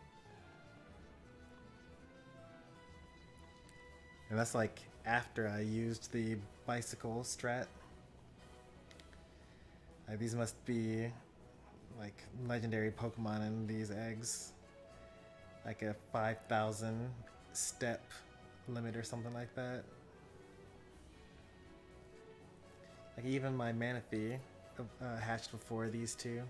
And that's like after I used the bicycle strat. These must be like legendary Pokemon in these eggs. Like a 5,000 step limit or something like that. Like even my Manaphy hatched before these two.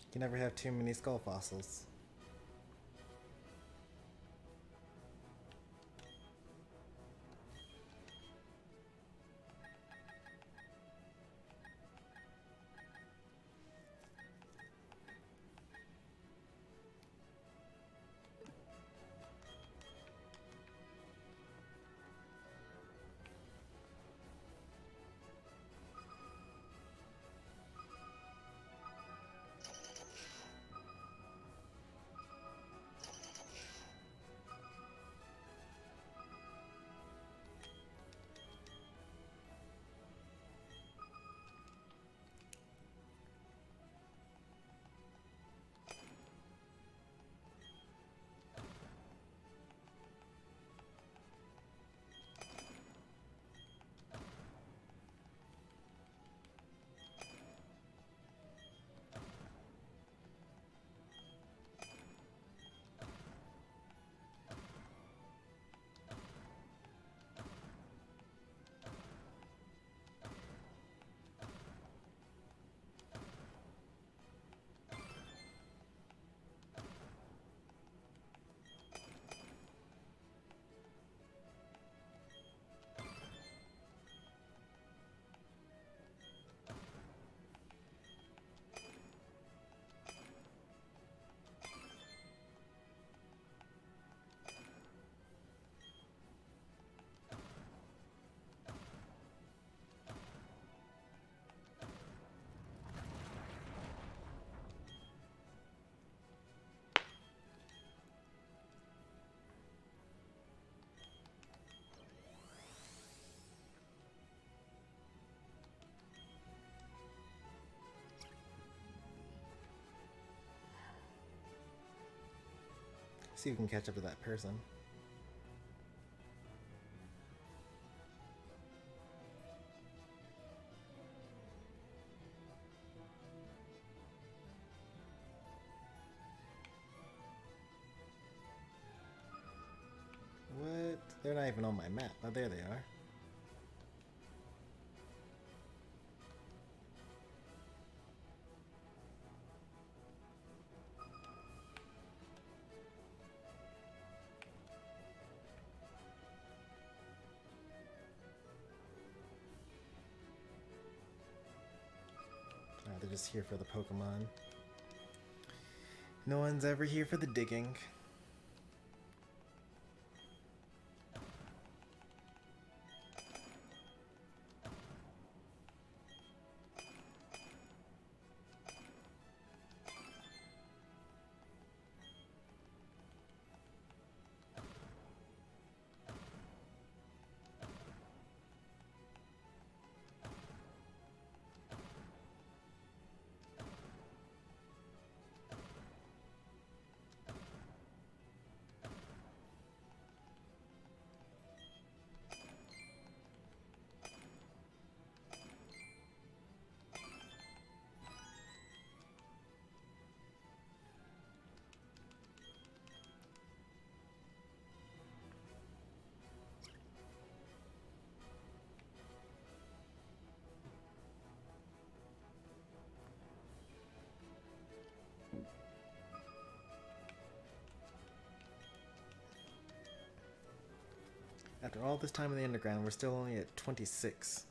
You can never have too many skull fossils. See if we can catch up to that person. What? They're not even on my map. Oh, there they are. just here for the Pokemon. No one's ever here for the digging. After all this time in the underground, we're still only at 26.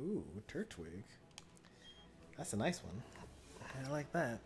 Ooh, Turtwig. That's a nice one. I like that.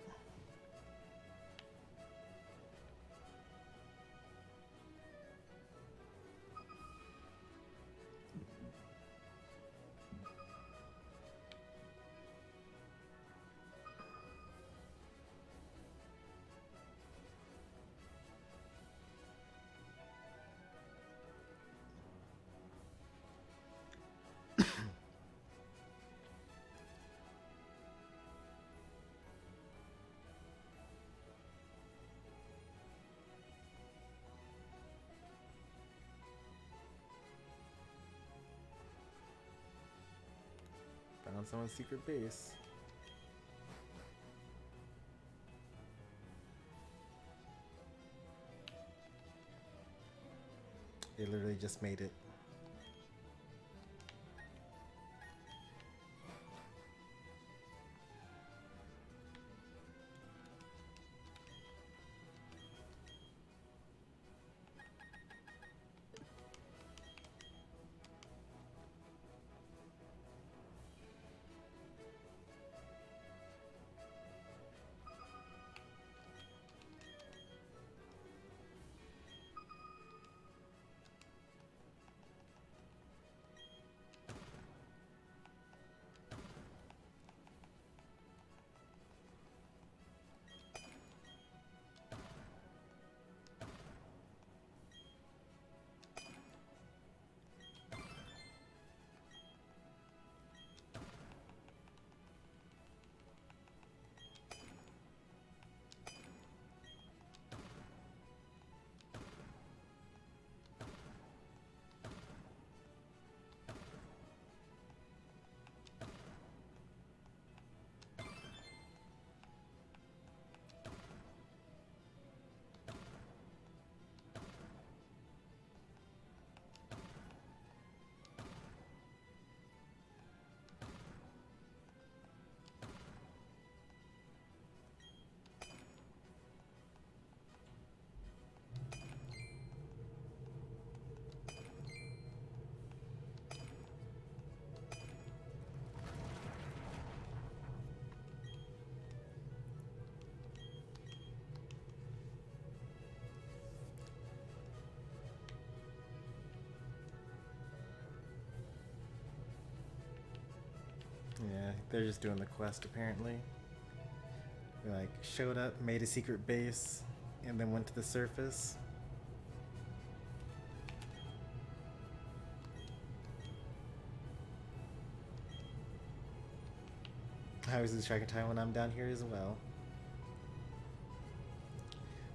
Found someone's secret base. They literally just made it. Yeah, they're just doing the quest apparently. We like showed up, made a secret base, and then went to the surface. I always lose track of time when I'm down here as well.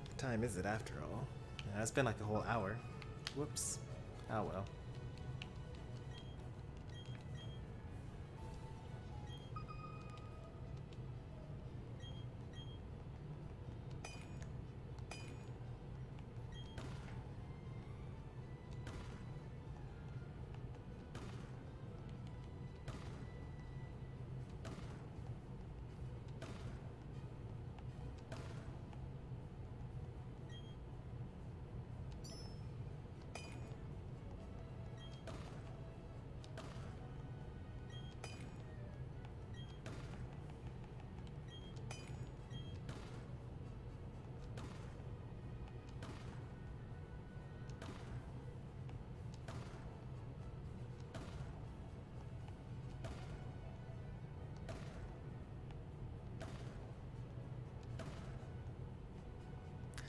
What time is it after all? Yeah, it's been like a whole hour. Whoops. Oh well.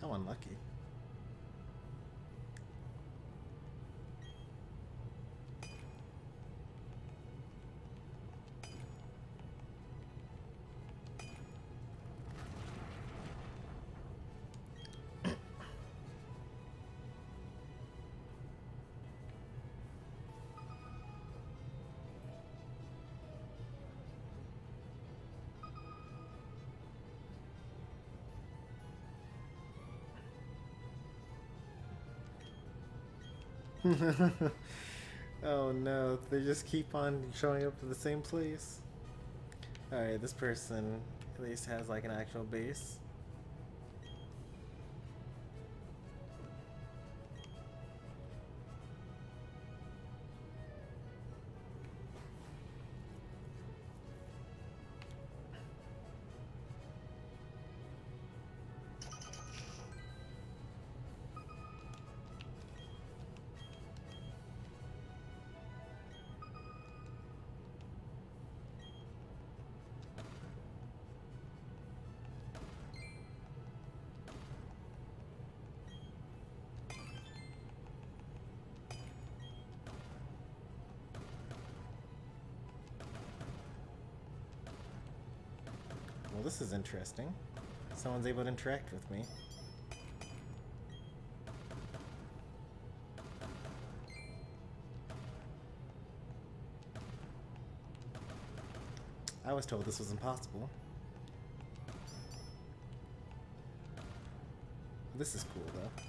How unlucky. Oh no, they just keep on showing up to the same place. Alright, this person at least has like an actual base. Well, this is interesting. Someone's able to interact with me. I was told this was impossible. This is cool, though.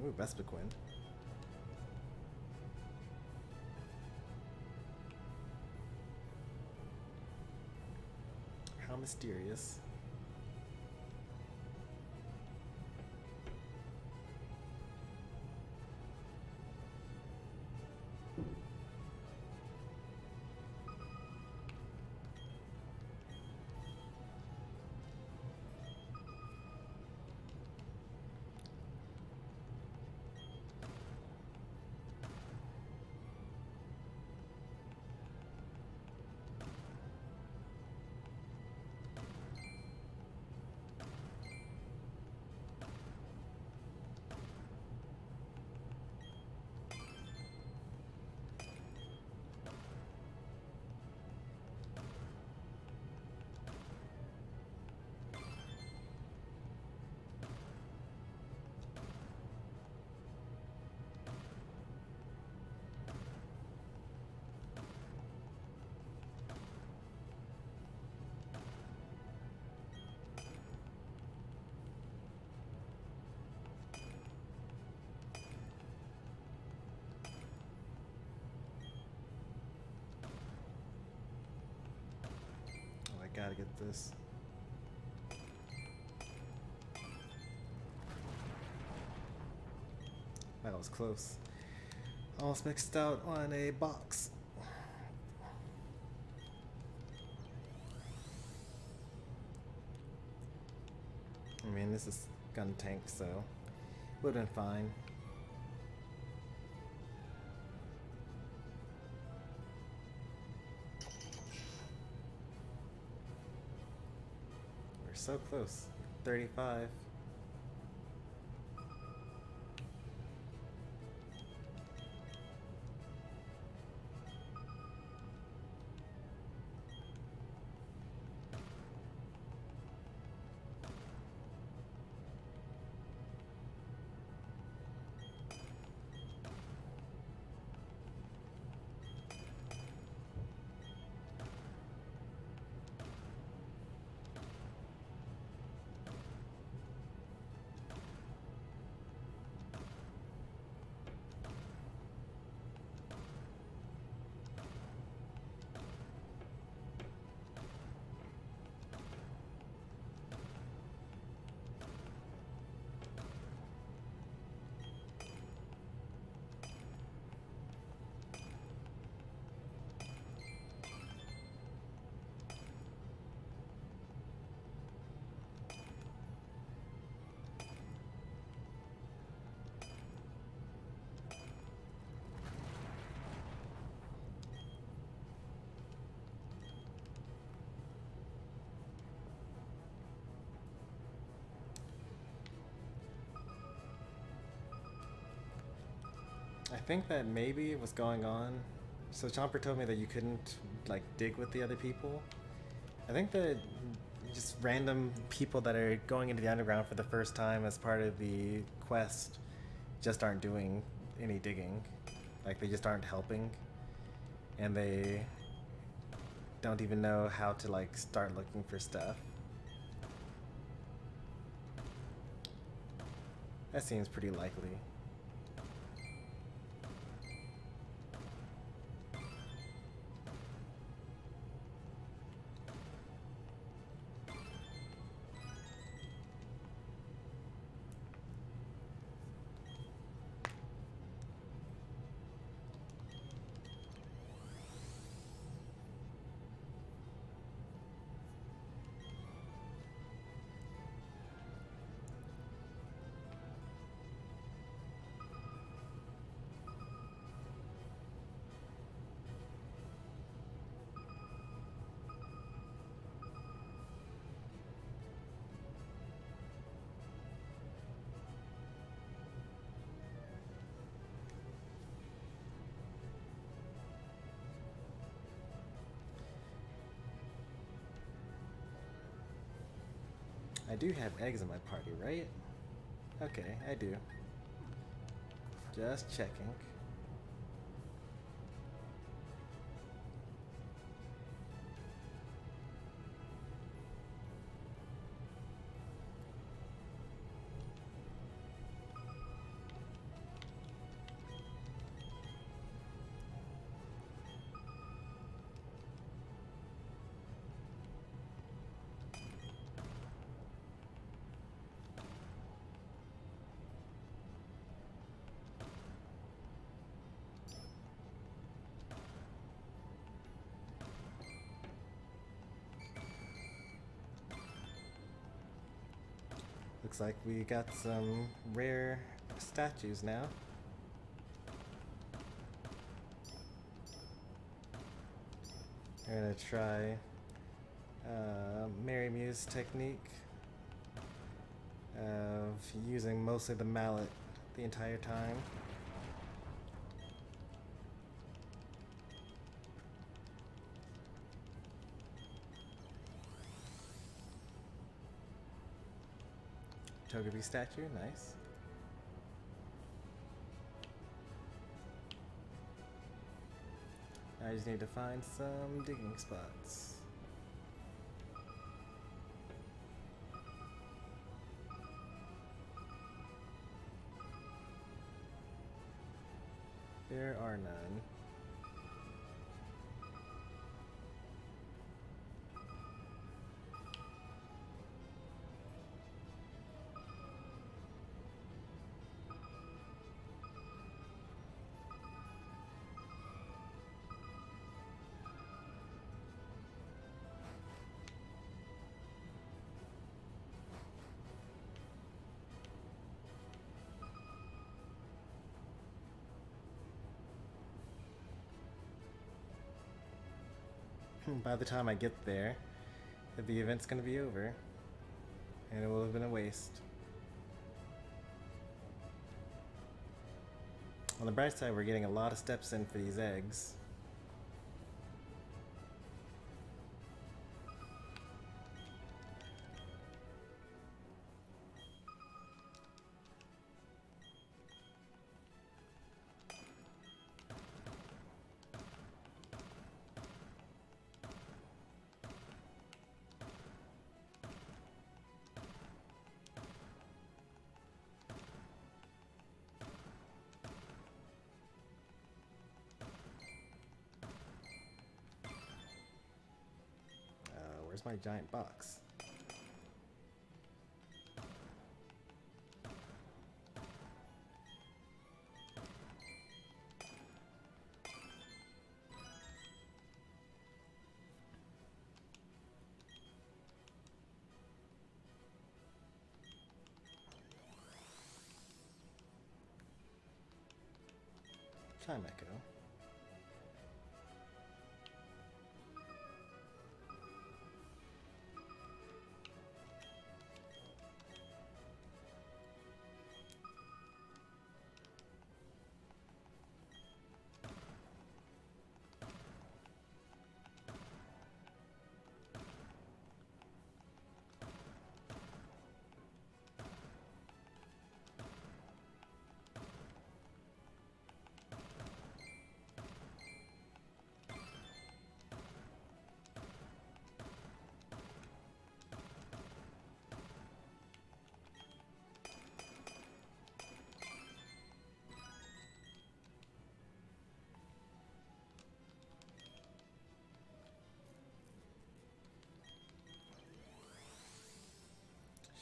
Ooh, Vespiquen. How mysterious. Gotta get this. That was close. Almost mixed out on a box. I mean, this is gun tank, so would have been fine. We're so close. 35. I think that maybe what's going on. So Chomper told me that you couldn't like dig with the other people. I think that just random people that are going into the underground for the first time as part of the quest just aren't doing any digging. Like they just aren't helping, and they don't even know how to like start looking for stuff. That seems pretty likely. I do have eggs in my party, right? Okay, I do. Just checking. Looks like we got some rare statues now. We're gonna try Mary Muse technique of using mostly the mallet the entire time. Togepi Statue, nice. I just need to find some digging spots. There are none. By the time I get there, the event's gonna be over. And it will have been a waste. On the bright side, we're getting a lot of steps in for these eggs. Where's my giant box? Chime Echo.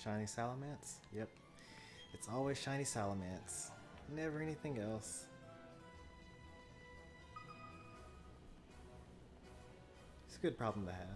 Shiny Salamence? Yep. It's always shiny Salamence. Never anything else. It's a good problem to have.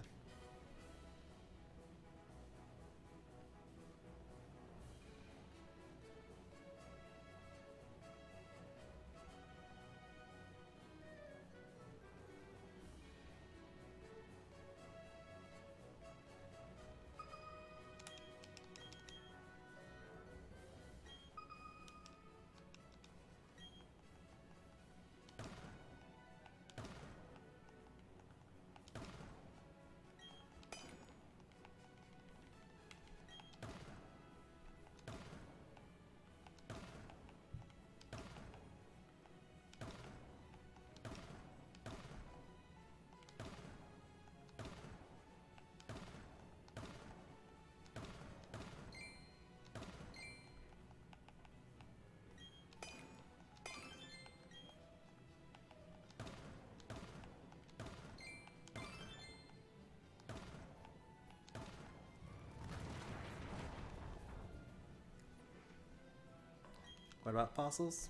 What about fossils?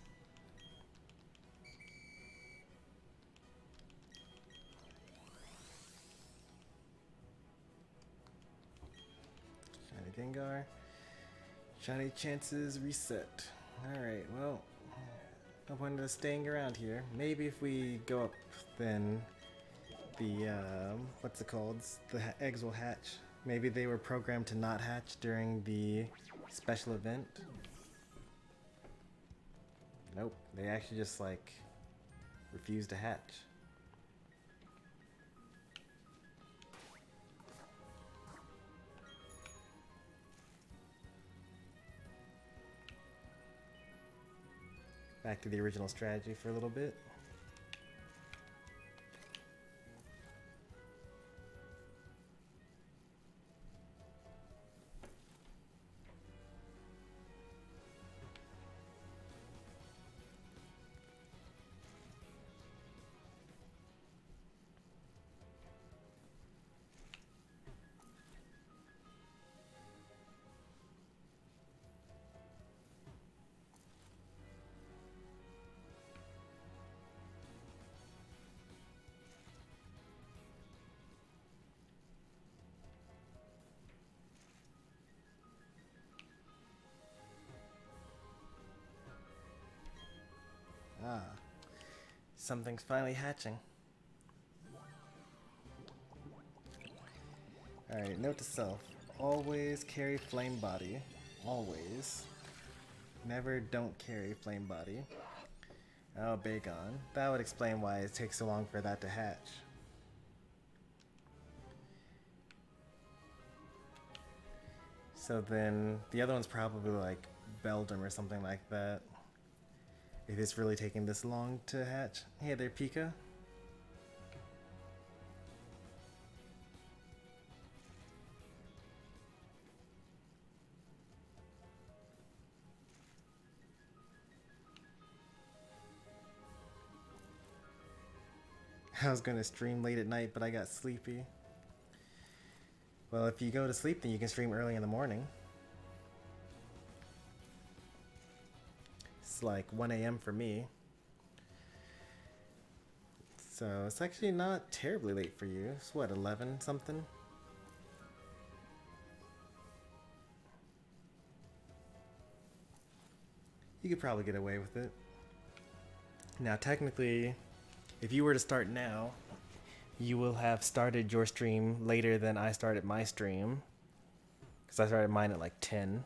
Shiny Gengar. Shiny chances reset. Alright, well, no point in staying around here. Maybe if we go up, then the, what's it called? The eggs will hatch. Maybe they were programmed to not hatch during the special event. Nope, they actually just like refuse to hatch. Back to the original strategy for a little bit. Ah, something's finally hatching. Alright, note to self. Always carry flame body. Always. Never don't carry flame body. Oh, Bagon. That would explain why it takes so long for that to hatch. So then, the other one's probably like Beldum or something like that. If it's really taking this long to hatch. Hey there, Pika. I was gonna stream late at night, but I got sleepy. Well, if you go to sleep, then you can stream early in the morning. It's like 1 a.m. for me. So it's actually not terribly late for you. It's what, 11 something? You could probably get away with it. Now, technically, if you were to start now, you will have started your stream later than I started my stream. Because I started mine at like 10.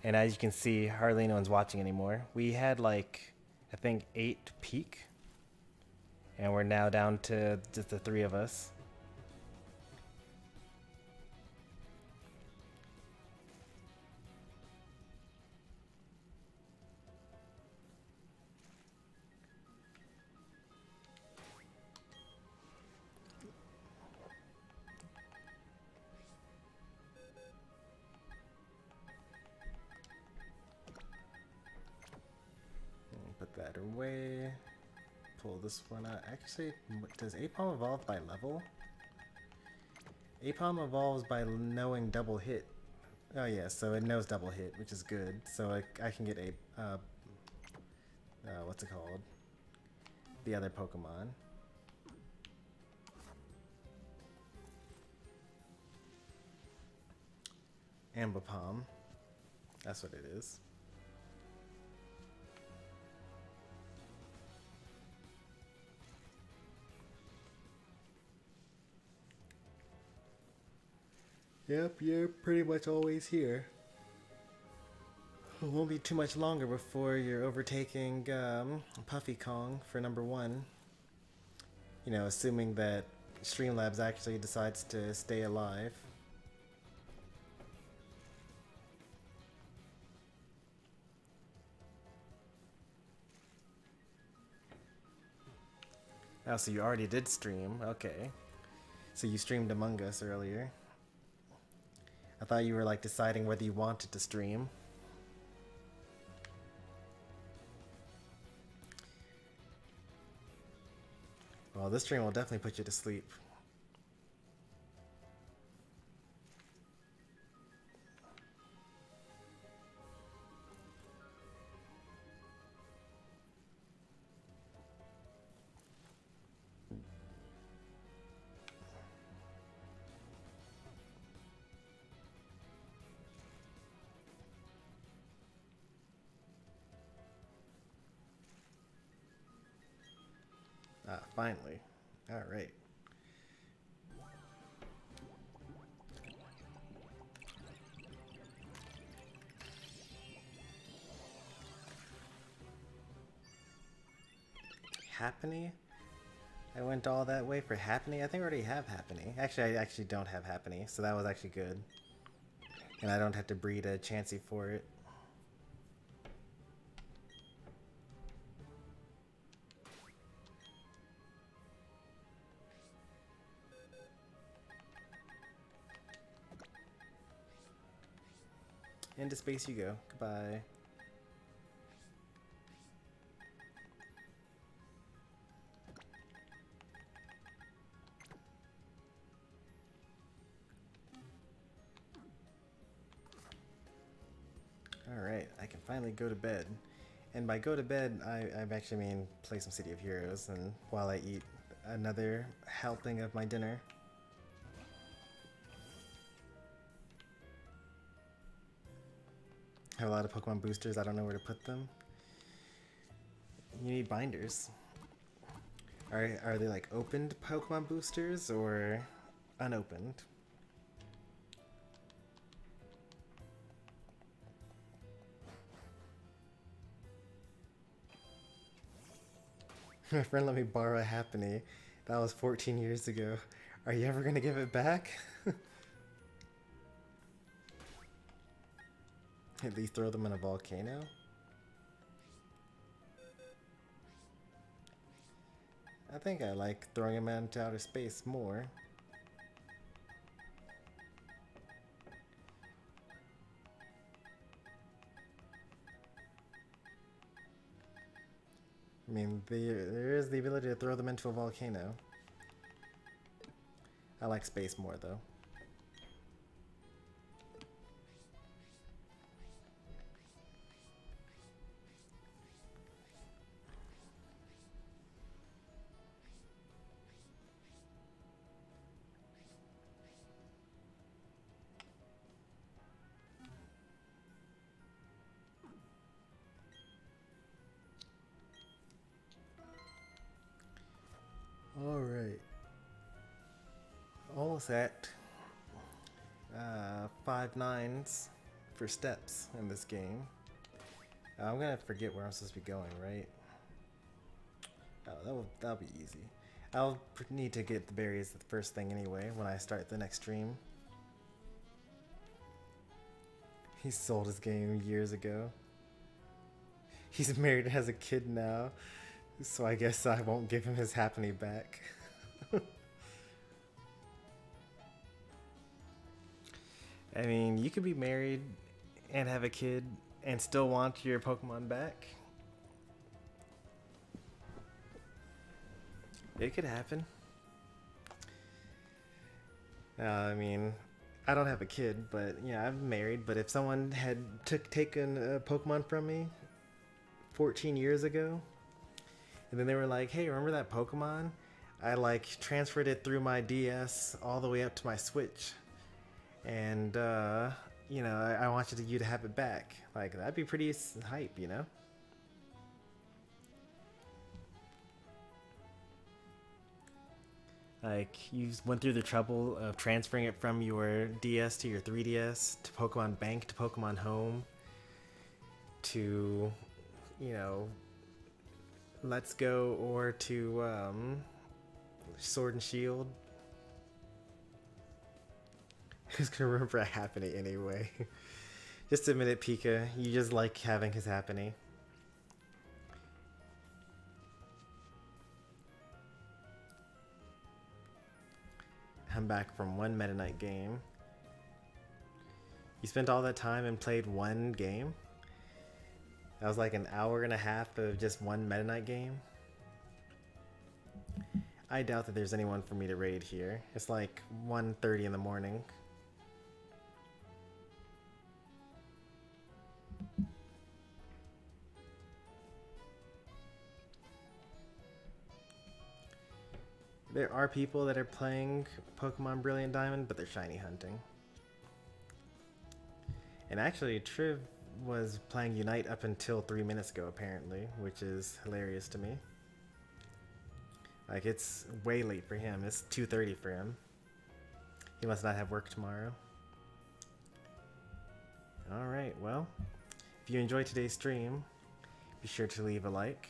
And as you can see, hardly anyone's watching anymore. We had like, I think 8 peak. And we're now down to just the 3 of us. Put that away. Pull this one out. Actually, does Apom evolve by level? Apom evolves by knowing double hit. Oh yeah, so it knows double hit, which is good. So I can get a what's it called? The other Pokemon. Ambipom. That's what it is. Yep, you're pretty much always here. It won't be too much longer before you're overtaking Puffy Kong for number 1. You know, assuming that Streamlabs actually decides to stay alive. Oh, so you already did stream. Okay. So you streamed Among Us earlier. I thought you were like deciding whether you wanted to stream. Well, this stream will definitely put you to sleep. Ah, finally. Alright. Happiny? I went all that way for Happiny? I think I already have Happiny. Actually, I actually don't have Happiny, so that was actually good. And I don't have to breed a Chansey for it. Into space you go. Goodbye. Alright, I can finally go to bed. And by go to bed, I actually mean play some City of Heroes, and while I eat another helping of my dinner. I have a lot of Pokemon boosters, I don't know where to put them. You need binders. Are they like opened Pokemon boosters or unopened? My friend let me borrow a Happiny. That was 14 years ago. Are you ever gonna give it back? At least throw them in a volcano? I think I like throwing them into outer space more. I mean, there is the ability to throw them into a volcano. I like space more, though. Alright. Almost at 5 nines for steps in this game. I'm gonna forget where I'm supposed to be going, right? Oh, that'll be easy. I'll need to get the berries the first thing anyway when I start the next stream. He sold his game years ago. He's married and has a kid now, so I guess I won't give him his Happiny back. I mean, you could be married and have a kid and still want your Pokemon back. It could happen. I mean, I don't have a kid, but yeah, I'm married. But if someone had taken a Pokemon from me 14 years ago, and then they were like, hey, remember that Pokemon? I like transferred it through my DS all the way up to my Switch. And, you know, I want you to have it back. Like, that'd be pretty hype, you know? Like, you went through the trouble of transferring it from your DS to your 3DS, to Pokemon Bank, to Pokemon Home, to, you know, Let's Go, or to Sword and Shield. Who's gonna remember a Happiny anyway? Just admit it, Pika. You just like having his Happiny. I'm back from one Meta Knight game. You spent all that time and played one game? That was like an hour and a half of just one Meta Knight game? I doubt that there's anyone for me to raid here. It's like 1:30 in the morning. There are people that are playing Pokemon Brilliant Diamond, but they're shiny hunting. And actually, Triv was playing Unite up until 3 minutes ago, apparently, which is hilarious to me. Like, it's way late for him. It's 2:30 for him. He must not have work tomorrow. Alright, well, if you enjoyed today's stream, be sure to leave a like.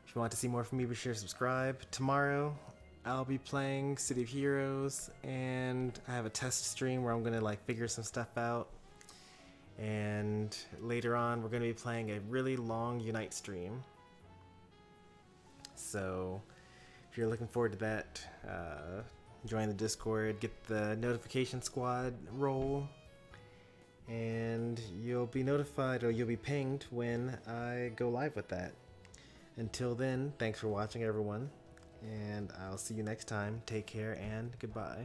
If you want to see more from me, be sure to subscribe. Tomorrow, I'll be playing City of Heroes, and I have a test stream where I'm going to like figure some stuff out. And later on, we're going to be playing a really long Unite stream. So, if you're looking forward to that, join the Discord, get the notification squad role, and you'll be notified, or you'll be pinged when I go live with that. Until then, thanks for watching, everyone, and I'll see you next time. Take care and goodbye.